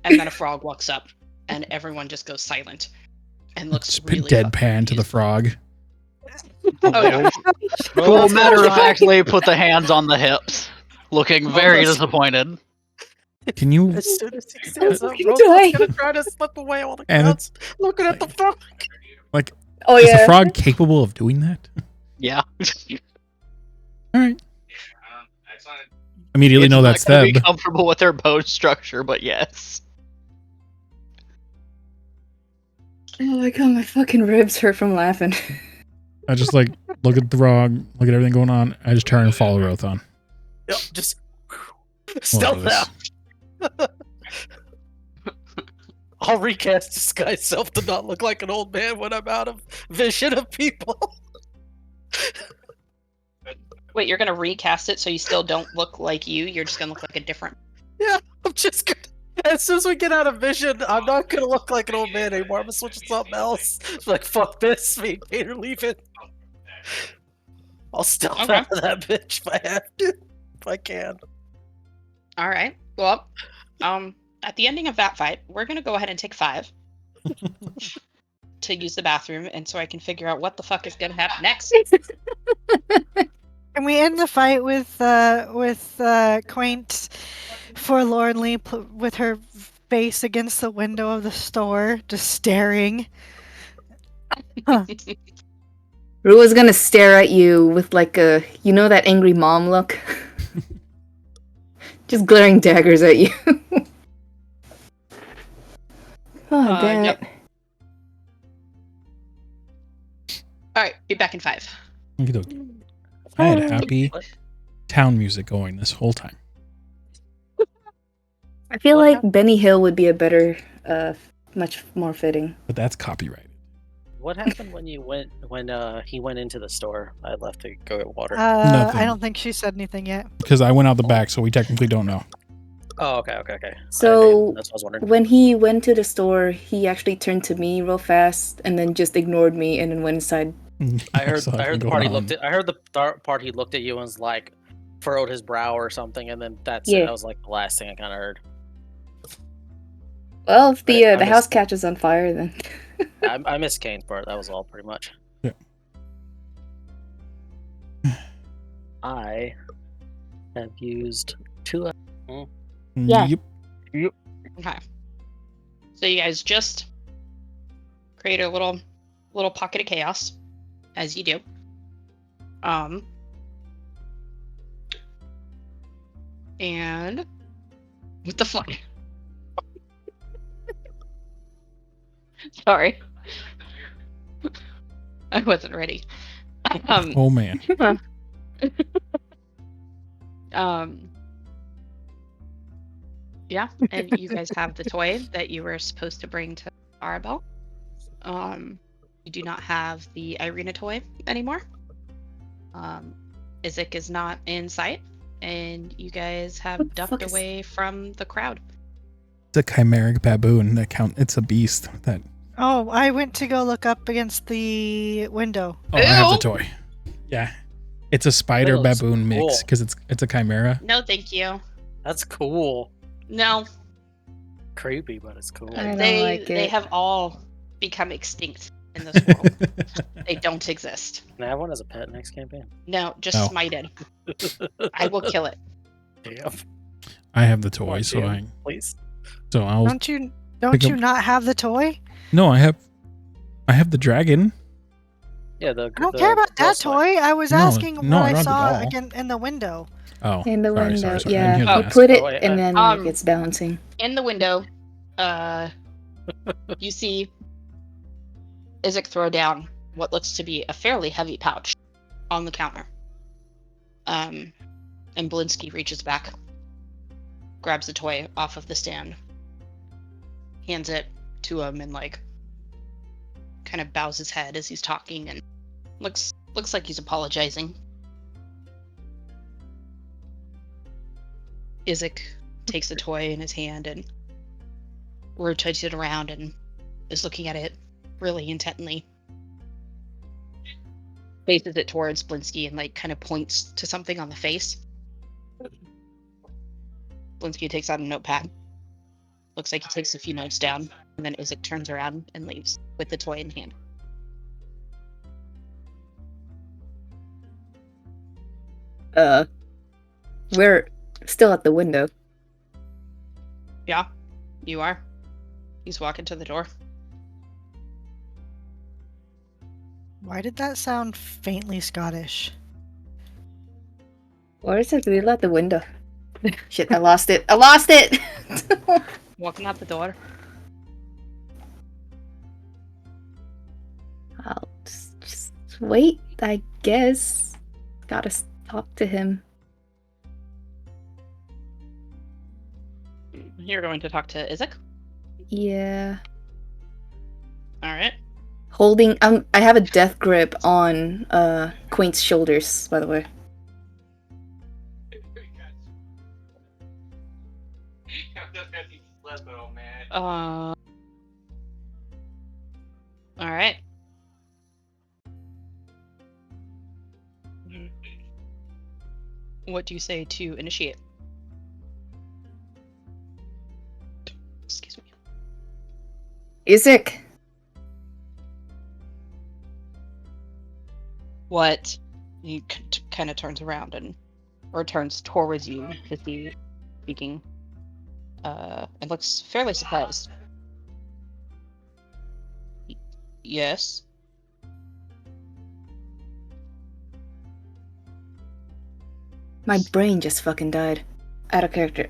and then a frog walks up, and everyone just goes silent and looks Spit really deadpan to the frog. Oh yeah. Cool, matter of factly put the hands on the hips, looking very disappointed. Can you? As soon as he stands up, Die. Rothan's gonna try to slip away while the And crowd's looking at the frog. Like, Oh is yeah. the frog capable of doing that? Yeah. All right. Immediately know that's It's not gonna them. be comfortable with their bone structure, but yes. Oh my god, my fucking ribs hurt from laughing. I just like look at the frog, look at everything going on. I just turn and follow Rothan. Yep, just stealth this. now. I'll recast disguise self to not look like an old man when I'm out of vision of people. Wait, you're gonna recast it so you still don't look like you? You're just gonna look like a different. Yeah, I'm just gonna. As soon as we get out of vision, I'm not gonna look like an old man anymore. I'm gonna switch to something else. Like, fuck this, me and Peter leaving. I'll stealth out of that bitch if I have to. If I can. All right. Well, At the ending of that fight, we're gonna go ahead and take 5 to use the bathroom, and so I can figure out what the fuck is gonna happen next. Can we end the fight with Quaint forlornly with her face against the window of the store, just staring? Rua's gonna stare at you with like a, you know, that angry mom look? Just glaring daggers at you. Oh, damn Yep. it. All right, be back in 5. Okey-dokey. I had happy town music going this whole time. I feel What like happened? Benny Hill would be a better, much more fitting. But that's copyrighted. What happened when he went into the store? I left to go get water. Nothing. I don't think she said anything yet. Because I went out the back, so we technically don't know. Oh, okay. So That's what I was wondering. when he went to the store, he actually turned to me real fast and then just ignored me and then went inside. I heard Saw it the go part he on. looked at. I heard the part he looked at you and was like, furrowed his brow or something, and then that's it. Yeah. That was like the last thing I kind of heard. Well, if the I the house missed- catches on fire, then I missed Kane's part. That was all, pretty much. Yeah. I have used 2. Yeah. Yep. Okay. So you guys just create a little pocket of chaos, as you do. And what the fuck? Sorry. I wasn't ready. Oh man. Yeah, and you guys have the toy that you were supposed to bring to Arabelle. You do not have the Irina toy anymore. Isaac is not in sight, and you guys have What the ducked fuck is- away from the crowd. It's a chimeric baboon. It's a beast. That. Oh, I went to go look up against the window. Oh, I have the Ew! toy. Yeah. It's a spider That looks baboon mix cool. because it's a chimera. No, thank you. That's cool. No, Creepy, but it's cool. I don't they like they it. have all become extinct in this world. They don't exist. Can I have one as a pet next campaign? No, just No. smite it. I will kill it. Damn. I have the Come toy, on, so Jim, please. I'll Don't you pick up- not have the toy? No, I have the dragon. Yeah, the. I don't care about that toy. I was No, asking no, what I I don't have the saw doll. again in the window. Oh, In the sorry, window, sorry. I didn't yeah. hear You that. put it, Oh, yeah. and then like, it's bouncing. In the window, you see Isaac throw down what looks to be a fairly heavy pouch on the counter. And Blinsky reaches back, grabs the toy off of the stand, hands it to him, and like kind of bows his head as he's talking, and looks like he's apologizing. Isaac takes the toy in his hand and rotates it around and is looking at it really intently. Faces it towards Blinsky and like kind of points to something on the face. Blinsky takes out a notepad. Looks like he takes a few notes down, and then Isaac turns around and leaves with the toy in hand. We're still at the window. Yeah, you are. He's walking to the door. Why did that sound faintly Scottish? Or is it really at the window? Shit, I lost it. I lost it! Walking out the door. I'll just wait, I guess. Gotta talk to him. You're going to talk to Isaac? Yeah. Alright. Holding, I have a death grip on, Quaint's shoulders, by the way. Alright. What do you say to initiate? Isaac. What? He kind of turns around or turns towards you to see you speaking. And looks fairly surprised. Yes. My brain just fucking died. Out of character.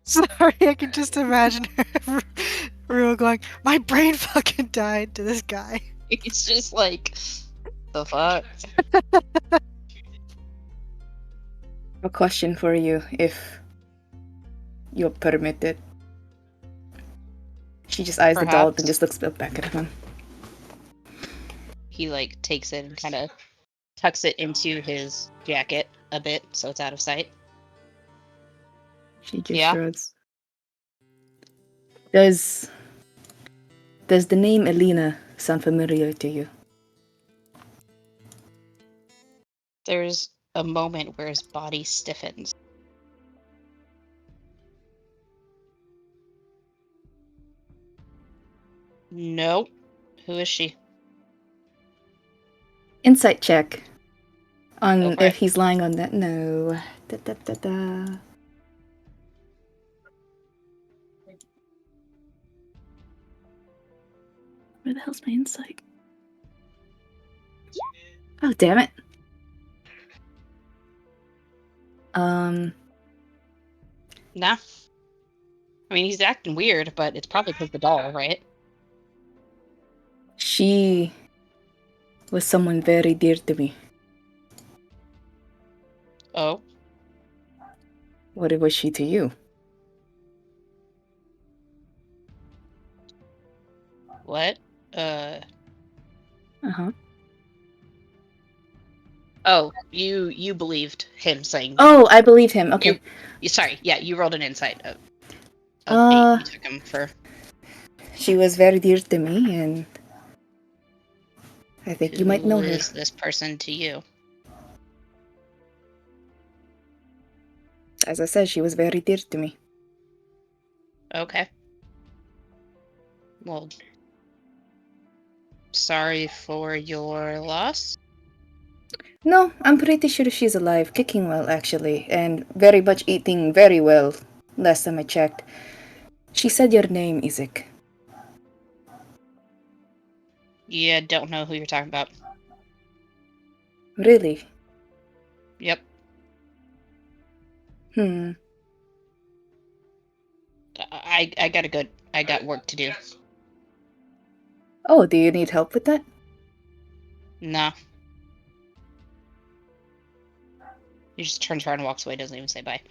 Sorry, I can just imagine her Rua going, my brain fucking died to this guy. It's just like, the fuck? A question for you, if you're permitted. She just eyes the doll and just looks back at him. He like takes it and kind of tucks it into his jacket a bit so it's out of sight. She just shrugs. Does the name Elena sound familiar to you? There's a moment where his body stiffens. Nope. Who is she? Insight check. On if he's lying on that. No. Where the hell's my insight? Oh, damn it. Nah. I mean, he's acting weird, but it's probably because the doll, right? She was someone very dear to me. Oh. What was she to you? What? Uh-huh. Oh, you believed him saying. Oh, I believed him. Okay. Sorry, yeah, you rolled an insight of 8. You took him for. She was very dear to me, and I think you might know her. Who is this person to you? As I said, she was very dear to me. Okay. Well, sorry for your loss. No, I'm pretty sure she's alive, kicking well actually, and very much eating very well, last time I checked. She said your name, Isaac. Yeah, don't know who you're talking about. Really? Yep. I got work to do. Oh, do you need help with that? Nah. He just turns around and walks away, doesn't even say bye.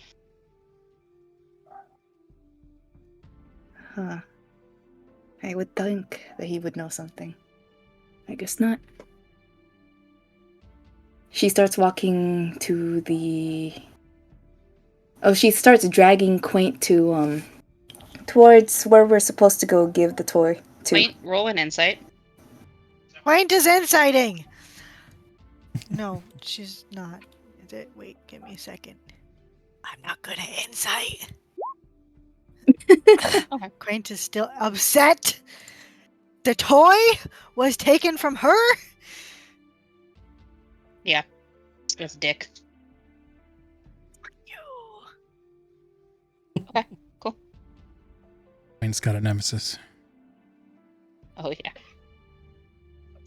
Huh. I would think that he would know something. I guess not. She starts walking to the... Oh, she starts dragging Quaint to, towards where we're supposed to go give the toy to. Quaint, roll an insight. Quaint is inciting! No, she's not. Wait, give me a second. I'm not good at insight. Okay. Quaint is still upset. The toy was taken from her? Yeah. It's dick. Okay, cool. Quaint's got a nemesis. Oh, yeah.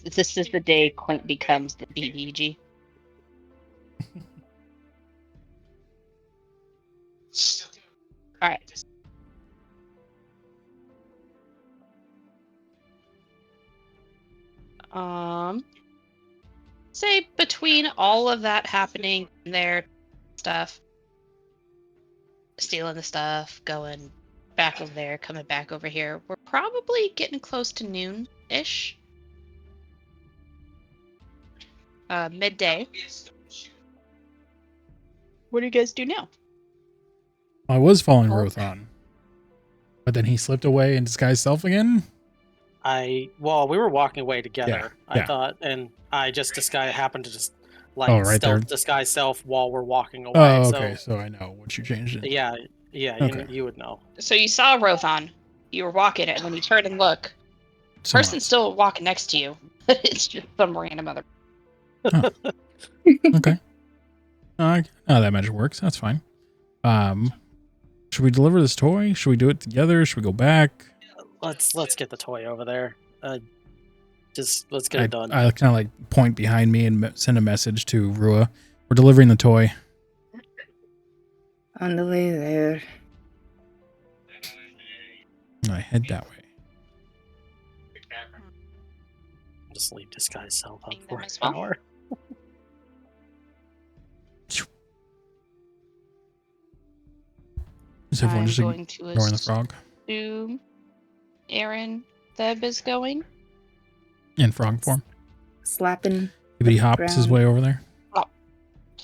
This is the day Quaint becomes the BBG. Alright. Say between all of that happening there, stuff, stealing the stuff, going back over there, coming back over here, we're probably getting close to noon-ish. Midday. What do you guys do now? I was following Rothan, but then he slipped away and disguised self again. We were walking away together. Yeah, I thought, and I just happened to just right stealth there. disguise self while we're walking away. Oh, okay. So I know what you changed it. Yeah, Yeah, Okay. you would know. So you saw Rothon. You were walking it, and when you turn and look, Someone person's else. still walking next to you. It's just some random other. Okay. Oh, that magic works. That's fine. Should we deliver this toy? Should we do it together? Should we go back? Let's get the toy over there. Let's get it done. I kind of like point behind me and send a message to Rua. We're delivering the toy. On the way there. And I head that way. Just leave this guy's cell phone Ping for them an as well. hour. Is everyone I'm just going to ignoring the frog? assume Aaron Theb is going. In frog form? Slapping. He hops his ground. way over there.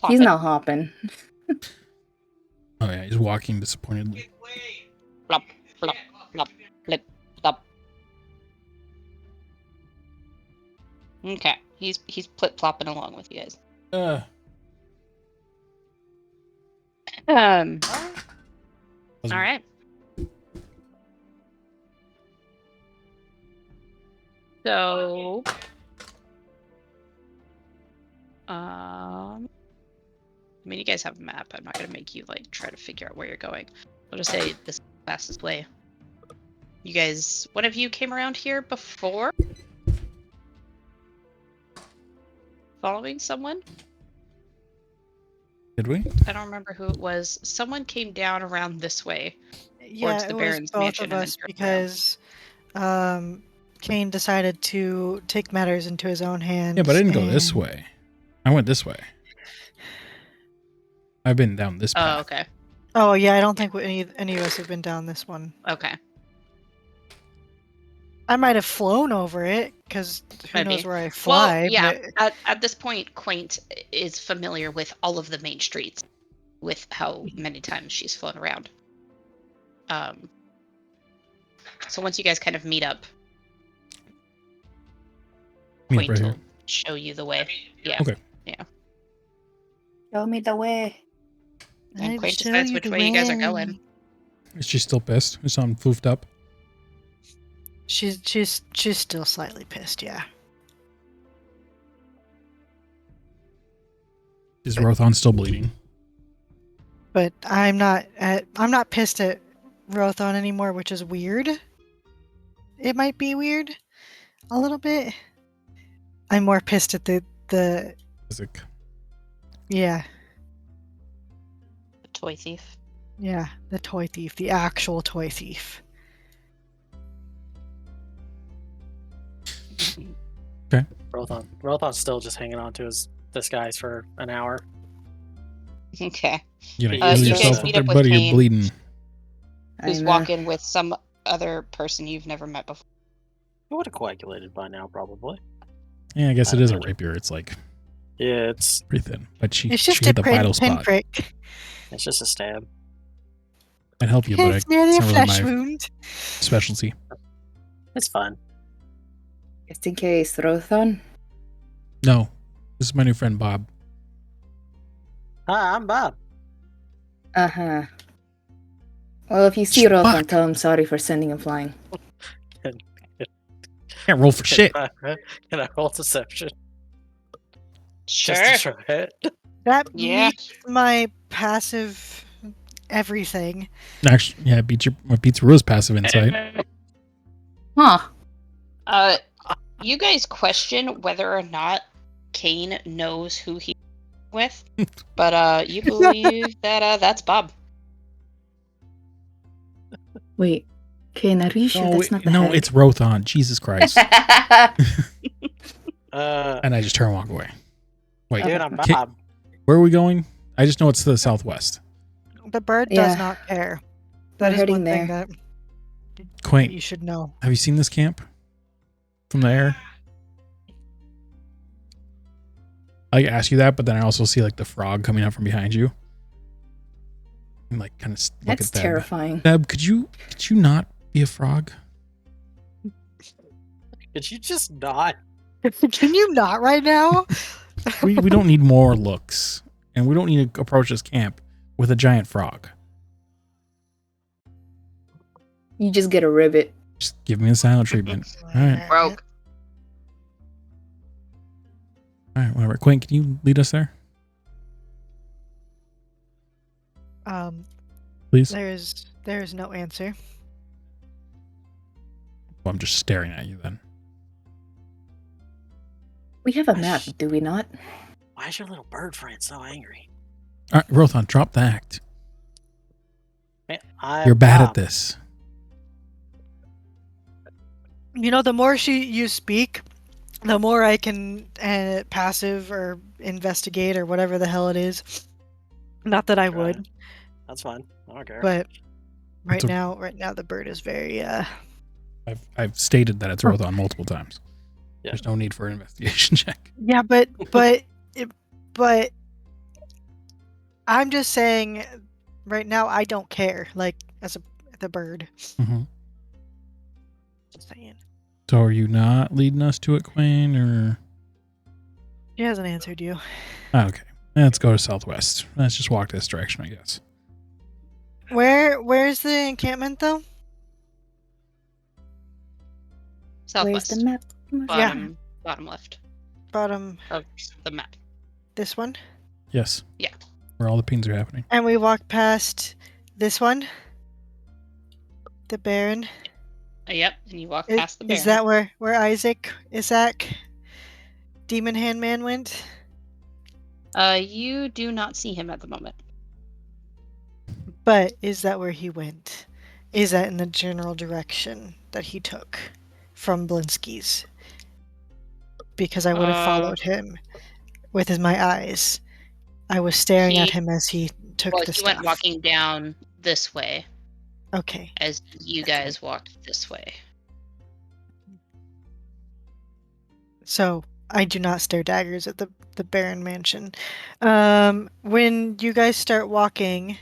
He's not hopping. Oh yeah, he's walking disappointedly. Flop, flop, flop, flip, flop. Okay, he's flip flopping along with you guys. All right. So, I mean, you guys have a map. I'm not gonna make you like try to figure out where you're going. I'll just say this is the fastest way. You guys, one of you came around here before, following someone. Did we? I don't remember who it was. Someone came down around this way. Yeah, the it was Baron's both mansion of and then us turned around. because Kane decided to take matters into his own hands. Yeah, but I didn't go this and- way. I went this way. I've been down this path. Oh, okay. Oh yeah, I don't think any of us have been down this one. Okay. I might have flown over it because who Might knows be. where I fly. Well, yeah. but At this point, Quaint is familiar with all of the main streets, with how many times she's flown around. So once you guys kind of meet up, Meet up Quaint right will here. show you the way. Yeah. Okay. Show me the way. And I'd Quaint show decides you which the way you guys are going. Is she still pissed? Is something foofed up? She's still slightly pissed. Yeah. Is Rothon still bleeding? But I'm not pissed at Rothon anymore, which is weird. It might be weird, a little bit. I'm more pissed at the Isaac. yeah The toy thief. the toy thief, the actual toy thief. Rothon's still just hanging on to his disguise for an hour. Okay. You know, You heal guys yourself meet up there, up with buddy. You're Kane. bleeding. Who's I'm, walking with some other person you've never met before. It would have coagulated by now, probably. Yeah, I guess it is a rapier. It's like Yeah, it's pretty thin, but she It's just hit a the vital spot. pinprick. just a stab. I'd help you, but It's merely a it's not really flesh my wound. specialty. It's fun. Just in case, Rothon. No, this is my new friend Bob. Hi, I'm Bob. Uh-huh. Well, if you see Fuck. Rothon, tell him sorry for sending him flying. Can't roll for shit. Can I roll deception? Sure. Just to try it. That Yeah. meets my passive everything. Actually, yeah, it beats Rua's passive insight. Huh. You guys question whether or not Kane knows who he's with, but you believe that that's Bob. Wait. Kane, are you sure that's not the no, hag? it's Rothon. Jesus Christ! And I just turn and walk away. Wait, Dude, I'm Ki- Bob. where are we going? I just know it's to the southwest. The bird Yeah. does not care. We're That is heading one thing there. that Quaint, you should know. have you seen this camp from the air? I ask you that, but then I also see like the frog coming up from behind you. And like kind of look That's at Deb. terrifying. Deb, could you not be a frog? Could you just not? Can you not right now? We don't need more looks, and we don't need to approach this camp with a giant frog. You just get a rivet. Just give me the silent treatment. All right. Broke. All right, whatever. Quinn, can you lead us there, please? There's no answer. Well, I'm just staring at you then. We have a map, do we not? Why is your little bird friend so angry? All right, Rothan, drop the act. Man, You're bad at this. You know, the more you speak, the more I can passive or investigate or whatever the hell it is. Not that I would, That's fine. I don't care. but right now the bird is very. I've stated that it's Rothan multiple times. Yeah. There's no need for an investigation check. Yeah, but I'm just saying, right now I don't care. Like as the bird. Mm-hmm. Just saying. So are you not leading us to it, Quinn, or? She hasn't answered you. Okay, let's go to southwest. Let's just walk this direction, I guess. Where's the encampment though? Where's Southwest. the map? Bottom left Bottom. of the map. This one. Yes. Yeah. Where all the pings are happening. And we walk past this one. The Baron. Yep, and you walk past the Baron. Is that where Isaac, Demon Handman went? You do not see him at the moment. But is that where he went? Is that in the general direction that he took from Blinsky's? Because I would have followed him with my eyes. I was staring at him as he took the stuff. He went walking down this way. Okay. As you guys walked this way. So I do not stare daggers at the Baron Mansion. When you guys start walking,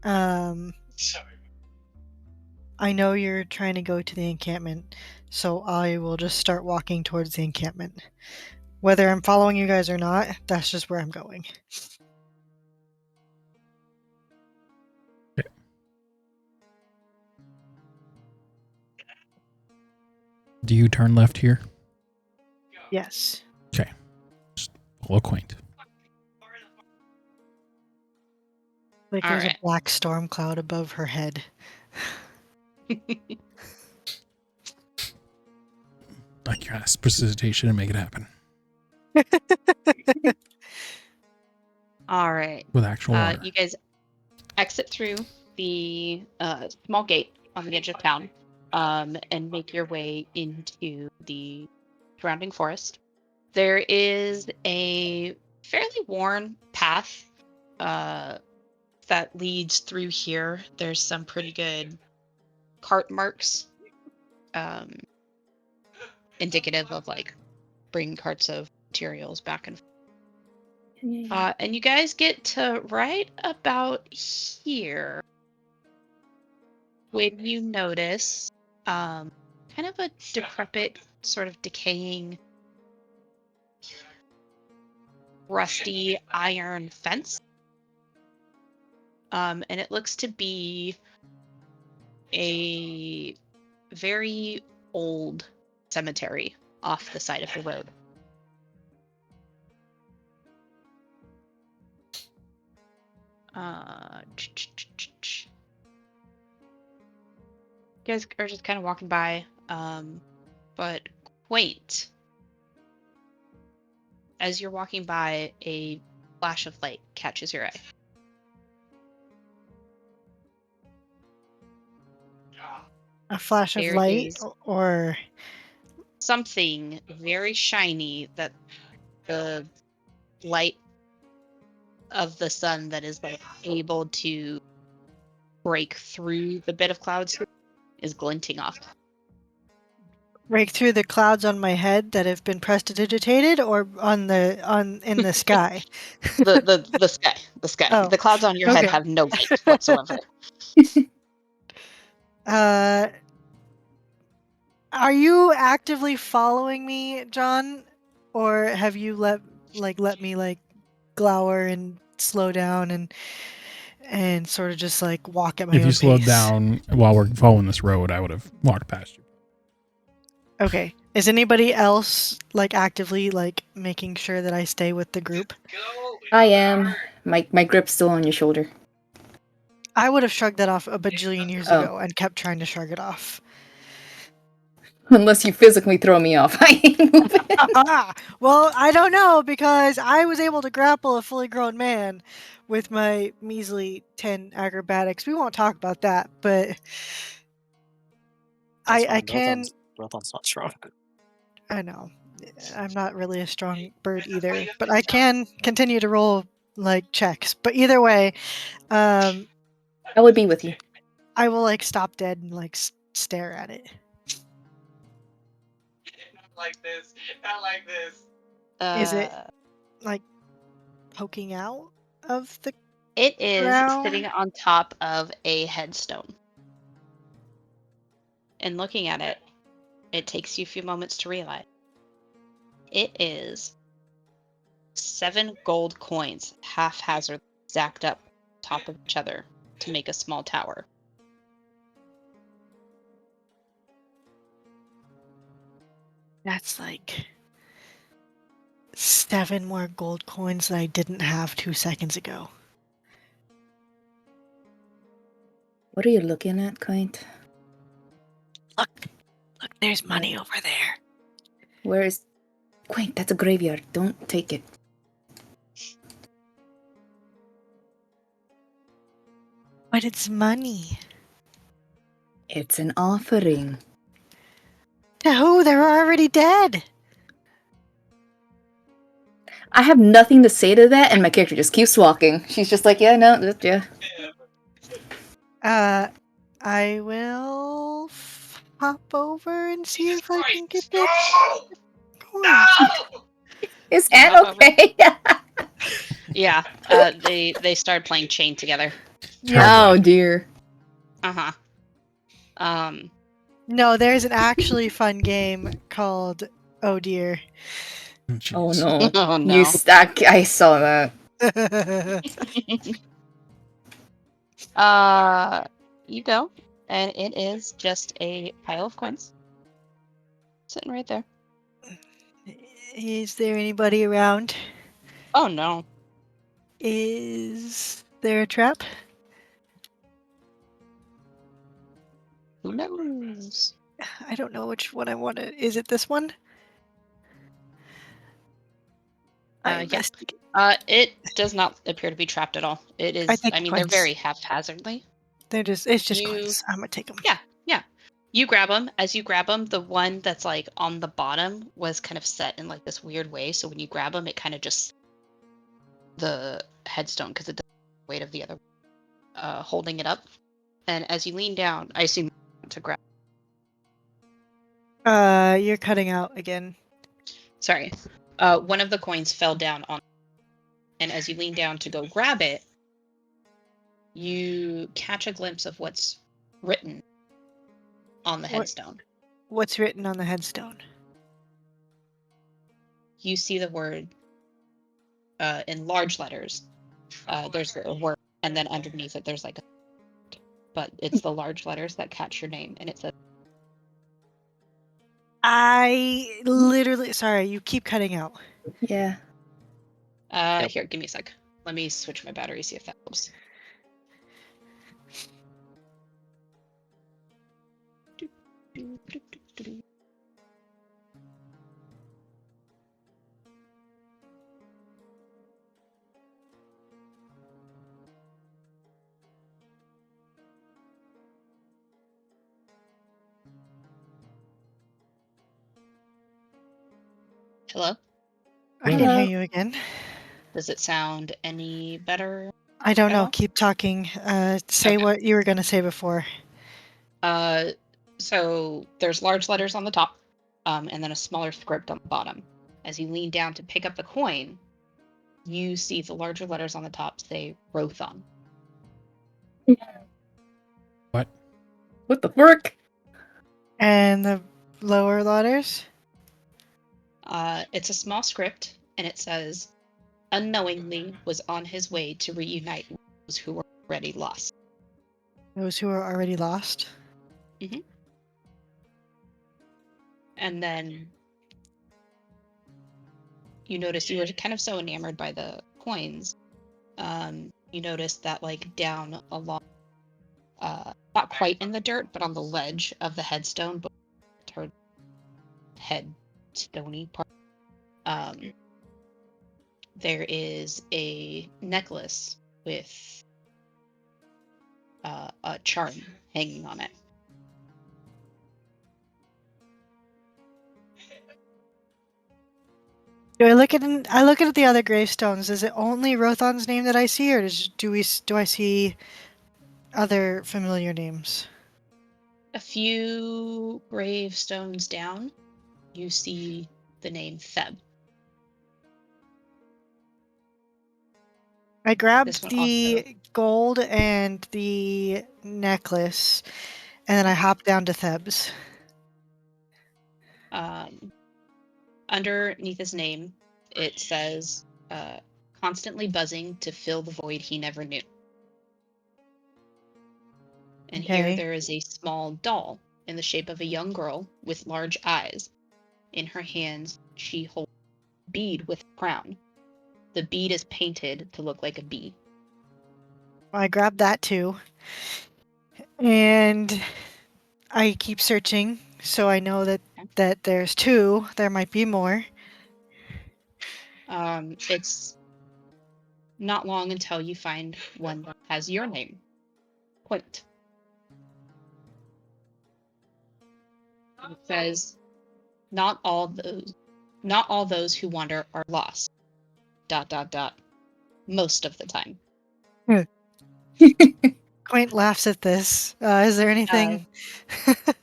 I know you're trying to go to the encampment, so I will just start walking towards the encampment. Whether I'm following you guys or not, that's just where I'm going. Okay. Do you turn left here? Yes. Okay. Just all quaint. Like there's a black storm cloud above her head. Like your ass precipitation and make it happen. All right. With actual water. You guys exit through the small gate on the edge of town and make your way into the surrounding forest. There is a fairly worn path that leads through here. There's some pretty good cart marks indicative of like bringing carts of materials back and forth. And you guys get to right about here when you notice kind of a decrepit, sort of decaying, rusty iron fence. And it looks to be a very old cemetery off the side of the road. You guys are just kind of walking by, but wait. As you're walking by, a flash of light catches your eye. A flash of light or something very shiny that the light of the sun that is like able to break through the bit of clouds is glinting off. Break through the clouds on my head that have been prestidigitated, or in the sky? The sky. Oh. The clouds on your head have no light whatsoever. Are you actively following me, John, or have you let me glower and slow down and sort of just like walk at my If own you slowed pace. down while we're following this road, I would have walked past you. Okay. Is anybody else like actively like making sure that I stay with the group? I am. My grip's still on your shoulder. I would have shrugged that off a bajillion years Oh. ago and kept trying to shrug it off. Unless you physically throw me off. I ain't moving. Well, I don't know because I was able to grapple a fully grown man with my measly 10 acrobatics. We won't talk about that, but That's I fine. can. Rothon's not strong. I know. I'm not really a strong bird either, but I can continue to roll like checks. But either way, I would be with you. I will like stop dead and like stare at it. Not like this. Is it like poking out of the It is ground? sitting on top of a headstone. And looking at it, it takes you a few moments to realize it is 7 gold coins, haphazard, stacked up top of each other to make a small tower. That's like 7 more gold coins that I didn't have 2 seconds ago. What are you looking at, Quaint? Look, there's money over there. Where is Quaint? That's a graveyard. Don't take it. But it's money. It's an offering. To who? They're already dead. I have nothing to say to that, and my character just keeps walking. She's just like, yeah, no, yeah. I will hop over and see if I can get the coins. Is Anne Hop over. okay? Yeah, they started playing Chain together. Oh dear. Uh-huh. No, there's an actually fun game called Oh Dear. Oh Jeez. no. Oh no. You stack. I saw that. You go, and it is just a pile of coins sitting right there. Is there anybody around? Oh no. Is there a trap? Who knows? I don't know which one I want to. Is it this one? Yeah. Investigate. It does not appear to be trapped at all. It is. I I mean, take they're coins. very haphazardly. It's just You- coins. I'm gonna take them. Yeah. You grab them. As you grab them, the one that's like on the bottom was kind of set in like this weird way. So when you grab them, it kind of just the headstone because it doesn't have the weight of the other holding it up. And as you lean down, I assume to grab. You're cutting out again. Sorry. One of the coins fell down on, and as you lean down to go grab it, you catch a glimpse of what's written on the headstone. What's written on the headstone? You see the word in large letters. There's a word, and then underneath it, there's like a. But it's the large letters that catch your name, and it says. I literally. Sorry, you keep cutting out. Yeah. Here, give me a sec. Let me switch my battery, see if that helps. Hello? I can hear you again. Does it sound any better? I don't know. Hello? Keep talking. Say Okay. what you were gonna say before. So there's large letters on the top, and then a smaller script on the bottom. As you lean down to pick up the coin, you see the larger letters on the top say Rothon. What? What the frick? And the lower letters? It's a small script, and it says, unknowingly was on his way to reunite those who were already lost. Those who are already lost. And then you notice you were kind of so enamored by the coins. You notice that like down along, not quite in the dirt, but on the ledge of the headstone, but toward head stony part, there is a necklace with a charm hanging on it. Do I look at the other gravestones? Is it only Rothan's name that I see, or do I see other familiar names? A few gravestones down, you see the name Theb. I This grabbed one the also- gold and the necklace, and then I hopped down to Thebs. Underneath his name, it says, constantly buzzing to fill the void he never knew. And here Okay. there is a small doll in the shape of a young girl with large eyes. In her hands, she holds a bead with a crown. The bead is painted to look like a bee. I grabbed that too. And I keep searching, so I know that there's two. There might be more. It's not long until you find one that has your name. Point. It says, not all those who wander are lost. ... Most of the time. Quaint laughs at this. Is there anything?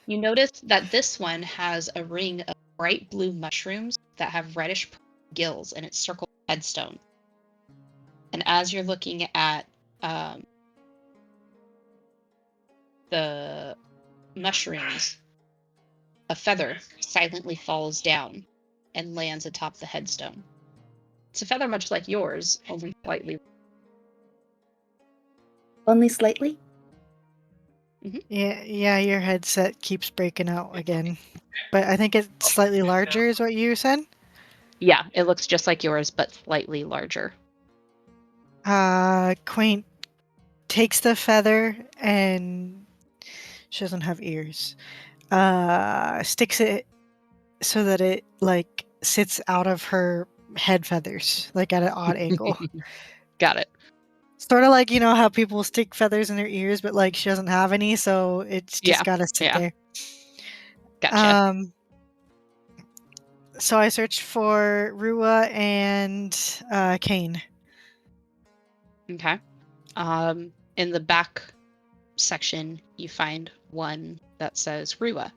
You notice that this one has a ring of bright blue mushrooms that have reddish gills in its circle headstone. And as you're looking at the mushrooms, a feather silently falls down and lands atop the headstone. It's a feather much like yours, only slightly. Only slightly? Yeah, your headset keeps breaking out again. But I think it's slightly larger, is what you said? Yeah, it looks just like yours, but slightly larger. Quaint takes the feather and she doesn't have ears. Sticks it so that it like sits out of her head feathers, like at an odd angle. Got it. Sort of like, you know how people stick feathers in their ears, but like she doesn't have any, so it's just gotta sit there. Gotcha. So I searched for Rua and Kane. Okay. In the back section, you find one that says Rua.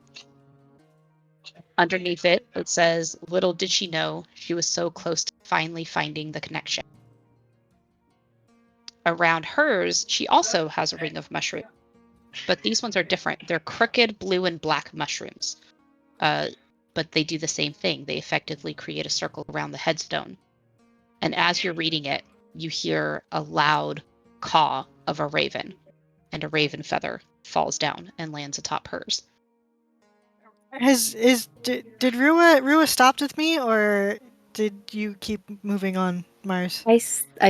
Underneath it, it says, little did she know she was so close to finally finding the connection. Around hers, she also has a ring of mushrooms, but these ones are different. They're crooked blue and black mushrooms, but they do the same thing. They effectively create a circle around the headstone. And as you're reading it, you hear a loud caw of a raven, and a raven feather falls down and lands atop hers. Did Rua stopped with me, or did you keep moving on, Mars? I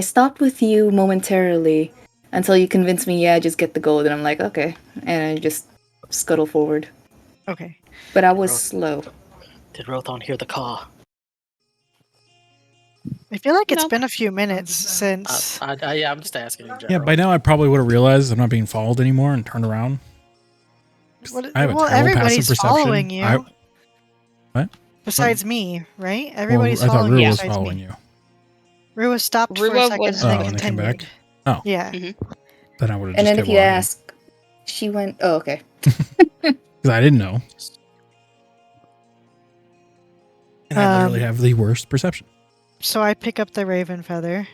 stopped with you momentarily until you convinced me, yeah, just get the gold. And I'm like, okay. And I just scuttle forward. Okay. But I was slow. Did Rothan hear the caw? I feel like it's been a few minutes since. Yeah, I'm just asking in general. Yeah, by now I probably would have realized I'm not being followed anymore and turned around. I have a terrible everybody's passive following perception. you. What? Besides me, right? Everybody's I thought following Rua you was besides following me. you. Rua stopped for a Rua second was- and Oh, then and they came continued. back? Oh. Yeah. Then I would have just And then kept if you walking. ask, she went, oh, okay. Because I didn't know. And I literally have the worst perception. So I pick up the raven feather.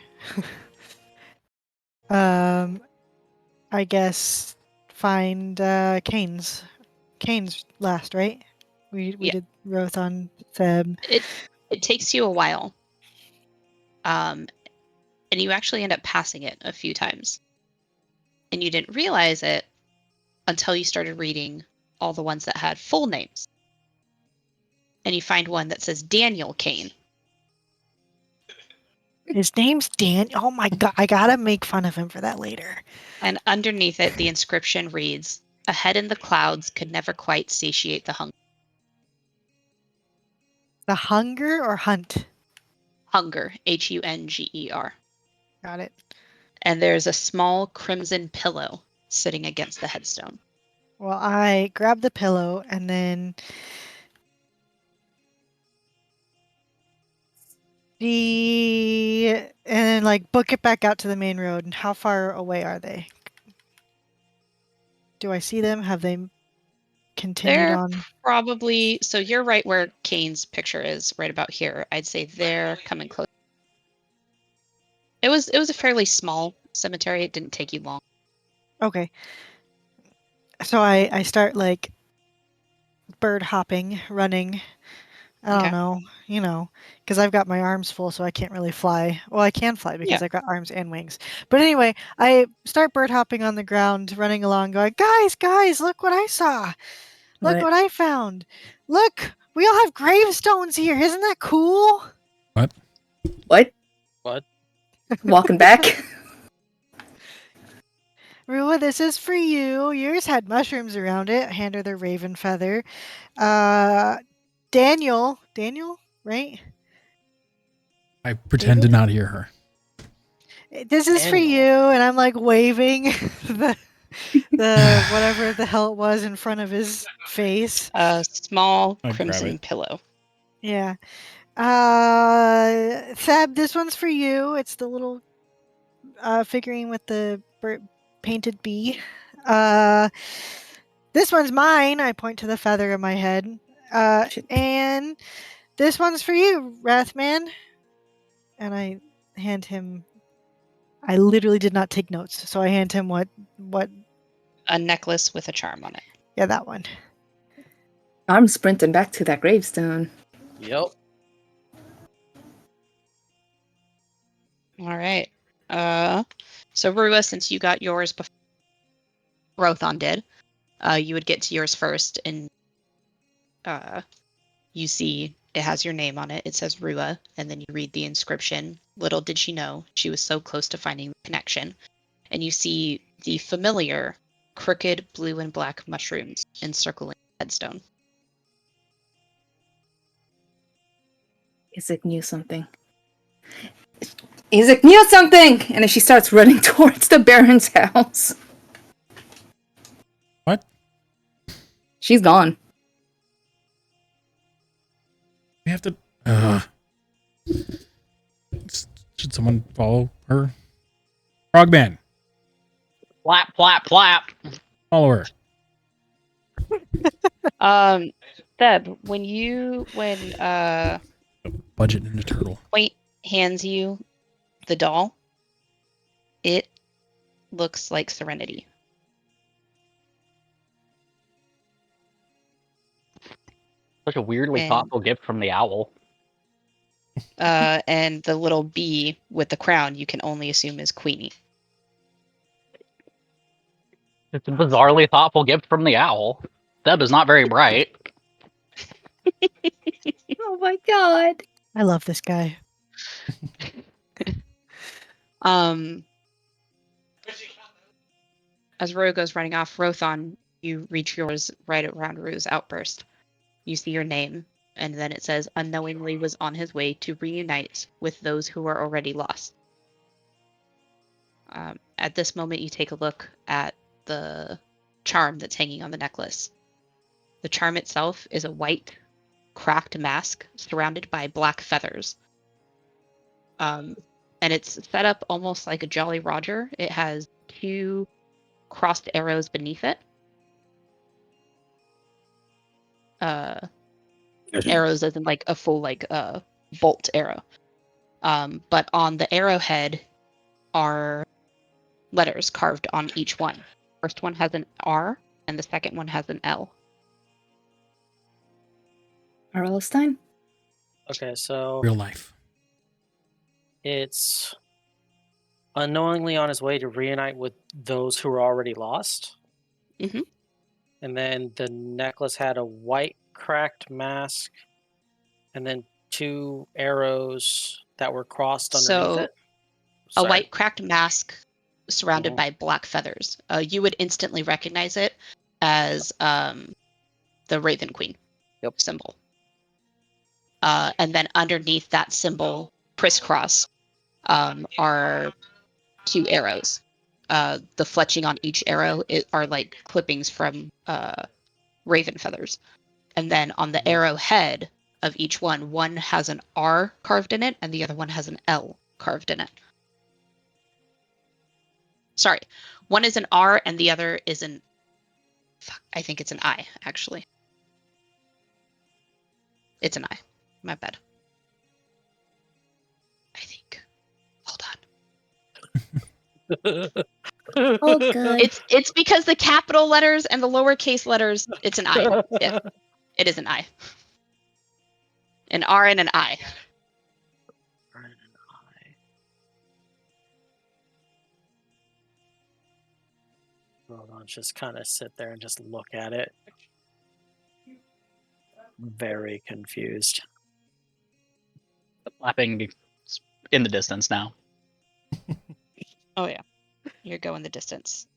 I guess find Kane's last, right? We did Rothan, Theb. It takes you a while. And you actually end up passing it a few times. And you didn't realize it until you started reading all the ones that had full names. And you find one that says Daniel Kane. His name's Dan. Oh my god, I gotta make fun of him for that later. And underneath it, the inscription reads, "A head in the clouds could never quite satiate the hunger." The hunger or hunt? Hunger, Hunger. Got it. And there's a small crimson pillow sitting against the headstone. Well, I grab the pillow and then like book it back out to the main road. And how far away are they? Do I see them? Have they continued They're on? probably, so you're right where Kane's picture is, right about here. I'd say they're coming close. It was a fairly small cemetery. It didn't take you long. Okay. So I start like bird hopping, running. I don't know, because I've got my arms full, so I can't really fly. Well, I can fly because Yeah. I've got arms and wings. But anyway, I start bird hopping on the ground, running along, going, guys, look what I saw. Look what I found. Look, we all have gravestones here. Isn't that cool? What? What? Walking back? Rua, this is for you. Yours had mushrooms around it. Hand her the raven feather. Daniel, right? I pretend to not hear her. This is for you, Daniel. and I'm like waving the whatever the hell it was in front of his face. A small I'd grab crimson it. pillow. Yeah. Thab, this one's for you. It's the little figurine with the painted bee. This one's mine. I point to the feather in my head. Shit. And this one's for you, Wrathman. And I hand him. I literally did not take notes, so I hand him what. A necklace with a charm on it. Yeah, that one. I'm sprinting back to that gravestone. Yep. All right. So Rua, since you got yours before Rothon did, you would get to yours first, and you see it has your name on it. It says Rua, and then you read the inscription. Little did she know she was so close to finding the connection. And you see the familiar crooked blue and black mushrooms encircling the headstone. Isaac knew something. Isaac knew something! And then she starts running towards the Baron's house. What? She's gone. We have to. Should someone follow her? Frogman, Flap, flap, flap. follow her. Theb, when Budget Ninja Turtle. Quaint hands you the doll, it looks like Serenity. Such a weirdly And- thoughtful gift from the owl. And the little bee with the crown you can only assume is Queenie. It's a bizarrely thoughtful gift from the owl. That is not very bright. Oh my god. I love this guy. As Ro goes running off, Rothon, you reach yours right around Ru's outburst. You see your name, and then it says unknowingly was on his way to reunite with those who are already lost. At this moment, you take a look at the charm that's hanging on the necklace. The charm itself is a white, cracked mask surrounded by black feathers. And it's set up almost like a Jolly Roger. It has 2 crossed arrows beneath it. Arrows as in like a full bolt arrow. But on the arrowhead are letters carved on each one. First one has an R, and the second one has an L. Arlstein? Okay, so Real life. it's unknowingly on his way to reunite with those who were already lost. Mhm. And then the necklace had a white cracked mask, and then 2 arrows that were crossed underneath So it. a Sorry. white cracked mask surrounded Mhm. by black feathers. You would instantly recognize it as the Raven Queen symbol. And then underneath that symbol, crisscross, are 2 arrows. The fletching on each arrow are like clippings from raven feathers. And then on the arrowhead of each one has an R carved in it, and the other one has an L carved in it. Sorry, one is an R, and the other is an. I think it's an I, actually. It's an I. My bad. I think. Hold on. Oh god. It's because the capital letters and the lowercase letters. It's an I. It is an I. An R and an I. Hold on, just kind of sit there and just look at it. Very confused. The flapping is in the distance now. Oh yeah, you're going the distance.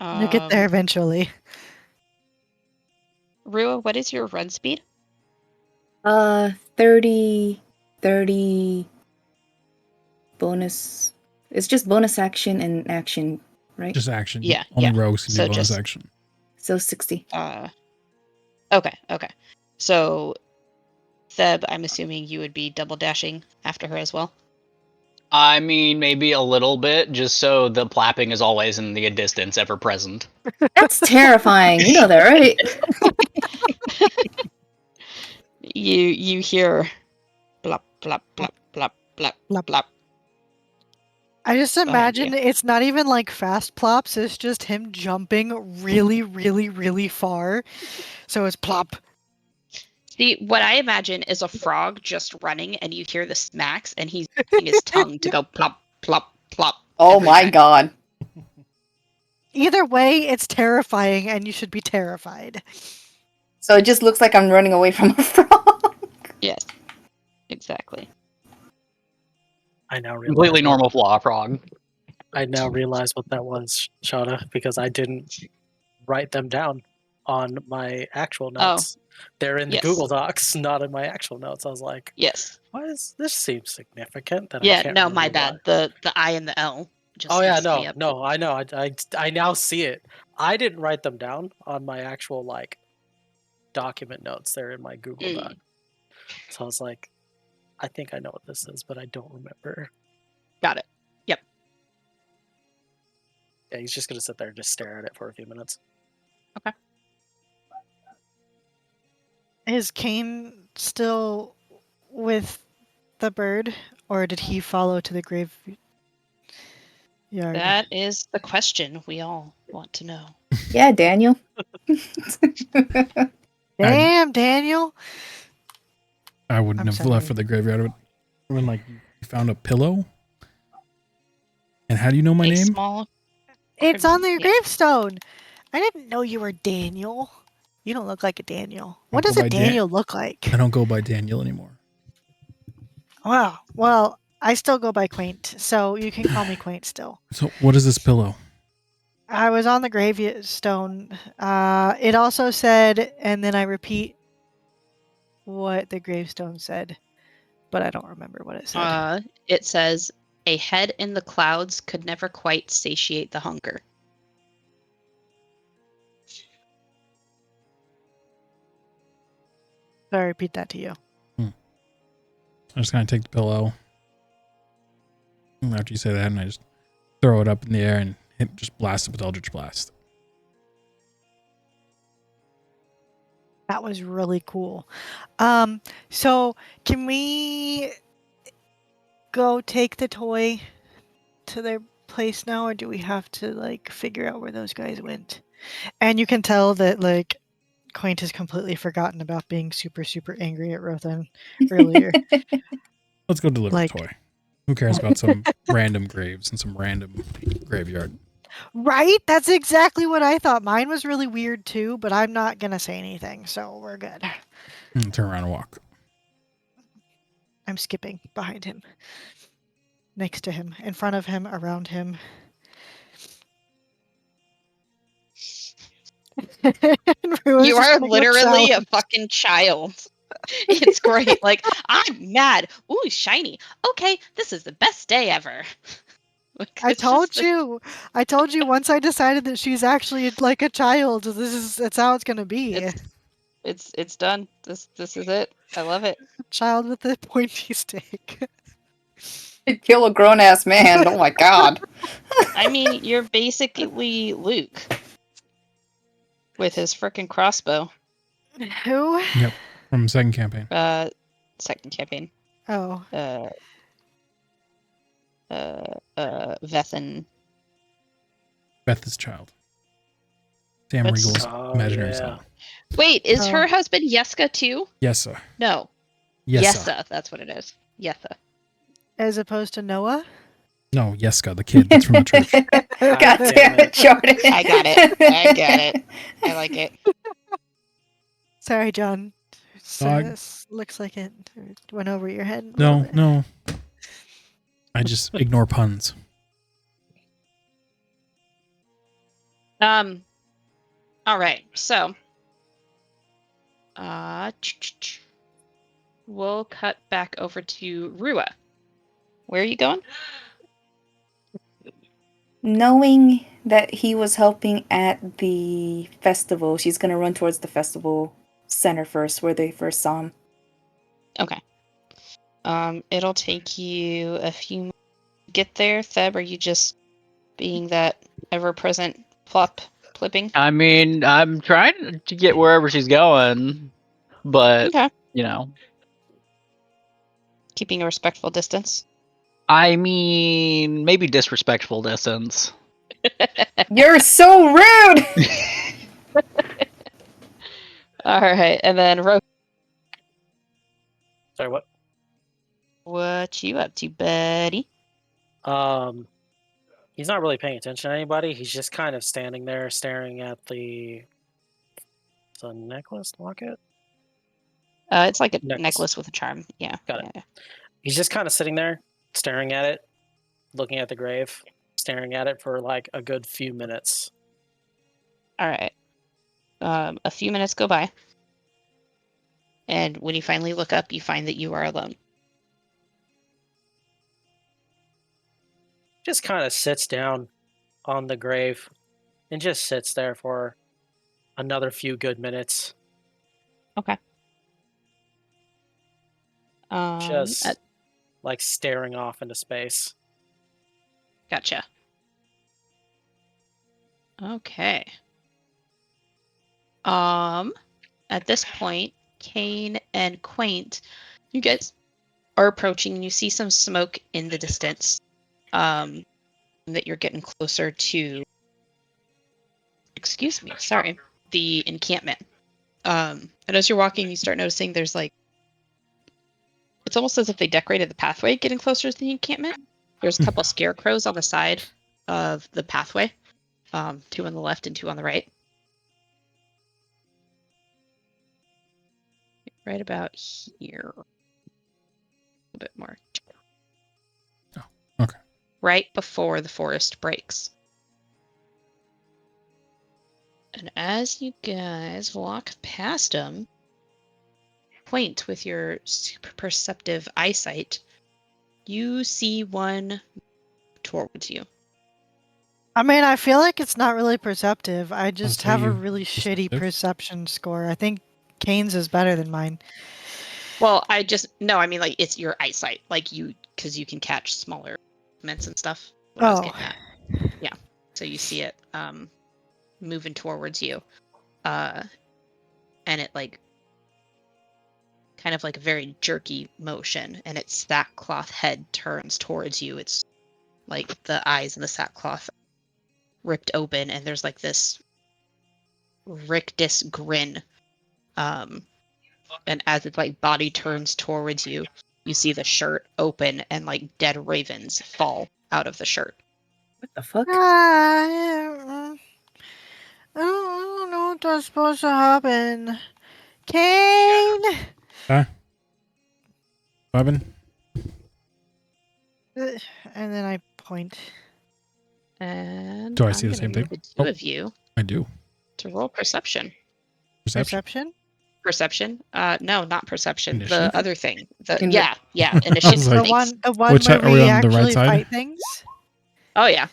You'll get there eventually. Rua, what is your run speed? 30 bonus. It's just bonus action and action, right? Just action. Yeah, Only yeah. rogues can So do bonus just- action. So 60. Okay. So, Theb, I'm assuming you would be double dashing after her as well? I mean, maybe a little bit, just so the plapping is always in the distance, ever present. That's terrifying. You know that, right? You hear blop blop blop blop blop Blop. blop. I just Behind imagine you. it's not even like fast plops, it's just him jumping really, really, really far. So it's plop. See, what I imagine is a frog just running, and you hear the smacks, and he's using his tongue to go plop plop plop. Oh every my time. god. Either way, it's terrifying and you should be terrified. So it just looks like I'm running away from a frog. Yes, exactly. I now realize Completely normal frog. I now realize what that was, Shada, because I didn't write them down on my actual notes. They're in the Yes. Google Docs, not in my actual notes. I was like, Yes. why is this seems significant that I Yeah. can't No, remember my why. bad. The I and the L just Oh yeah, messed me up. no, I know. I now see it. I didn't write them down on my actual like document notes. They're in my Google Doc. So I was like, I think I know what this is, but I don't remember. Got it. Yep. Yeah, he's just gonna sit there and just stare at it for a few minutes. Okay. Is Kane still with the bird, or did he follow to the graveyard? That is the question we all want to know. Yeah, Daniel. Damn, Daniel. I wouldn't I'm have sorry. left for the graveyard. I would have been like, you found a pillow? And how do you know my A name? small. It's on your Yeah. gravestone. I didn't know you were Daniel. You don't look like a Daniel. What Don't does go a by Daniel look like? I don't go by Daniel anymore. Wow. Well, I still go by Quaint, so you can call me Quaint still. So what is this pillow? I was on the gravestone. It also said, and then I repeat what the gravestone said, but I don't remember what it said. It says, "A head in the clouds could never quite satiate the hunger." So I repeat that to you. I'm just gonna take the pillow. And after you say that, and I just throw it up in the air and just blast it with Eldritch Blast. That was really cool. So can we go take the toy to their place now, or do we have to like figure out where those guys went? And you can tell that like Quaint has completely forgotten about being super, super angry at Rothan earlier. Let's go deliver Like- the toy. Who cares about some random graves and some random graveyard? Right? That's exactly what I thought. Mine was really weird too, but I'm not gonna say anything, so we're good. Turn around and walk. I'm skipping behind him, next to him, in front of him, around him. You are literally a fucking child. It's great. Like, I'm mad. Ooh, shiny. Okay, this is the best day ever. Like, I it's just, told you. I told you once I decided that she's actually like a child. That's how it's gonna be. It's done. This is it. I love it. Child with a pointy stick. Kill a grown ass man. Oh my god. I mean, you're basically Luke with his frickin' crossbow. Who? Yep. From second campaign. Second campaign. Oh. Vethin. Beth's child. Sam That's- Regal's oh, imaginary yeah. son. Wait, is Oh. her husband Yeska too? Yes, sir. No. Yes, sir. Yessa, that's what it is. Yessa. As opposed to Noah? No, Yeska, the kid that's from the church. God damn it, Jordan. I got it. I get it. I like it. Sorry, John. Dog. This looks like it went over your head. a No, little bit. no. I just ignore puns. All right. So, we'll cut back over to Rua. Where are you going? Knowing that he was helping at the festival, she's gonna run towards the festival center first, where they first saw him. Okay. It'll take you a few minutes to get there. Theb, are you just being that ever-present plipping? I mean, I'm trying to get wherever she's going, but Okay. you know, Keeping a respectful distance. I mean, maybe disrespectful distance. You're so rude! All right, and then Sorry, what? what you up to, buddy? He's not really paying attention to anybody. He's just kind of standing there staring at the necklace locket. It's like a necklace with a charm. Yeah. Got it. He's just kind of sitting there staring at it, looking at the grave, staring at it for like a good few minutes. All right. A few minutes go by, and when you finally look up, you find that you are alone. Just kind of sits down on the grave and just sits there for another few good minutes. Okay. Just like staring off into space. Gotcha. Okay. At this point, Kane and Quaint, you guys are approaching, and you see some smoke in the distance. That you're getting closer to. Excuse me. Sorry. The encampment. And as you're walking, you start noticing there's like. It's almost as if they decorated the pathway getting closer to the encampment. There's a couple scarecrows on the side of the pathway. 2 on the left and 2 on the right. Right about here. A little bit more. Oh, okay. Right before the forest breaks. And as you guys walk past them, Quaint, with your super perceptive eyesight, you see one towards you. I mean, I feel like it's not really perceptive. I just say have a you really shitty perceptive? perception score. I think Kane's is better than mine. Well, I mean, like, it's your eyesight. Like, because you can catch smaller movements and stuff. What I was getting at. Yeah. So you see it moving towards you. And it, like, kind of like a very jerky motion, and its sackcloth head turns towards you. It's like the eyes in the sackcloth ripped open, and there's like this rictus grin. And as its like body turns towards you, you see the shirt open and like dead ravens fall out of the shirt. What the fuck? I don't know what that's supposed to happen. Kane! Huh? Robin? And then I point. And Do I I'm see the same gonna thing? need the two of you I do. to roll perception. Perception? Perception? No, not perception. Initiative? The other thing. In the- Yeah, initiative. like- Thanks. The one Which where are we we on the right actually side? fight things. Oh yeah.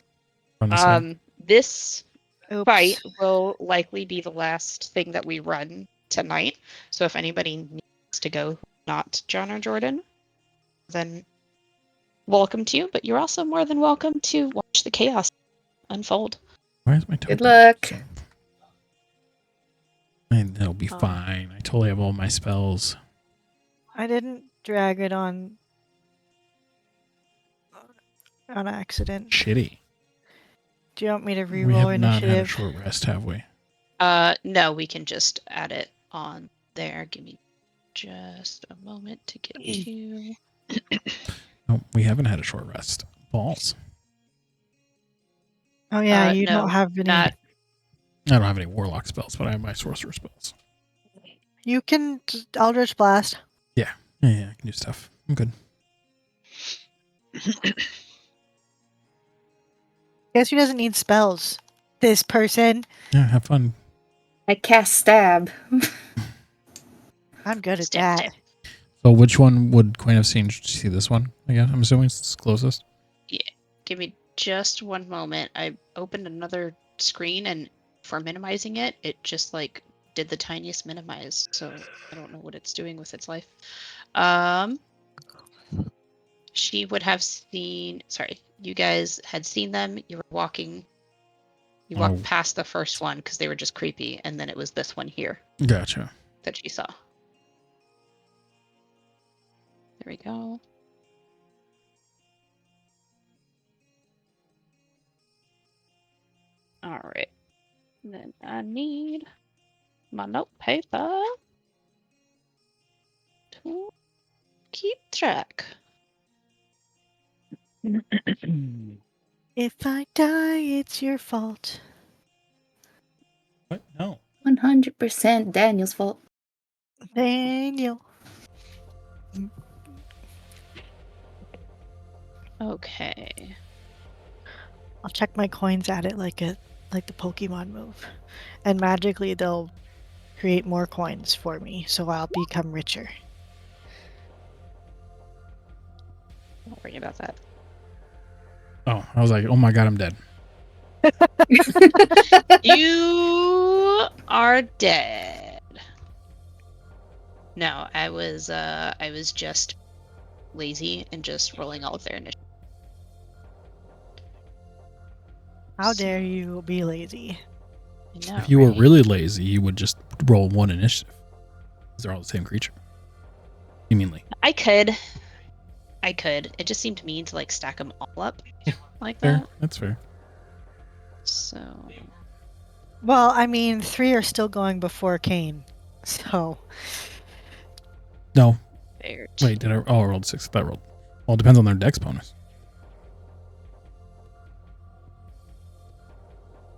On this side? This Oops. fight will likely be the last thing that we run tonight. So if anybody needs to go, not John or Jordan, then welcome to you. But you're also more than welcome to watch the chaos unfold. Why is my Good token luck. so- And it'll be fine. I totally have all my spells. I didn't drag it on accident. Shitty. Do you want me to We reroll have not had a initiative? short rest, have we? No, we can just add it on there. Give me just a moment to get to. No, we haven't had a short rest. Balls. Oh yeah, you no, don't have any. not- I don't have any warlock spells, but I have my sorcerer spells. You can Eldritch Blast. Yeah, I can do stuff. I'm good. Guess who doesn't need spells? This person. Yeah, have fun. I cast stab. I'm good at Stab, that. So which one would Queen have seen? Should you see this one again? I'm assuming it's closest. Give me just one moment. I opened another screen, and for minimizing it, it just like did the tiniest minimize. So I don't know what it's doing with its life. She would have seen. Sorry, you guys had seen them. You were walking. You walked past the first one because they were just creepy, and then it was this one here Gotcha. that she saw. There we go. All right. Then I need my note paper to keep track. If I die, it's your fault. What? No. 100% Daniel's fault. Daniel. Okay. I'll check my coins at it like the Pokemon move. And magically they'll create more coins for me, so I'll become richer. Don't worry about that. Oh, I was like, oh my god, I'm dead. You are dead. No, I was just lazy and just rolling all of their initiative. How dare you be lazy? I know, If you were right? really lazy, you would just roll one initiative. 'Cause they're all the same creature. Seemingly. I could. It just seemed mean to like stack them all up like Fair. that. That's fair. So Well, I mean, 3 are still going before Kane. So, No. fair. Wait, did I? Oh, I rolled 6. That rolled. Well, it depends on their dex bonus.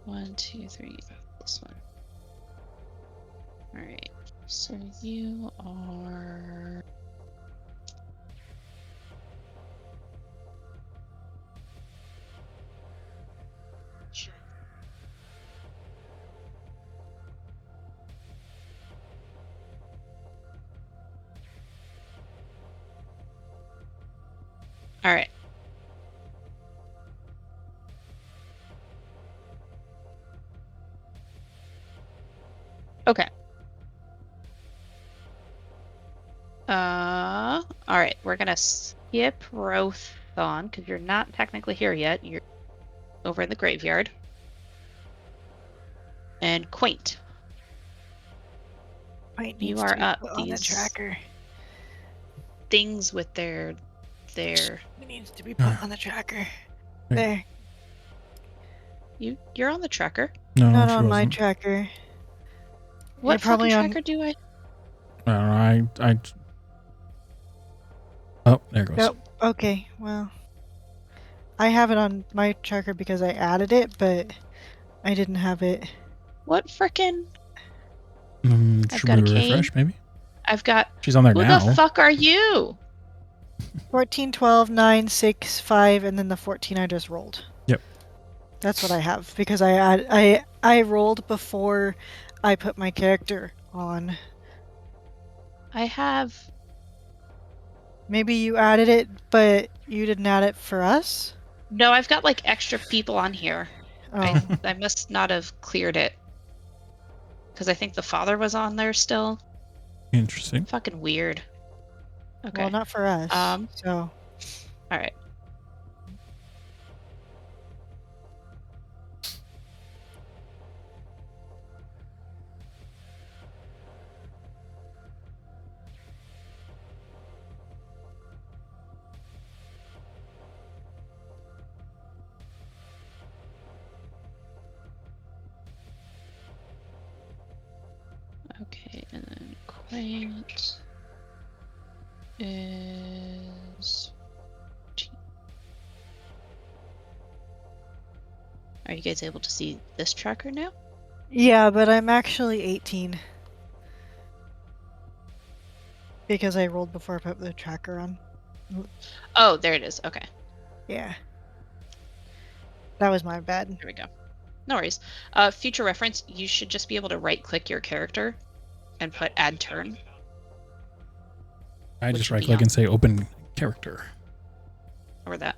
1, 2, 3. This one. All right. So you are. All right. Okay. All right. We're gonna skip Rothon because you're not technically here yet. You're over in the graveyard. And Quaint. Quaint You needs are to be up. put on the These tracker. things with their It needs to be put on the tracker. There. you're on the tracker. No, Not she on my wasn't. tracker. What probably fucking on- tracker do I? I don't know. Oh, there it goes. Nope. Okay, well. I have it on my tracker because I added it, but I didn't have it. What frickin'? I've Should got we a cane. refresh, maybe? I've got. She's on there Who now. the fuck are you? 14, 12, 9, 6, 5, and then the 14 I just rolled. Yep. That's what I have because I rolled before I put my character on. I have. Maybe you added it, but you didn't add it for us? No, I've got like extra people on here. Oh. I must not have cleared it. Because I think the father was on there still. Interesting. Fucking weird. Okay. Well, not for us. So. Alright. Okay, and then quaint is. Are you guys able to see this tracker now? Yeah, but I'm actually 18. Because I rolled before I put the tracker on. Oh, there it is. Okay. Yeah. That was my bad. There we go. No worries. Future reference, you should just be able to right-click your character and put add turn. I Which just would right be click on- and say open character. Or that.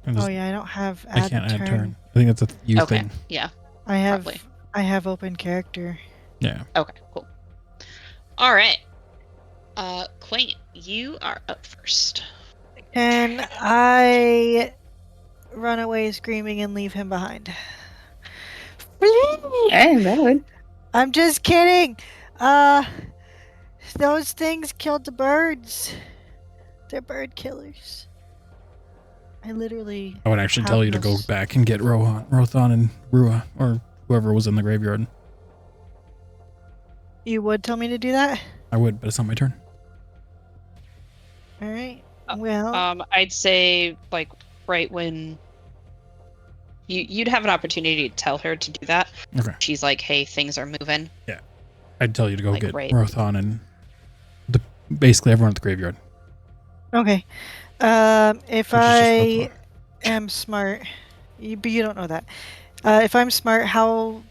And Oh just- yeah, I don't have I can't add turn. I think that's a you Okay. thing. Yeah. I have Probably. I have open character. Yeah. Okay, cool. All right. Quaint, you are up first. Can I run away screaming and leave him behind? Hey, valid. I'm just kidding. Those things killed the birds. They're bird killers. I literally. I would actually tell have you to go this- back and get Rothan and Rua, or whoever was in the graveyard. You would tell me to do that? I would, but it's not my turn. All right. Well. I'd say like right when you'd have an opportunity to tell her to do that. Okay. She's like, "Hey, things are moving." I'd tell you to go Like, get right. Rothan and basically everyone at the graveyard. Okay. If Which is just I Rothan. am smart, but you don't know that. If I'm smart, how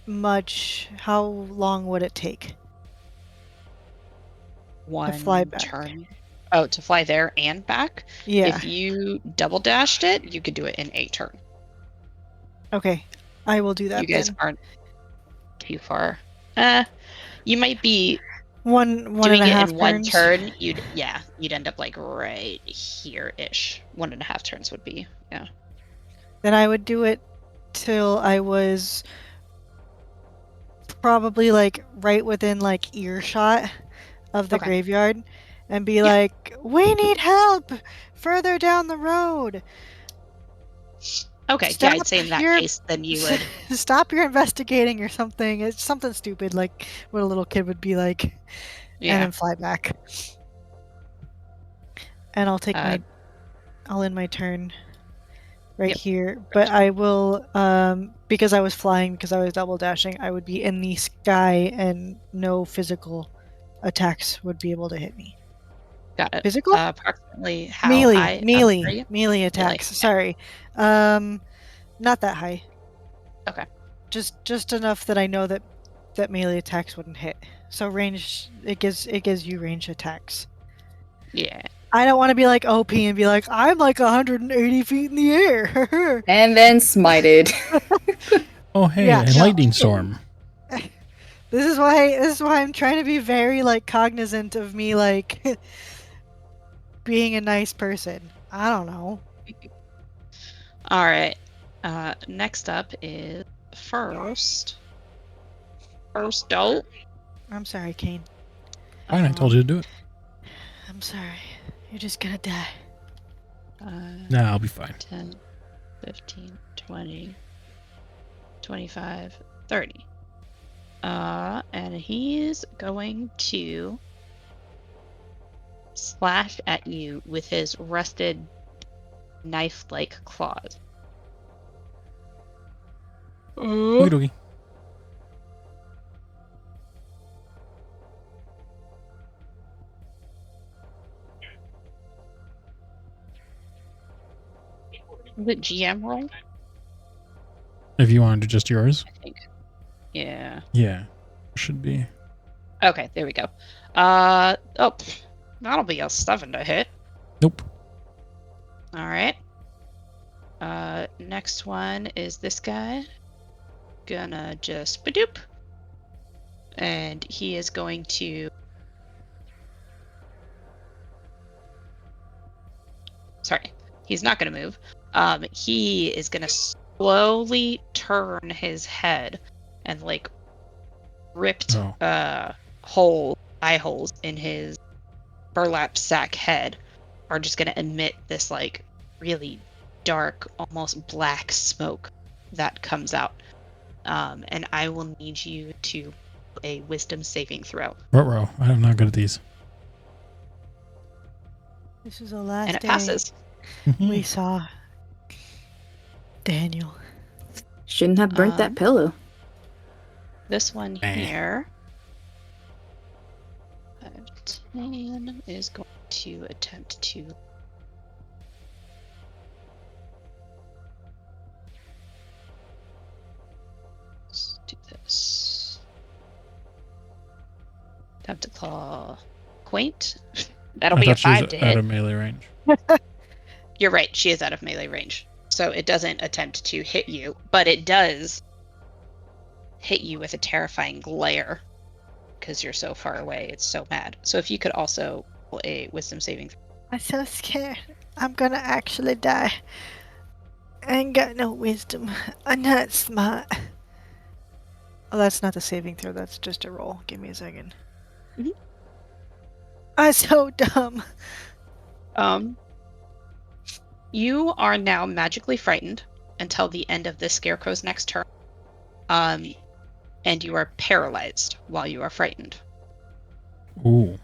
long would it take? One fly back. turn. Oh, to fly there and back? Yeah. If you double dashed it, you could do it in a turn. Okay. I will do that You guys then. aren't too far. You might be One doing and a it half in one turns. turn. You'd end up like right here-ish. 1.5 turns would be, yeah. Then I would do it till I was probably like right within like earshot of the Okay. graveyard and be Yeah. like, "We need help further down the road." Okay, yeah, I'd say in that case, then you would. Stop your investigating or something. It's something stupid like what a little kid would be like, and Yeah. then fly back. And I'll take I'll end my turn right Yep. here. But I will, because I was flying, because I was double dashing, I would be in the sky and no physical attacks would be able to hit me. Got it. Physical? Approximately how high? Are you? Melee attacks. Sorry. Not that high. Okay. Just enough that I know that melee attacks wouldn't hit. So range, it gives you range attacks. Yeah. I don't want to be like OP and be like, I'm like 180 feet in the air. And then smited. Oh, hey, Yeah, a no. lightning storm. This is why I'm trying to be very like cognizant of me like being a nice person. I don't know. All right. Next up is first dolt. I'm sorry, Kane. Fine, I told you to do it. I'm sorry. You're just gonna die. Nah, I'll be fine. 10, 15, 20, 25, 30. And he's going to slash at you with his rusted knife-like claws. Okie dokie. Is it GM roll? If you want to do just yours. I think. Yeah. Yeah. Should be. Okay, there we go. That'll be a 7 to hit. Nope. All right. Next one is this guy. Gonna just badoop. And he is going to... Sorry, he's not gonna move. He is gonna slowly turn his head and like ripped eye holes in his burlap sack head are just gonna emit this like really dark, almost black smoke that comes out. And I will need you to a wisdom saving throw. Ruh-roh. I'm not good at these. This is the last And it day passes. we saw Daniel. Shouldn't have burnt that pillow. This one here, 5, 10, is going to attempt to... Let's do this. Attempt to claw Quaint. That'll be a 5 to hit. Out of melee range. You're right, she is out of melee range. So it doesn't attempt to hit you, but it does hit you with a terrifying glare because you're so far away. It's so mad. So if you could also roll a wisdom saving throw. I'm so scared. I'm gonna actually die. I ain't got no wisdom. I'm not smart. Oh, that's not a saving throw. That's just a roll. Give me a second. Mhm. I'm so dumb. You are now magically frightened until the end of this scarecrow's next turn. And you are paralyzed while you are frightened. Ooh.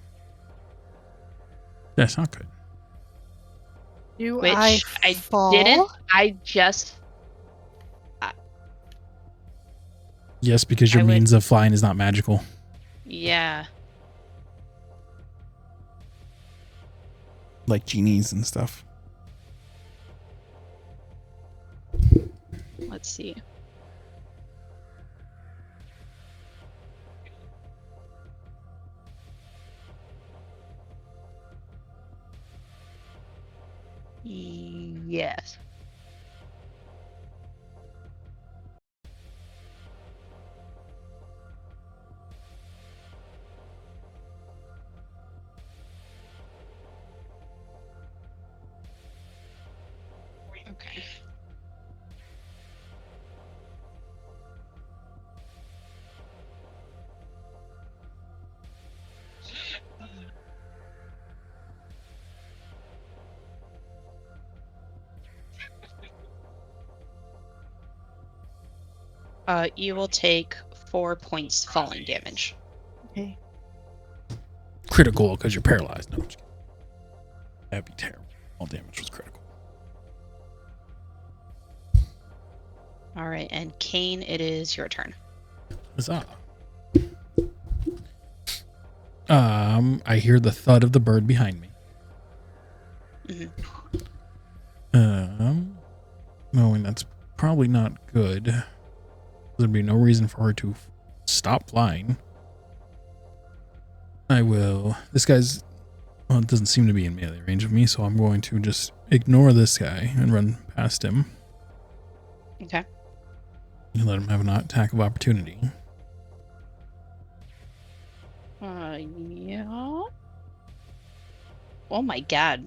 That's not good. Which I fall? didn't. I just... Yes, because your means of flying is not magical. Yeah. Like genies and stuff. Let's see. Yes. Okay. You will take 4 points falling damage. Okay. Critical because you're paralyzed. No, I'm just kidding. That'd be terrible. All damage was critical. All right, and Kane, it is your turn. Huzzah. I hear the thud of the bird behind me. Knowing that's probably not good. There'd be no reason for her to stop flying. I will. This guy's... Well, it doesn't seem to be in melee range of me, so I'm going to just ignore this guy and run past him. Okay. And let him have an attack of opportunity. Yeah. Oh my god.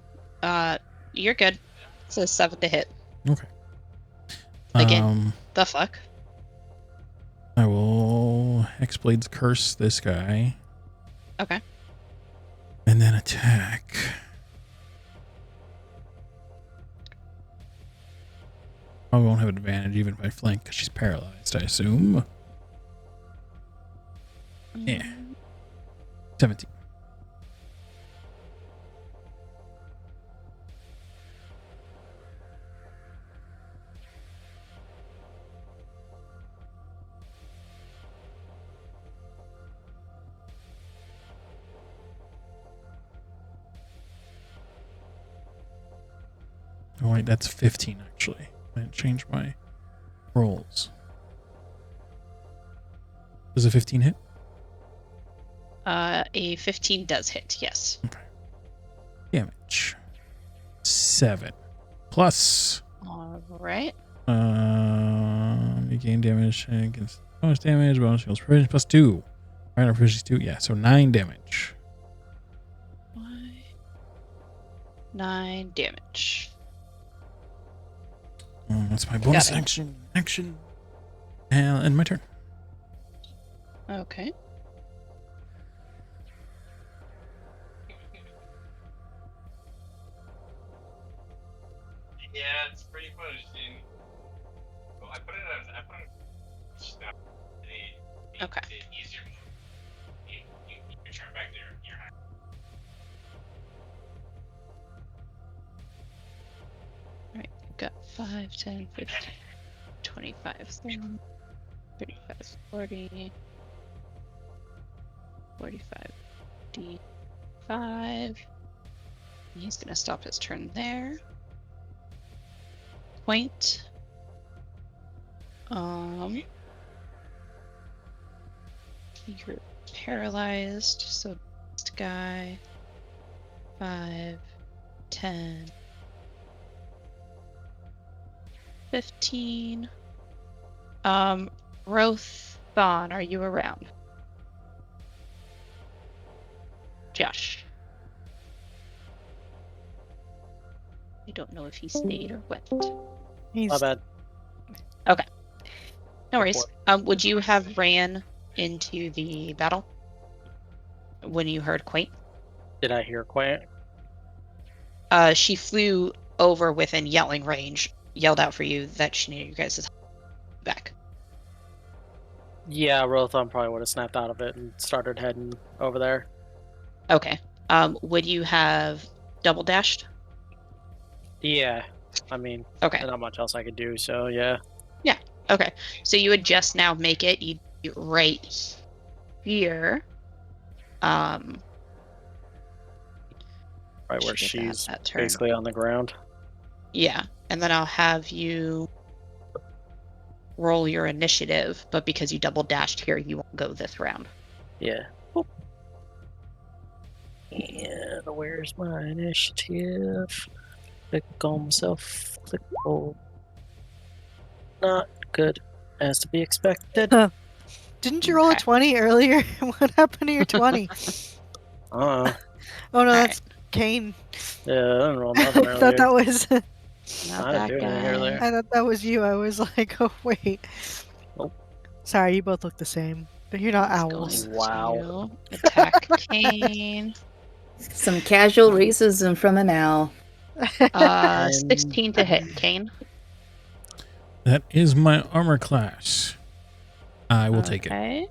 You're good. It's a 7 to hit. Okay. Again, the fuck? I will Hexblade's Curse this guy. Okay. And then attack. I won't have advantage even if I flank because she's paralyzed, I assume. Yeah. 17. Oh, wait, that's 15 actually. I didn't change my rolls. Does a 15 hit? A 15 does hit, yes. Okay. Damage. 7. Plus. Alright. You gain damage against bonus damage, bonus heals proficiency plus 2. Right, our proficiency 2. Yeah, so 9 damage. 9 damage. That's my bonus Got it. action. And my turn. Okay. Yeah, it's pretty much. Well, I put it snap the Okay. easier. You turn back your hand. Alright, got 5, 10, 15, 25, 30, 35, 40, 45, D5. He's gonna stop his turn there. Point. You're paralyzed, so this guy 5, 10, 15. Rothon, are you around? Josh. I don't know if he stayed or went. He's My bad. Okay. No worries. Would you have ran into the battle when you heard Quaint? Did I hear quiet? She flew over within yelling range, yelled out for you that she needed you guys to back. Yeah, Rothon probably would have snapped out of it and started heading over there. Okay. Would you have double dashed? Yeah, I mean, Okay. there's not much else I could do, so yeah. Okay. So you would just now make it. You'd be right here. Right where should get she's that turn. basically on the ground. Yeah, and then I'll have you roll your initiative, but because you double dashed here, you won't go this round. Yeah. Oop. And where's my initiative? Click on myself. Click. Oh. Not good. As to be expected. Didn't you roll a Okay. 20 earlier? What happened to your 20? Oh Oh no, All that's Kane. yeah, I didn't roll I nothing thought earlier. that was. Not I didn't that do anything guy. earlier. I thought that was you. I was like, oh wait. Nope. Sorry, you both look the same, but you're not He's owls. going Wow. to attack Kane. Some casual racism from an owl. 16 to hit, Kane. That is my armor class. I will take it. Okay.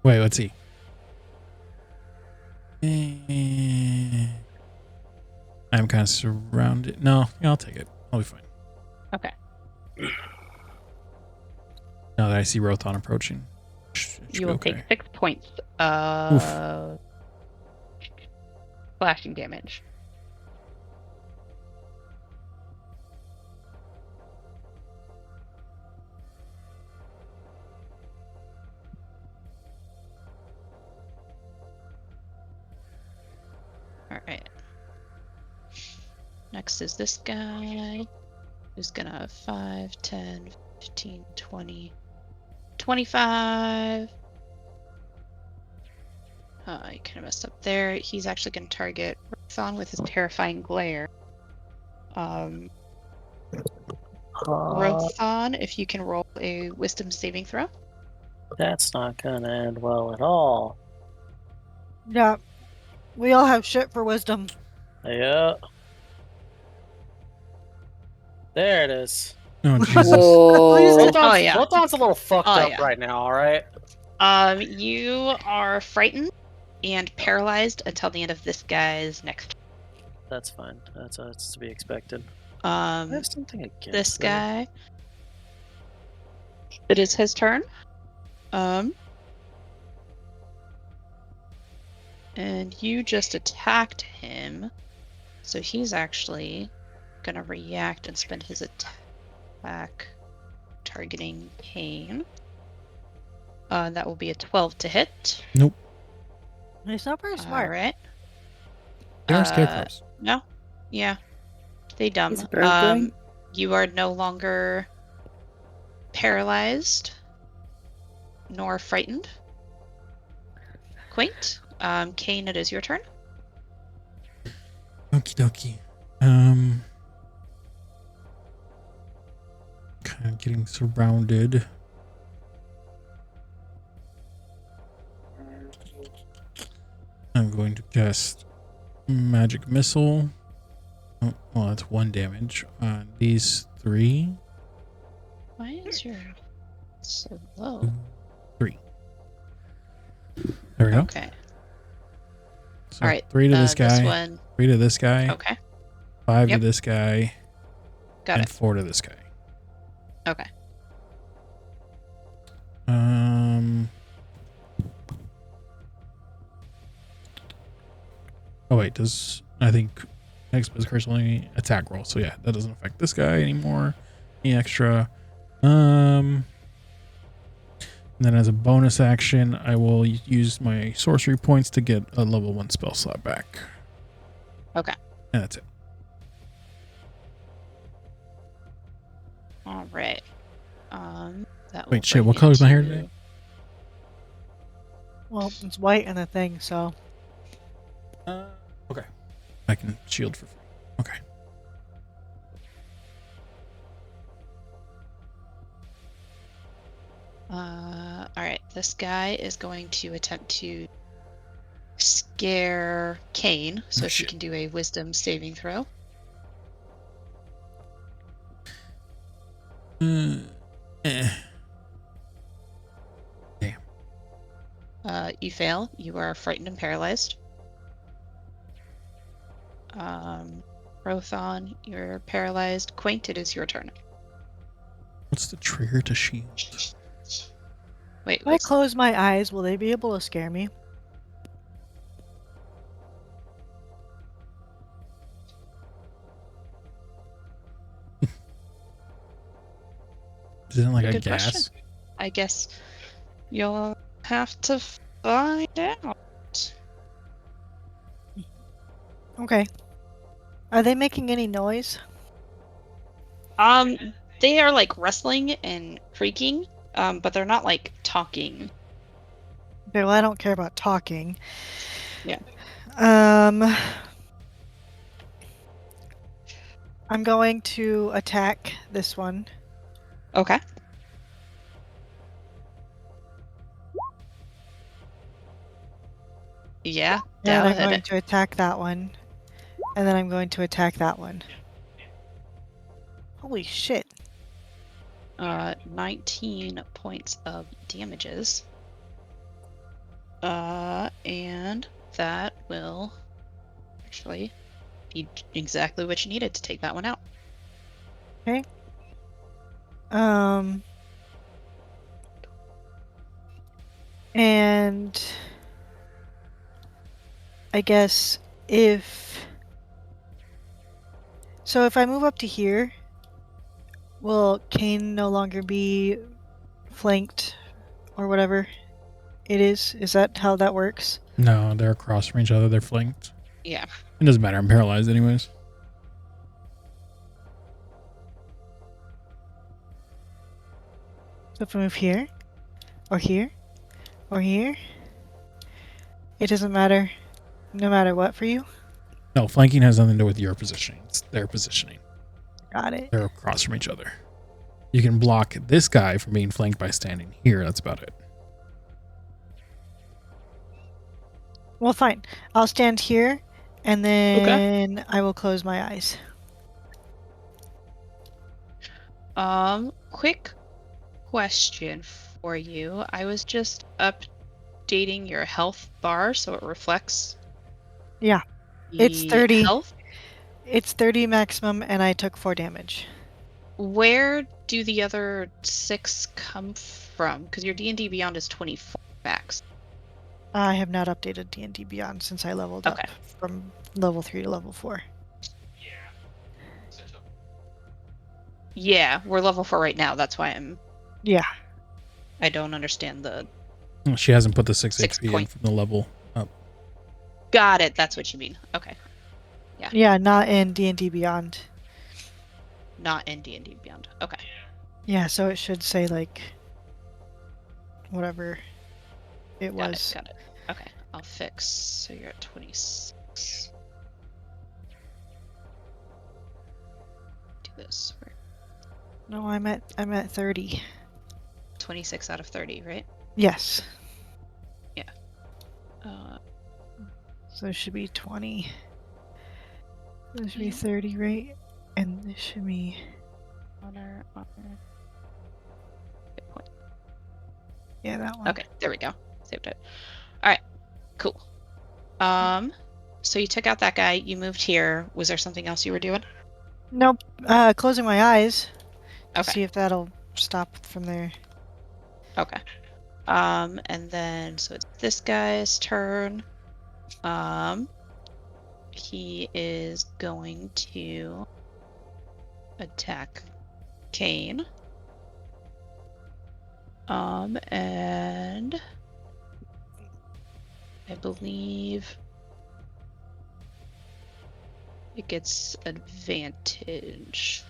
Wait, let's see. I'm kind of surrounded. No, yeah, I'll take it. I'll be fine. Okay. Now that I see Rothon approaching. You will take 6 points of slashing damage. Alright. Next is this guy, who's gonna 5, 10, 15, 20, 25. I kind of messed up there. He's actually gonna target Rothon with his terrifying glare. Rothon, if you can roll a wisdom saving throw. That's not gonna end well at all. Yeah, we all have shit for wisdom. Yeah. There it is. Oh, Jesus. Whoa. Rothon's, yeah. Rothon's a little fucked Oh, up yeah. right now, alright? You are frightened and paralyzed until the end of this guy's next. That's fine. That's to be expected. I have something against This them. guy. It is his turn. And you just attacked him, so he's actually gonna react and spend his attack targeting Kane. That will be a 12 to hit. Nope. He's not very smart. All right. They are scarecrows. No. Yeah. They dumb. He's a bird brain. You are no longer paralyzed nor frightened. Quaint. Kane, it is your turn. Okie dokie. Kind of getting surrounded. I'm going to cast Magic Missile. Oh, well, that's 1 damage on these 3. Why is your so low? 3. There we go. Okay. So All right. 3 to this guy. This one. 3 to this guy. Okay. 5 Yep. to this guy. Got and it. 4 to this guy. Okay. Oh wait, I think next is curse only attack roll. So yeah, that doesn't affect this guy anymore. Any extra. And then as a bonus action, I will use my sorcery points to get a level 1 spell slot back. Okay. And that's it. All right. That will Wait, shit, bring what it color is my hair to- today? Well, it's white and a thing, so. Okay. I can shield for free. Okay. All right. This guy is going to attempt to scare Kane, so Oh, she shit. can do a Wisdom saving throw. Damn. You fail. You are frightened and paralyzed. Rothon, you're paralyzed. Quaint, it is your turn. What's the trigger to shield? Wait, If I close my eyes, will they be able to scare me? Isn't it like a Good gas? question. I guess you'll have to find out. Okay. Are they making any noise? They are like rustling and creaking, but they're not like talking. Okay, well, I don't care about talking. Yeah. I'm going to attack this one. Okay. Yeah, And that'll I'm hit going it. to attack that one. And then I'm going to attack that one. Holy shit. 19 points of damages. And that will actually be exactly what you needed to take that one out. Okay. And I guess if I move up to here, will Kane no longer be flanked or whatever it is? Is that how that works? No, they're across from each other. They're flanked. Yeah. It doesn't matter. I'm paralyzed anyways. So if I move here, or here, or here, it doesn't matter, no matter what for you? No, flanking has nothing to do with your positioning. It's their positioning. Got it. They're across from each other. You can block this guy from being flanked by standing here. That's about it. Well, fine. I'll stand here, and then I will close my eyes. Quick question for you. I was just updating your health bar so it reflects. Yeah. It's 30. Health. It's 30 maximum, and I took 4 damage. Where do the other 6 come from? Because your D&D Beyond is 24 max. I have not updated D&D Beyond since I leveled up from level 3 to level 4. Yeah. So it took Yeah, we're level 4 right now. That's why Yeah. I don't understand the. She hasn't put the 6 6 HP in point. from the level up. Got it. That's what you mean. Okay. Yeah, not in D&D Beyond. Not in D&D Beyond. Okay. Yeah, so it should say like whatever it was. Got it. Okay. I'll fix. So you're at 26. Do this. No, I'm at 30. 26 out of 30, right? Yes. Yeah. So it should be 20. This should be Yeah. 30, right? And this should be Honor. Good point. yeah, that one. Okay, there we go. Saved it. All right, cool. So you took out that guy. You moved here. Was there something else you were doing? Nope. Closing my eyes to Okay. see if that'll stop from there. Okay. And then so it's this guy's turn. He is going to attack Kane. And I believe it gets advantage.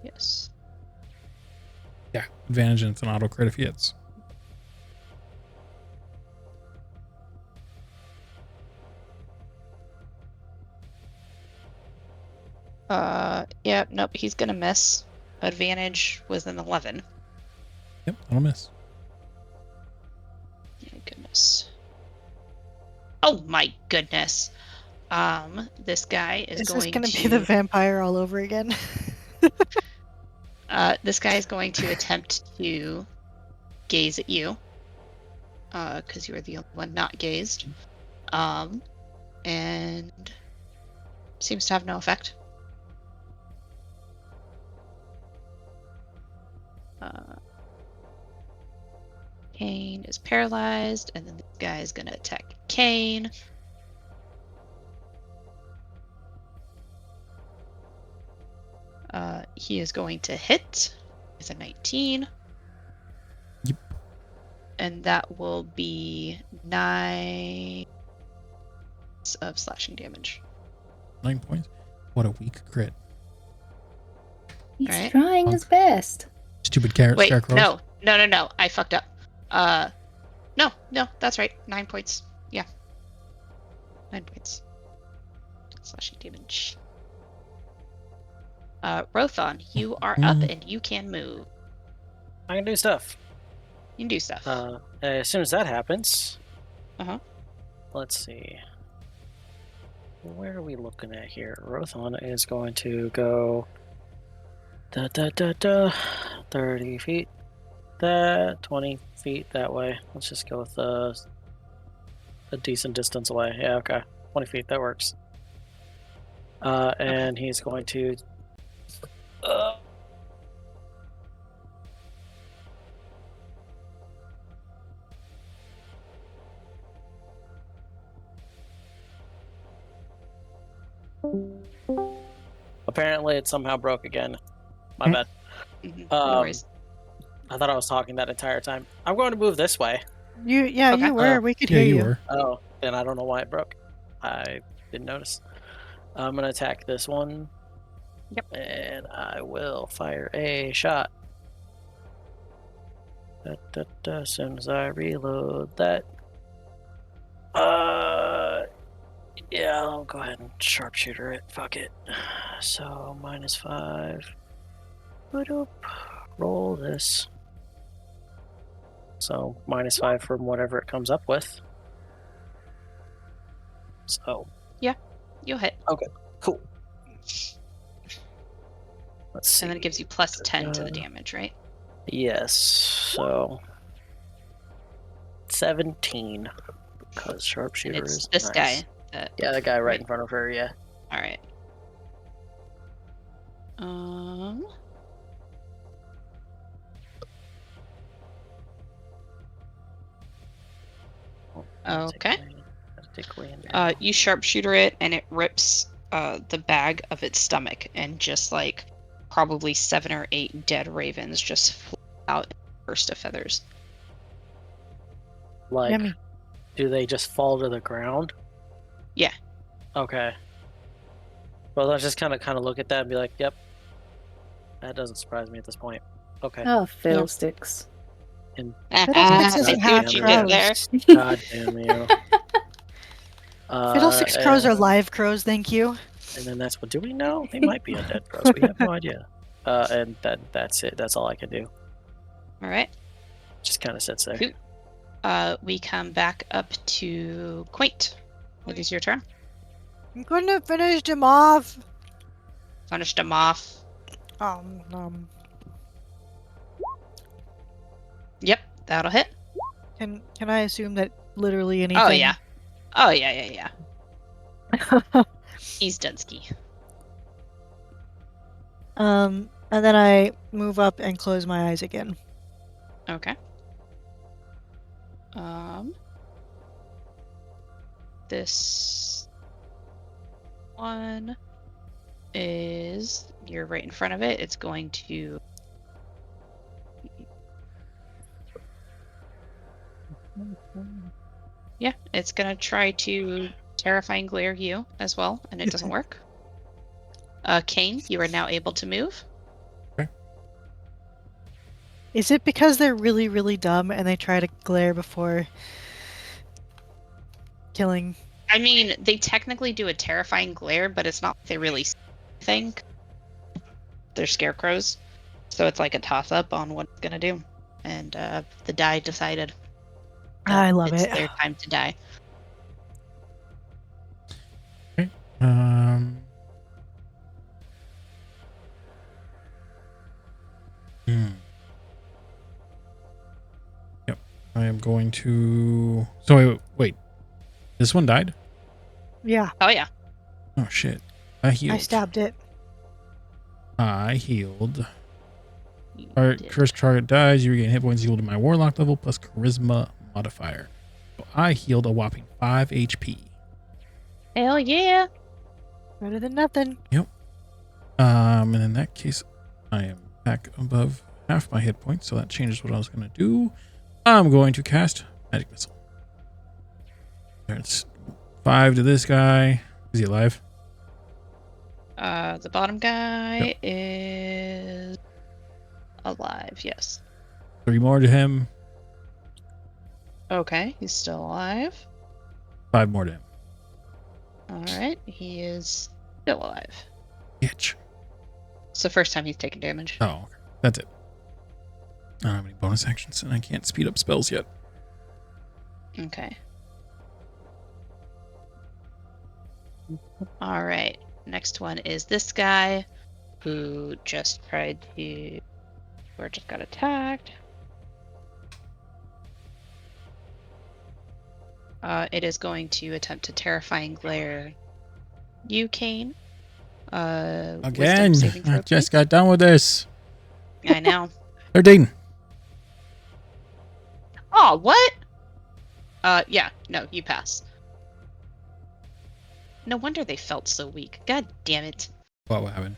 Yes. Yeah, advantage, and it's an auto crit if he hits. Yeah, nope, he's gonna miss. Advantage was an 11. Yep, that'll miss. My goodness. Oh my goodness. This guy is Is going this gonna to be the vampire all over again? this guy is going to attempt to gaze at you. Because you are the only one not gazed. And seems to have no effect. Kane is paralyzed, and then this guy is gonna attack Kane. He is going to hit. It's a 19. Yep. And that will be 9 of slashing damage. 9 points. What a weak crit. He's Right. trying his best. Stupid carrot Wait, scarecrows. no. I fucked up. No, that's right. 9 points. Yeah. 9 points. Slashing damage. Rothon, you are up and you can move. I can do stuff. You can do stuff. As soon as that happens. Uh-huh. Let's see. Where are we looking at here? Rothon is going to go 30 feet. 20 feet that way. Let's just go with a decent distance away. Yeah, okay. 20 feet, that works. And he's going to apparently it somehow broke again. My bad. No worries. I thought I was talking that entire time. I'm going to move this way. You were. We could Yeah, hear you you. were. Oh, then I don't know why it broke. I didn't notice. I'm going to attack this one. Yep. And I will fire a shot. As soon as I reload that. Yeah, I'll go ahead and sharpshooter it. Fuck it. So, -5. Ba-doop. Roll this. So, -5 from whatever it comes up with. So. You'll hit. Okay, cool. Let's see. And then it gives you plus 10 to the damage, right? Yes, so 17 because sharpshooter And it's is this nice. guy. Yeah, the guy right in front of her. Yeah. All right. Okay. You sharpshooter it, and it rips the bag of its stomach and just like probably 7 or 8 dead ravens just fly out in a burst of feathers. Like, Yummy. do they just fall to the ground? Yeah. Okay. Well, let's just kind of look at that and be like, yep. That doesn't surprise me at this point. Okay. Oh, fiddlesticks. And Fiddlesticks I isn't see half what you did there. crows. God damn you. Fiddlesticks crows are and- live crows, thank you. And then that's what. Do we know? They might be undead crows. We have no idea. And that's it. That's all I can do. All right. Just kind of sits there. Cool. We come back up to Quaint. It is your turn. I'm gonna finish them off. Finished them off. Yep, that'll hit. Can I assume that literally anything? Oh yeah. Oh yeah. He's Dunsky. And then I move up and close my eyes again. Okay. This one is, you're right in front of it. It's going to it's gonna try to terrifying glare you as well, and it doesn't work. Kane, you are now able to move. Is it because they're really, really dumb and they try to glare before killing? I mean, they technically do a terrifying glare, but it's not like they really think. They're scarecrows, so it's like a toss-up on what it's gonna do. And the die decided. I love it's it. their time to die. Okay. Yep. I am going to. So wait. This one died? Yeah, Oh yeah. Oh shit. I healed. I stabbed it. I healed. You Alright, did. cursed target dies. You regain hit points equal to my warlock level plus charisma modifier. So I healed a whopping 5 HP. Hell yeah. Better than nothing. And in that case, I am back above half my hit points, so that changes what I was going to do. I'm going to cast Magic Missile. There's 5 to this guy. Is he alive? The bottom guy is alive. Yes. 3 more to him. Okay, he's still alive. 5 more to him. All right, he is still alive. Bitch. It's the first time he's taken damage. Oh, okay. That's it. I don't have any bonus actions, and I can't speed up spells yet. Okay. All right. Next one is this guy who just tried to, or just got attacked. It is going to attempt to terrifying glare you, Kane. Again, wisdom saving throw, I just got done with this. please. I know. 13. Oh, what? Yeah, no, you pass. No wonder they felt so weak. God damn it. What happened?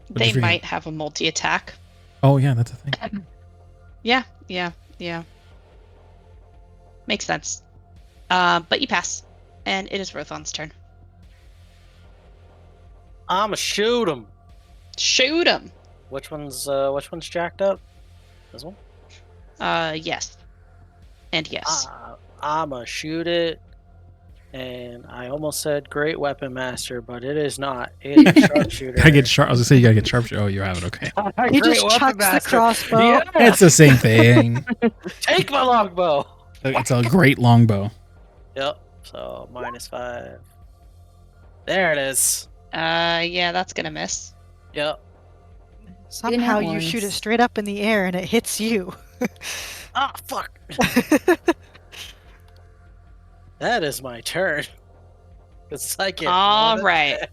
What'd They you forget? might have a multi-attack. Oh, yeah, that's a thing. Yeah. Makes sense. But you pass. And it is Rothon's turn. I'ma shoot him. Shoot him! Which one's jacked up? This one? Yes. And yes. I'ma shoot it. And I almost said great weapon master, but it is not. It is sharpshooter. I was going to say you got to get sharpshooter. Oh, you have it. Okay. He just chucks the crossbow. Yeah. It's the same thing. Take my longbow. It's a great longbow. Yep. So -5. There it is. Yeah, that's gonna miss. Yep. Somehow Didn't you have shoot it ones. straight up in the air and it hits you. Ah, fuck. That is my turn. It's like it. All right.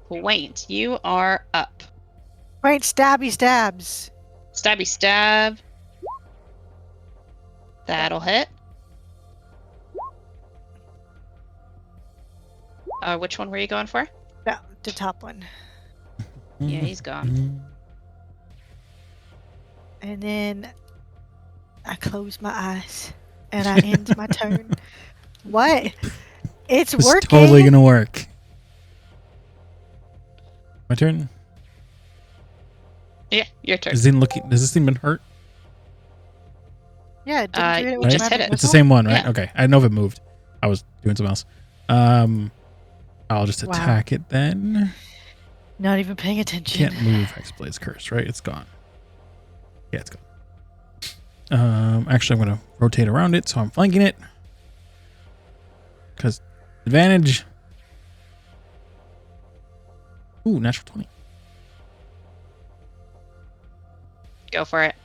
Quaint, you are up. Right, stabby stabs. Stabby stab. That'll hit. Which one were you going for? No, the top one. Yeah, he's gone. And then I close my eyes and I end my turn. What? It's It's working. totally gonna work. My turn. Yeah, your turn. Does this thing been hurt? Yeah, didn't you hit it you with just a hit magic it. It's the missile? same one, right? Yeah. Okay. I know if it moved. I was doing something else. I'll just Wow. attack it then. Not even paying attention. Can't move Hexblade's curse, right? It's gone. Yeah, it's gone. Actually, I'm gonna rotate around it, so I'm flanking it. Because advantage. Ooh, natural 20. Go for it.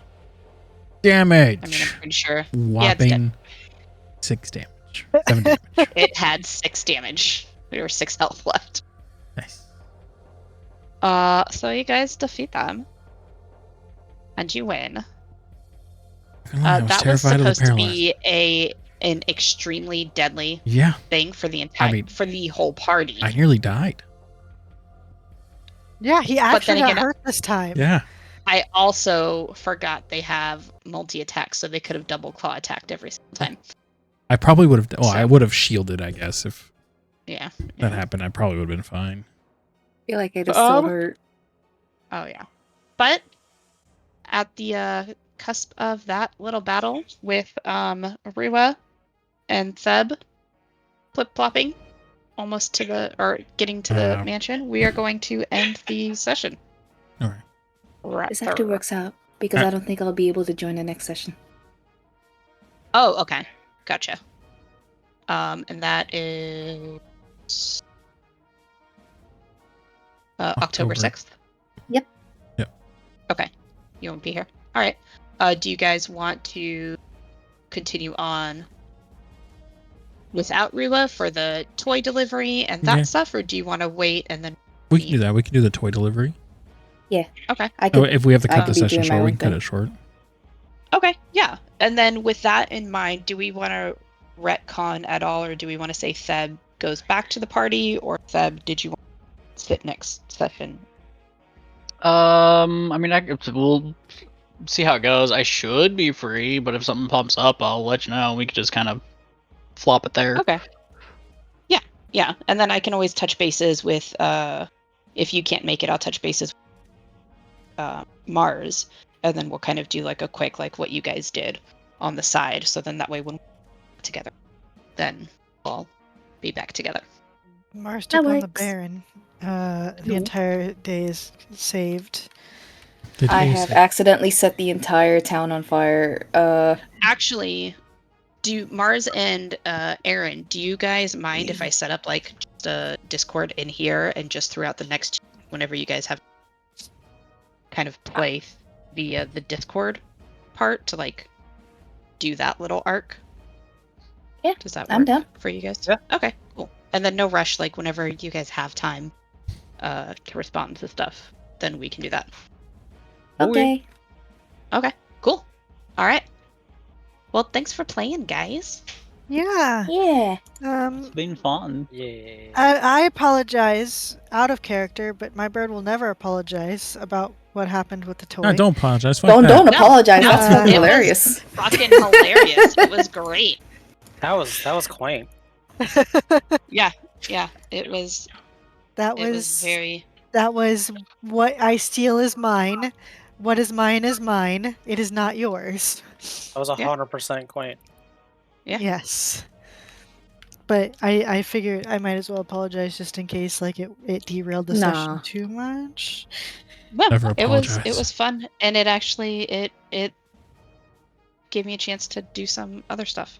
Damage. I mean, I'm pretty sure. Whopping 6 damage. 7 damage. It had 6 damage. There were 6 health left. Nice. So you guys defeat them. And you win. I was That was terrified of the supposed to paralyzed. be an extremely deadly Yeah, thing for the entire for the whole party. I nearly died. Yeah, he actually then got again, hurt this time. Yeah. I also forgot they have multi-attack, so they could have double claw attacked every single time. I probably would have. Well, So- I would have shielded, I guess, if Yeah. that happened. I probably would have been fine. I feel like it is still hurt. Oh yeah. But at the cusp of that little battle with Rua and Theb flip-flopping almost to the or getting to the mansion, we are going to end the session. All right. Right This actually there. works out because I don't think I'll be able to join the next session. Oh, okay. Gotcha. And that is October 6th? Yep. Okay. You won't be here. All right. Do you guys want to continue on without Rua for the toy delivery and that stuff, or do you want to wait and then We can do that. We can do the toy delivery. Yeah. Okay. If we have to cut the be session doing my short, we own can cut thing. it short. Okay, yeah. And then with that in mind, do we want to retcon at all, or do we want to say Theb goes back to the party, or Theb, did you want to sit next session? I mean, we'll see how it goes. I should be free, but if something pops up, I'll let you know. We could just kind of flop it there. Okay. Yeah. And then I can always touch bases with, if you can't make it, I'll touch bases with Mars, and then we'll kind of do like a quick, like what you guys did on the side. So then that way when we're together, then we'll be back together. Mars That took on the works. Baron. The entire day is saved. I have accidentally set the entire town on fire. Actually, do Mars and Aaron, do you guys mind if I set up like just a Discord in here and just throughout the next whenever you guys have kind of play via the Discord part to like do that little arc? Yeah, Does that I'm work down. for you guys? Yeah. Okay, cool. And then no rush, like whenever you guys have time to respond to stuff, then we can do that. Okay. Okay, cool. All right. Well, thanks for playing, guys. Yeah. Yeah. It's been fun. Yeah. I apologize out of character, but my bird will never apologize about what happened with the toy. No, don't apologize. Fuck Don't that. apologize. No, That's it fucking was- hilarious. Fucking hilarious. It was great. That was quaint. Yeah, it was. That It was was very. that was what I steal is mine. What is mine is mine. It is not yours. That was 100% quaint. Yeah. Yes. But I figured I might as well apologize just in case like it derailed the session Nah. too much. No, Never it was apologize. fun, and it actually it gave me a chance to do some other stuff.